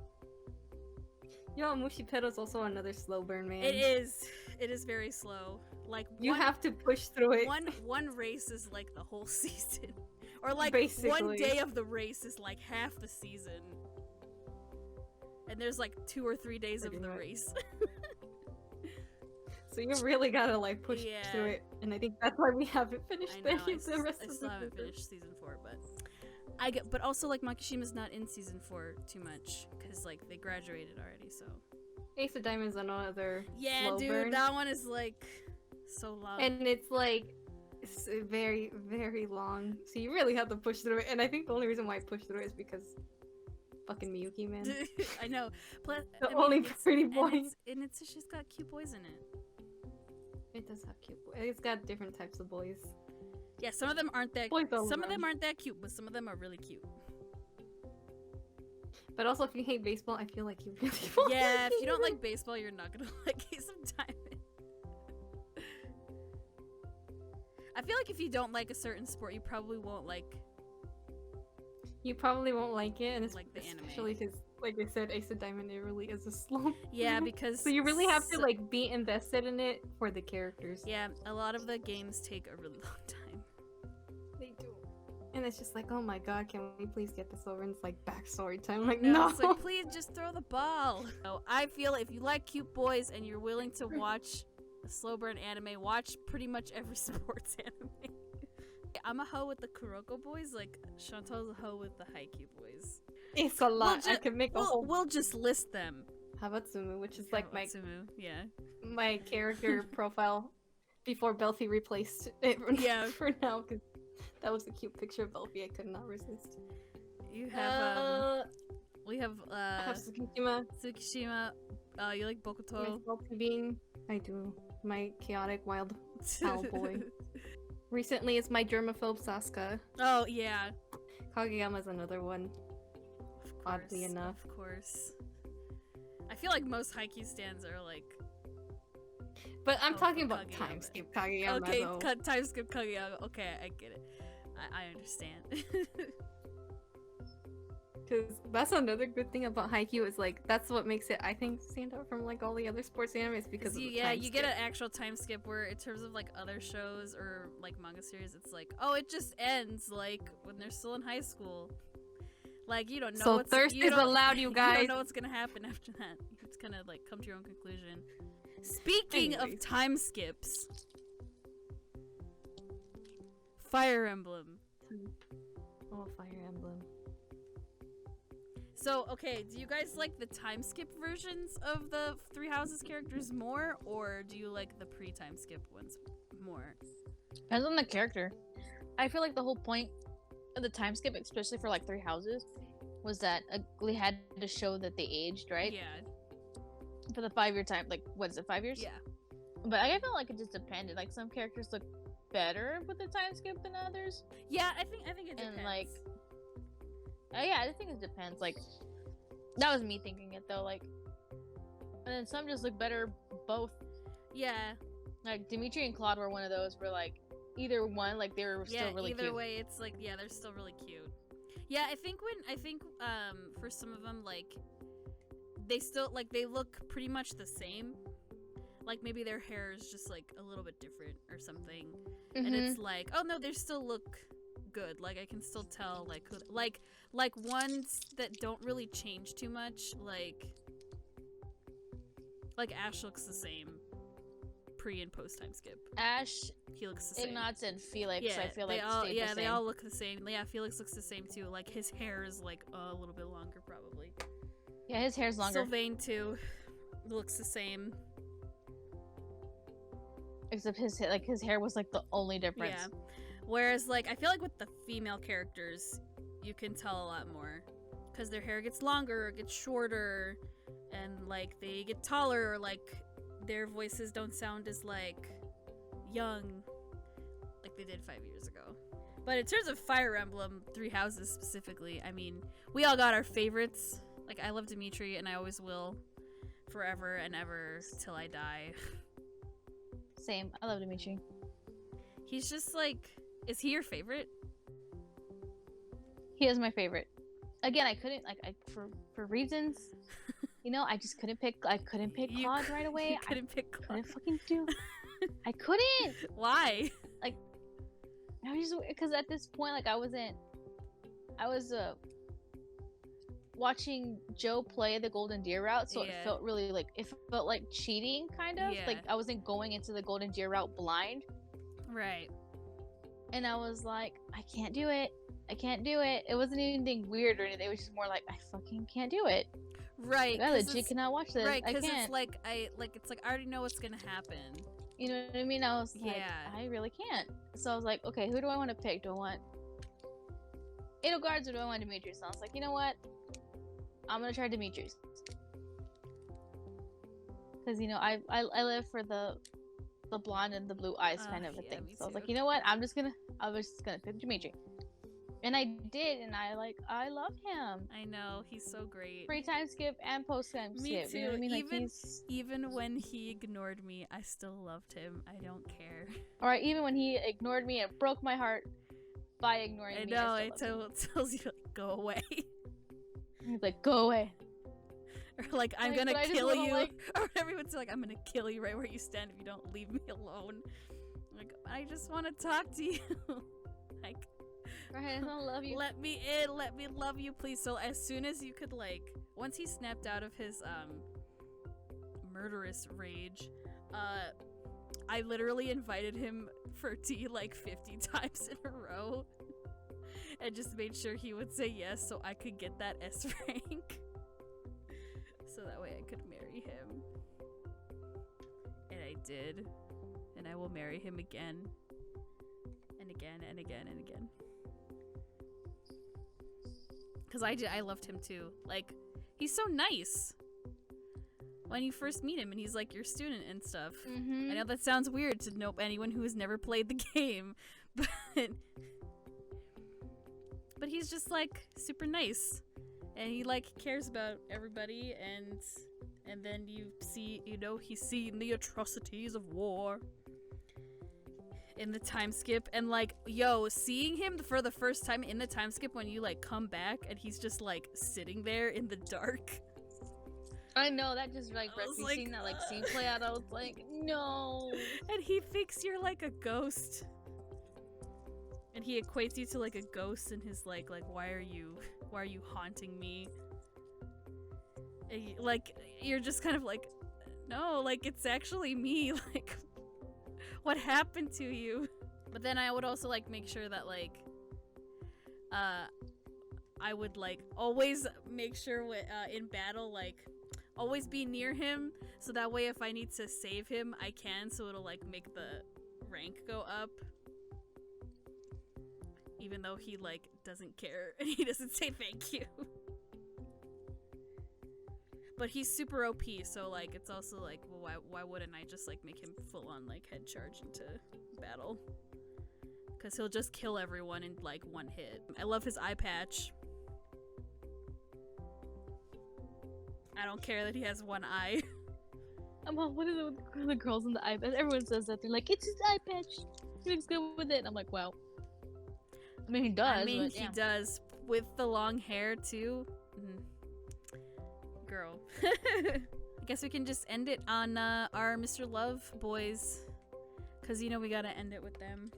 Yo, Mushi Pedal's also another slow burn, man. It is. It is very slow. Like, you have to push through it. One race is like the whole season. Or like Basically. One day of the race is like half the season. And there's like 2 or 3 days of the race. So you really gotta like push through it. And I think that's why we haven't finished I know, the rest I of still haven't finished season 4, but also like Makishima's not in season 4 too much because like they graduated already, so. Ace of Diamonds on another Yeah, slow dude, burn. that one is like so long. And it's like it's very, very long. So you really have to push through it. And I think the only reason why I pushed through it is because fucking Miyuki, man. I know. Plus, The only pretty boy. And it's she's got cute boys in it. It does have cute boys. It's got different types of boys. Yeah, some of them aren't that. Boys all some of around. them aren't that cute, but some of them are really cute. But also, if you hate baseball, I feel like you really won't. Yeah, if you don't like baseball, you're not gonna like Ace of Diamonds. I feel like if you don't like a certain sport, you probably won't like. You probably won't like it, and it's like the anime. Especially because, like I said, Ace of Diamond, it really is a slow. Yeah, because. So you really have to like be invested in it for the characters. Yeah, a lot of the games take a really long time. They do. And it's just like, oh my god, can we please get this over? And it's like backstory time. Like, No, no. it's like, please just throw the ball. So I feel if you like cute boys and you're willing to watch a slow burn anime, watch pretty much every sports anime. I'm a hoe with the Kuroko boys, like Chantal's a hoe with the Haikyuu boys. It's a lot. I could make a whole. We'll just list them. Habatsumu, which is like yeah. my character profile before Belfi replaced it. Yeah. For now, because that was a cute picture of Belfi. I could not resist. You have we have I have Tsukishima. You like Bokuto? Salty Bean. I do. My chaotic wild owl boy. Recently, it's my germaphobe Sasuke. Oh yeah. Kageyama's another one. Of course, Oddly enough. Of course. I feel like most Haikyuu stands are like. But I'm talking about Kageyama. time skip Kageyama. Okay, though. time skip Kageyama. Okay, I get it. I understand. Because that's another good thing about Haikyuu is like that's what makes it I think stand out from like all the other sports animes because of the time you skip. get an actual time skip where in terms of like other shows or like manga series it's like it just ends like when they're still in high school. Like you don't know. So thirst is allowed, you guys. You don't know what's gonna happen after that. It's gonna like come to your own conclusion. Speaking of time skips, Fire Emblem. Oh, Fire Emblem. So, okay, do you guys like the time skip versions of the Three Houses characters more, or do you like the pre-time skip ones more? Depends on the character. I feel like the whole point of the time skip, especially for like Three Houses, was that we had to show that they aged, right? Yeah. For the 5-year time, like what is it, 5 years? Yeah. But I felt like it just depended. Like some characters look better with the time skip than others. Yeah, I think it depends. And like, yeah, I think it depends. Like, that was me thinking it though. Like, and then some just look better both. Yeah. Like Dimitri and Claude were one of those where like either one, like they were still really either cute. way, it's like they're still really cute. Yeah, I think for some of them like they still like they look pretty much the same. Like maybe their hair is just like a little bit different or something, and it's like, oh no, they still look good. Like I can still tell like who, like ones that don't really change too much. Like Ash looks the same pre and post time skip. Ash, He looks the same. Ignatz, and Felix. Yeah, I feel they like all, stayed yeah, the they same. all look the same. Yeah, Felix looks the same too. Like his hair is like a little bit longer probably. Yeah, his hair's longer. Sylvain too looks the same. Except his hair was like the only difference. Yeah. Whereas like I feel like with the female characters, you can tell a lot more because their hair gets longer, or gets shorter, and like they get taller, or like their voices don't sound as like young like they did 5 years ago. But in terms of Fire Emblem Three Houses specifically, I mean, we all got our favorites. Like I love Dimitri and I always will forever and ever till I die. Same. I love Dimitri. He's just like, is he your favorite? He is my favorite. Again, I couldn't for reasons, you know, I just couldn't pick. I couldn't pick Claude right away. You couldn't pick Claude. Couldn't fucking do. I couldn't. Why? Like, I was just because at this point, like, I was watching Joe play the Golden Deer route, so it felt really like cheating, kind of. Yeah. Like I wasn't going into the Golden Deer route blind. Right. And I was like, I can't do it. I can't do it. It wasn't anything weird or anything. It was just more like, I fucking can't do it. Right. Like, I legit cannot watch this. Right, because it's like I already know what's gonna happen. You know what I mean? I was like, Yeah. I really can't. So I was like, okay, who do I want to pick? Do I want Edelgard's or do I want Demetrius? So I was like, you know what? I'm gonna try Demetrius. Because, you know, I live for the blonde and the blue eyes kind of a thing. So I was like, you know what? I was just gonna pick Dimitri. And I did, and I love him. I know, he's so great. Pre time skip and post time skip. Me too. You know what I mean? Like, even when he ignored me, I still loved him. I don't care. Alright, even when he ignored me and broke my heart by ignoring me. I know, I it tells you like, go away. He's like, go away. Or like, I'm Like, gonna but I just kill wanna, you. like- Or everyone's like, I'm gonna kill you right where you stand if you don't leave me alone. Like, I just want to talk to you. Like, Right, I don't love you. let me in, let me love you, please. So as soon as you could, like, once he snapped out of his murderous rage, I literally invited him for tea like 50 times in a row and just made sure he would say yes so I could get that S rank. So that way I could marry him. And I did. And I will marry him again. And again and again and again. Because I loved him too. Like, he's so nice. When you first meet him and he's like your student and stuff. Mm-hmm. I know that sounds weird to know anyone who has never played the game. But he's just like super nice. And he like cares about everybody, and then you see, you know, he's seen the atrocities of war in the time skip, and like, yo, seeing him for the first time in the time skip when you like come back and he's just like sitting there in the dark. I know, that just like I was me like, seeing that like scene play out, I was like, no. And he thinks you're like a ghost. And he equates you to like a ghost in his like why are you haunting me? And like, you're just kind of like, no, like, it's actually me. Like, what happened to you? But then I would also like make sure that like I would like always make sure in battle, like, always be near him, so that way if I need to save him I can, so it'll like make the rank go up, even though he like doesn't care and he doesn't say thank you. But he's super OP, so like it's also like, well, why wouldn't I just like make him full on like head charge into battle? Because he'll just kill everyone in like one hit. I love his eye patch. I don't care that he has one eye. Well, what are the girls in the eye patch? Everyone says that. They're like, it's his eye patch. He looks good with it. And I'm like, wow. I mean, he does. I mean, but, he yeah. does. With the long hair, too. Girl. I guess we can just end it on our Mr. Love boys. Because, you know, we gotta end it with them.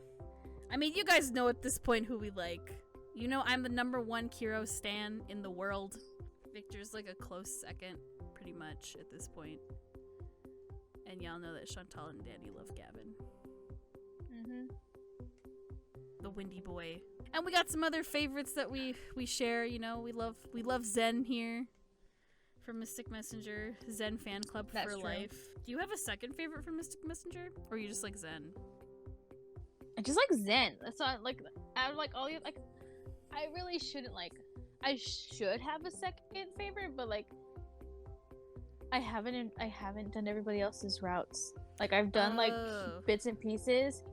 I mean, you guys know at this point who we like. You know I'm the #1 Kiro stan in the world. Victor's like a close second, pretty much, at this point. And y'all know that Chantal and Dani love Gavin. Mm-hmm. The windy boy. And we got some other favorites that we share, you know. We love Zen here from Mystic Messenger. Zen fan club That's for true. life. Do you have a second favorite from Mystic Messenger? Or you just like Zen? I just like Zen. That's not like out of like all you like. I really shouldn't like. I should have a second favorite, but like, I haven't done everybody else's routes. Like I've done like Oh. bits and pieces.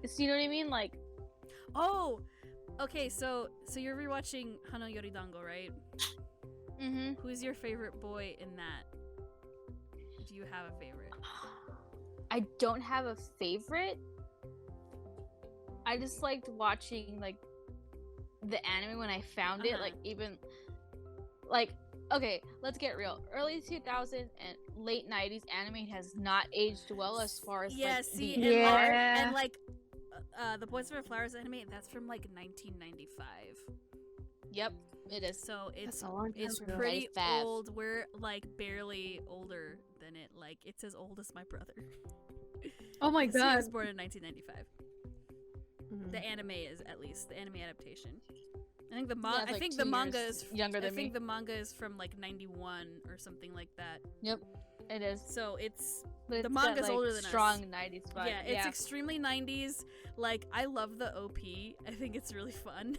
So you know what I mean? Like, Oh! Okay, so you're rewatching Hano Yoridango, right? mm-hmm. Who's your favorite boy in that? Do you have a favorite? I don't have a favorite. I just liked watching like the anime when I found it. Uh-huh. Like even like okay, let's get real. Early 2000s and late 90s anime has not aged well as far as Yeah, like, see, the and, art. and like the Boys Over Flowers anime, that's from like 1995. Yep, it is. So it's That's a long time it's ago. pretty 95. old. We're like barely older than it. Like it's as old as my brother. Oh my 'Cause he god. was born in 1995. Mhm. The anime is, at least the anime adaptation. I think the Yeah, it's, I like, think 2 the manga years is younger I than think me. the manga is from like 91 or something like that. Yep, it is. So it's But the it's manga's that, like, older than us. strong 90s vibe. yeah, it's extremely 90s. Like I love the OP. I think it's really fun.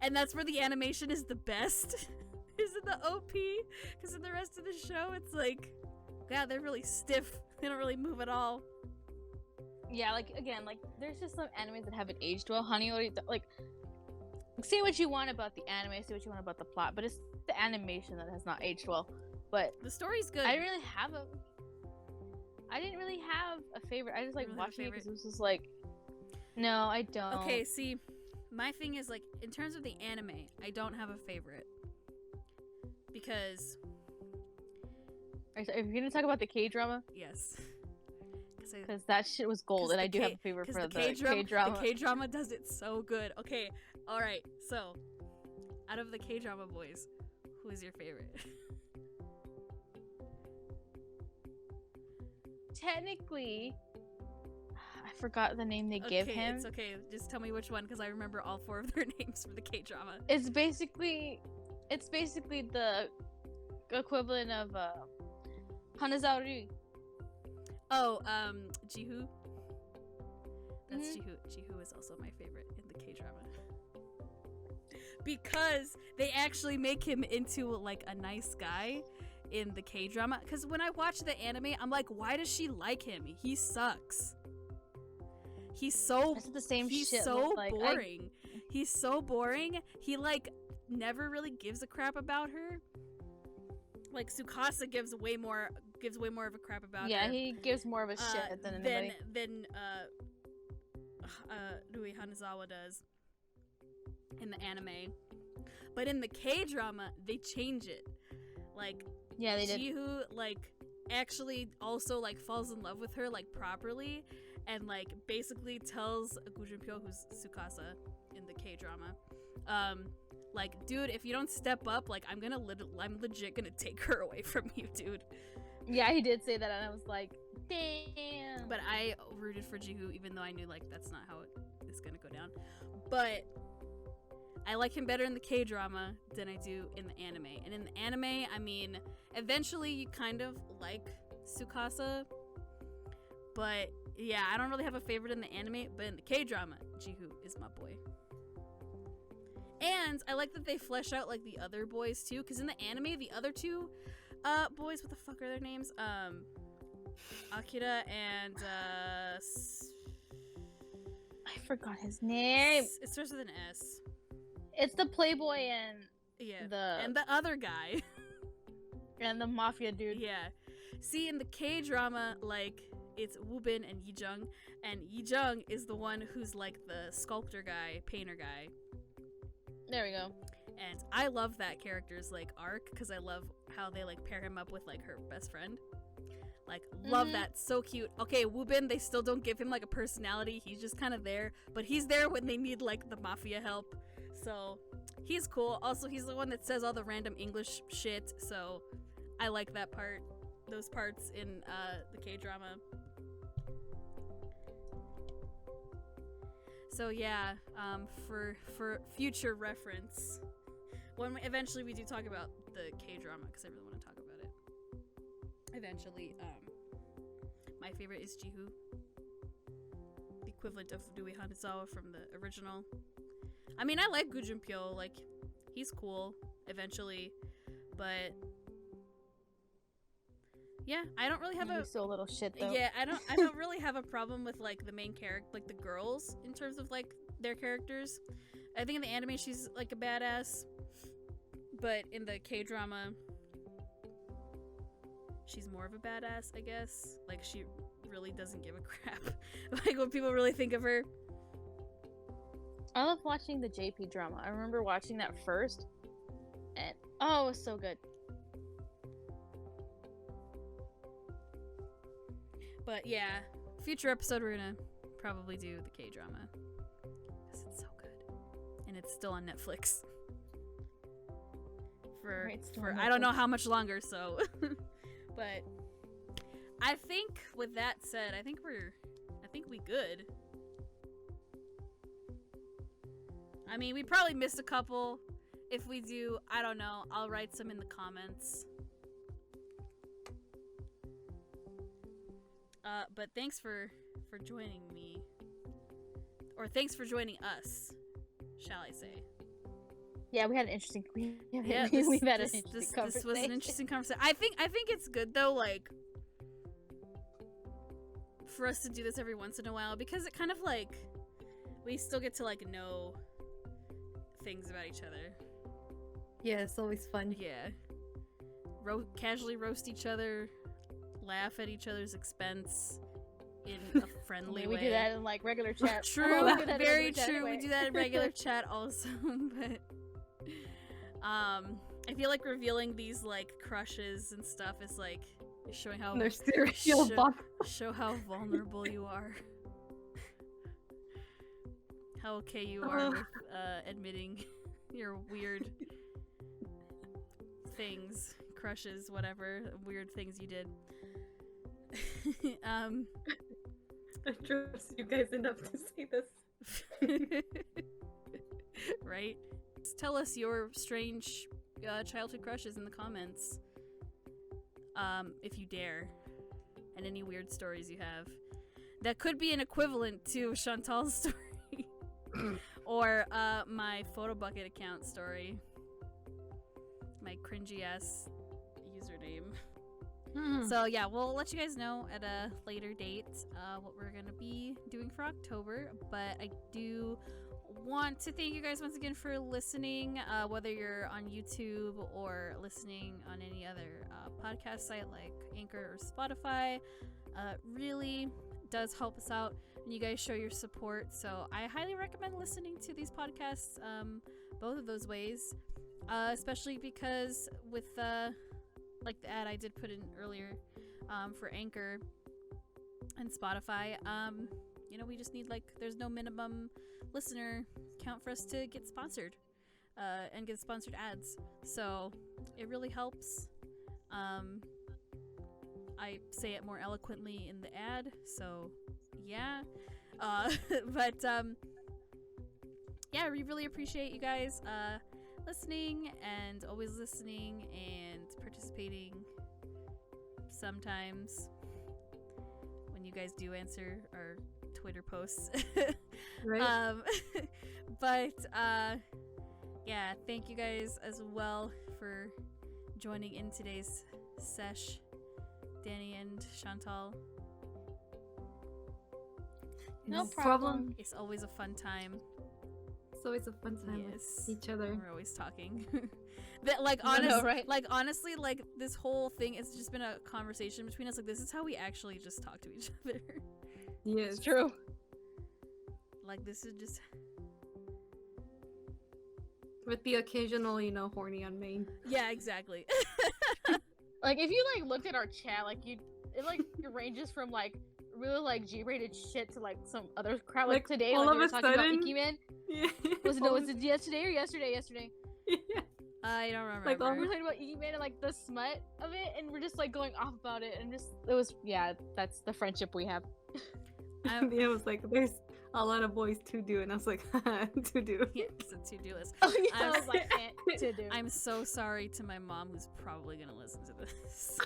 And that's where the animation is the best. Is in the OP, because in the rest of the show it's like, yeah, they're really stiff. They don't really move at all. Yeah, like again, like there's just some animes that haven't aged well. Like say what you want about the anime, say what you want about the plot, but it's the animation that has not aged well. But The story's good. I didn't really have a favorite. I just like really have a watching it because favorite? it was just like, no, I don't. Okay, see, my thing is like in terms of the anime, I don't have a favorite because Are you gonna talk about the K drama? yes, Because that shit was gold, 'cause and the I do K- have a favorite for the K The drama. K drama does it so good. Okay, all right. So, out of the K drama boys, who is your favorite? Technically, I forgot the name they give Okay, him. it's okay. Just tell me which one, because I remember all 4 of their names from the K drama. It's basically the equivalent of Hanazaru. Oh, Jihu. That's Mhm. Jihu. Jihu is also my favorite in the K drama. Because they actually make him into like a nice guy in the K drama. Because when I watch the anime, I'm like, why does she like him? He sucks. He's so That's the same he's shit. so like, boring. He's so boring. He like never really gives a crap about her. Like Tsukasa gives way more of a crap about yeah, her. he gives more of a shit than anybody. Than Rui Hanazawa does in the anime. But in the K drama, they change it. Like Yeah, they did. Jihu like actually also like falls in love with her like properly, and like basically tells Gu Junpyo, who's Tsukasa in the K drama, like, dude, if you don't step up, like I'm legit gonna take her away from you, dude. Yeah, he did say that, and I was like, damn. But I rooted for Jihu, even though I knew like that's not how it is gonna go down. But I like him better in the K drama than I do in the anime. And in the anime, I mean, eventually you kind of like Tsukasa. But yeah, I don't really have a favorite in the anime, but in the K drama, Jihu is my boy. And I like that they flesh out like the other boys too, because in the anime, the other 2 boys, what the fuck are their names? Akira and I forgot his name. it starts with an S. It's the Playboy and Yeah. the And the other guy. and the mafia dude. Yeah. See, in the K drama, like, it's Woobin and Yijung, and Yijung is the one who's like the sculptor guy, painter guy. There we go. And I love that character's like arc because I love how they like pair him up with like her best friend. Like, love that. So cute. Okay, Wubin, they still don't give him like a personality. He's just kind of there, but he's there when they need like the mafia help. So he's cool. Also, he's the one that says all the random English shit. So I like that part. Those parts in the K-drama. So yeah, for future reference, when eventually we do talk about the K-drama, because I really want to talk about it. Eventually, my favorite is Jihu, the equivalent of Rui Hanazawa from the original. I mean, I like Gu Junpyo, like, he's cool, eventually, but yeah, I don't really have He's still a little shit though. yeah, I don't really have a problem with like the main character, like the girls, in terms of like their characters. I think in the anime she's like a badass, but in the K-drama she's more of a badass, I guess. Like, she really doesn't give a crap like what people really think of her. I love watching the JP drama. I remember watching that first, and oh, it was so good. But yeah, future episode we're gonna probably do the K-drama because it's so good, and it's still on Netflix for I don't know how much longer. So, but I think with that said, I think we good. I mean, we probably missed a couple. If we do, I don't know. I'll write some in the comments. But thanks for joining me. Or thanks for joining us, shall I say. Yeah, we had an interesting we've had an interesting conversation. This was an interesting conversation. I think it's good though, like, for us to do this every once in a while, because it kind of like we still get to like know things about each other. Yeah, it's always fun. Yeah. Casually roast each other, laugh at each other's expense in a friendly way. We do that in like regular chat. True, very true. Anyway. We do that in regular chat also, but I feel like revealing these like crushes and stuff is like showing how show how vulnerable you are. How okay you are with admitting your weird things, crushes, whatever, weird things you did. I trust you guys enough to say this. Right? Tell us your strange childhood crushes in the comments. If you dare. And any weird stories you have. That could be an equivalent to Chantal's story. Or my photo bucket account story. My cringy ass username. So yeah, we'll let you guys know at a later date what we're gonna be doing for October, but I do want to thank you guys once again for listening, whether you're on YouTube or listening on any other podcast site like Anchor or Spotify. Really does help us out when you guys show your support, so I highly recommend listening to these podcasts both of those ways, especially because with like the ad I did put in earlier for Anchor and Spotify, you know, we just need like, there's no minimum listener count for us to get sponsored and get sponsored ads, so it really helps. I say it more eloquently in the ad, so yeah. But yeah, we really appreciate you guys listening and always listening and participating sometimes when you guys do answer our Twitter posts. Right. But yeah, thank you guys as well for joining in today's sesh, Dani and Chantal. No problem. It's always a fun time. It's always a fun time with each other. We're always talking. Right? Like honestly, like this whole thing, it's just been a conversation between us. Like, this is how we actually just talk to each other. Yes, it's true. Like, this is just with the occasional, you know, horny on main. Yeah, exactly. Like, if you like looked at our chat, like it like ranges from like really like G-rated shit to like some other crap. Like today, all like of we were a talking sudden, about Ikemen. Yeah. Was it yesterday or yesterday? Yesterday. Yeah. I don't remember. Like, We were talking about Ikemen and like the smut of it, and we're just like going off about it, and it was that's the friendship we have. It was like there's a lot of boys to do, and I was like, to do. Yeah, it's a to-do list. Oh, yeah, I was like, to do. I'm so sorry to my mom, who's probably gonna listen to this.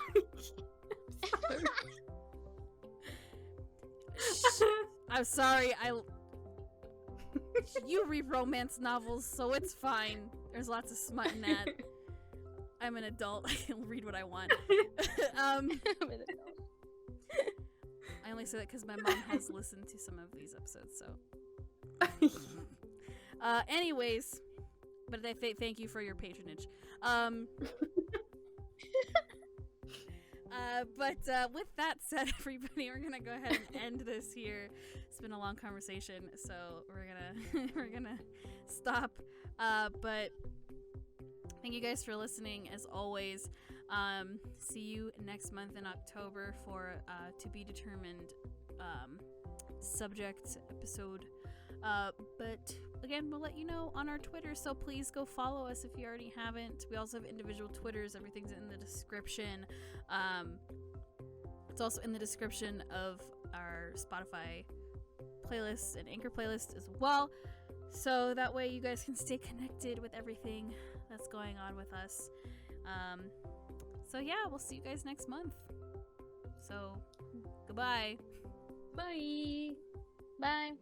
I'm sorry. You read romance novels, so it's fine. There's lots of smut in that. I'm an adult. I can read what I want. I only say that because my mom has listened to some of these episodes, so. Anyways, but I thank you for your patronage. But with that said, everybody, we're gonna go ahead and end this here. It's been a long conversation, so we're gonna stop. But thank you guys for listening, as always. See you next month in October for to be determined subject episode. But again, we'll let you know on our Twitter, so please go follow us if you already haven't. We also have individual Twitters. Everything's in the description. It's also in the description of our Spotify playlist and Anchor playlist as well, so that way you guys can stay connected with everything that's going on with us. So yeah, we'll see you guys next month. So goodbye. Bye. Bye.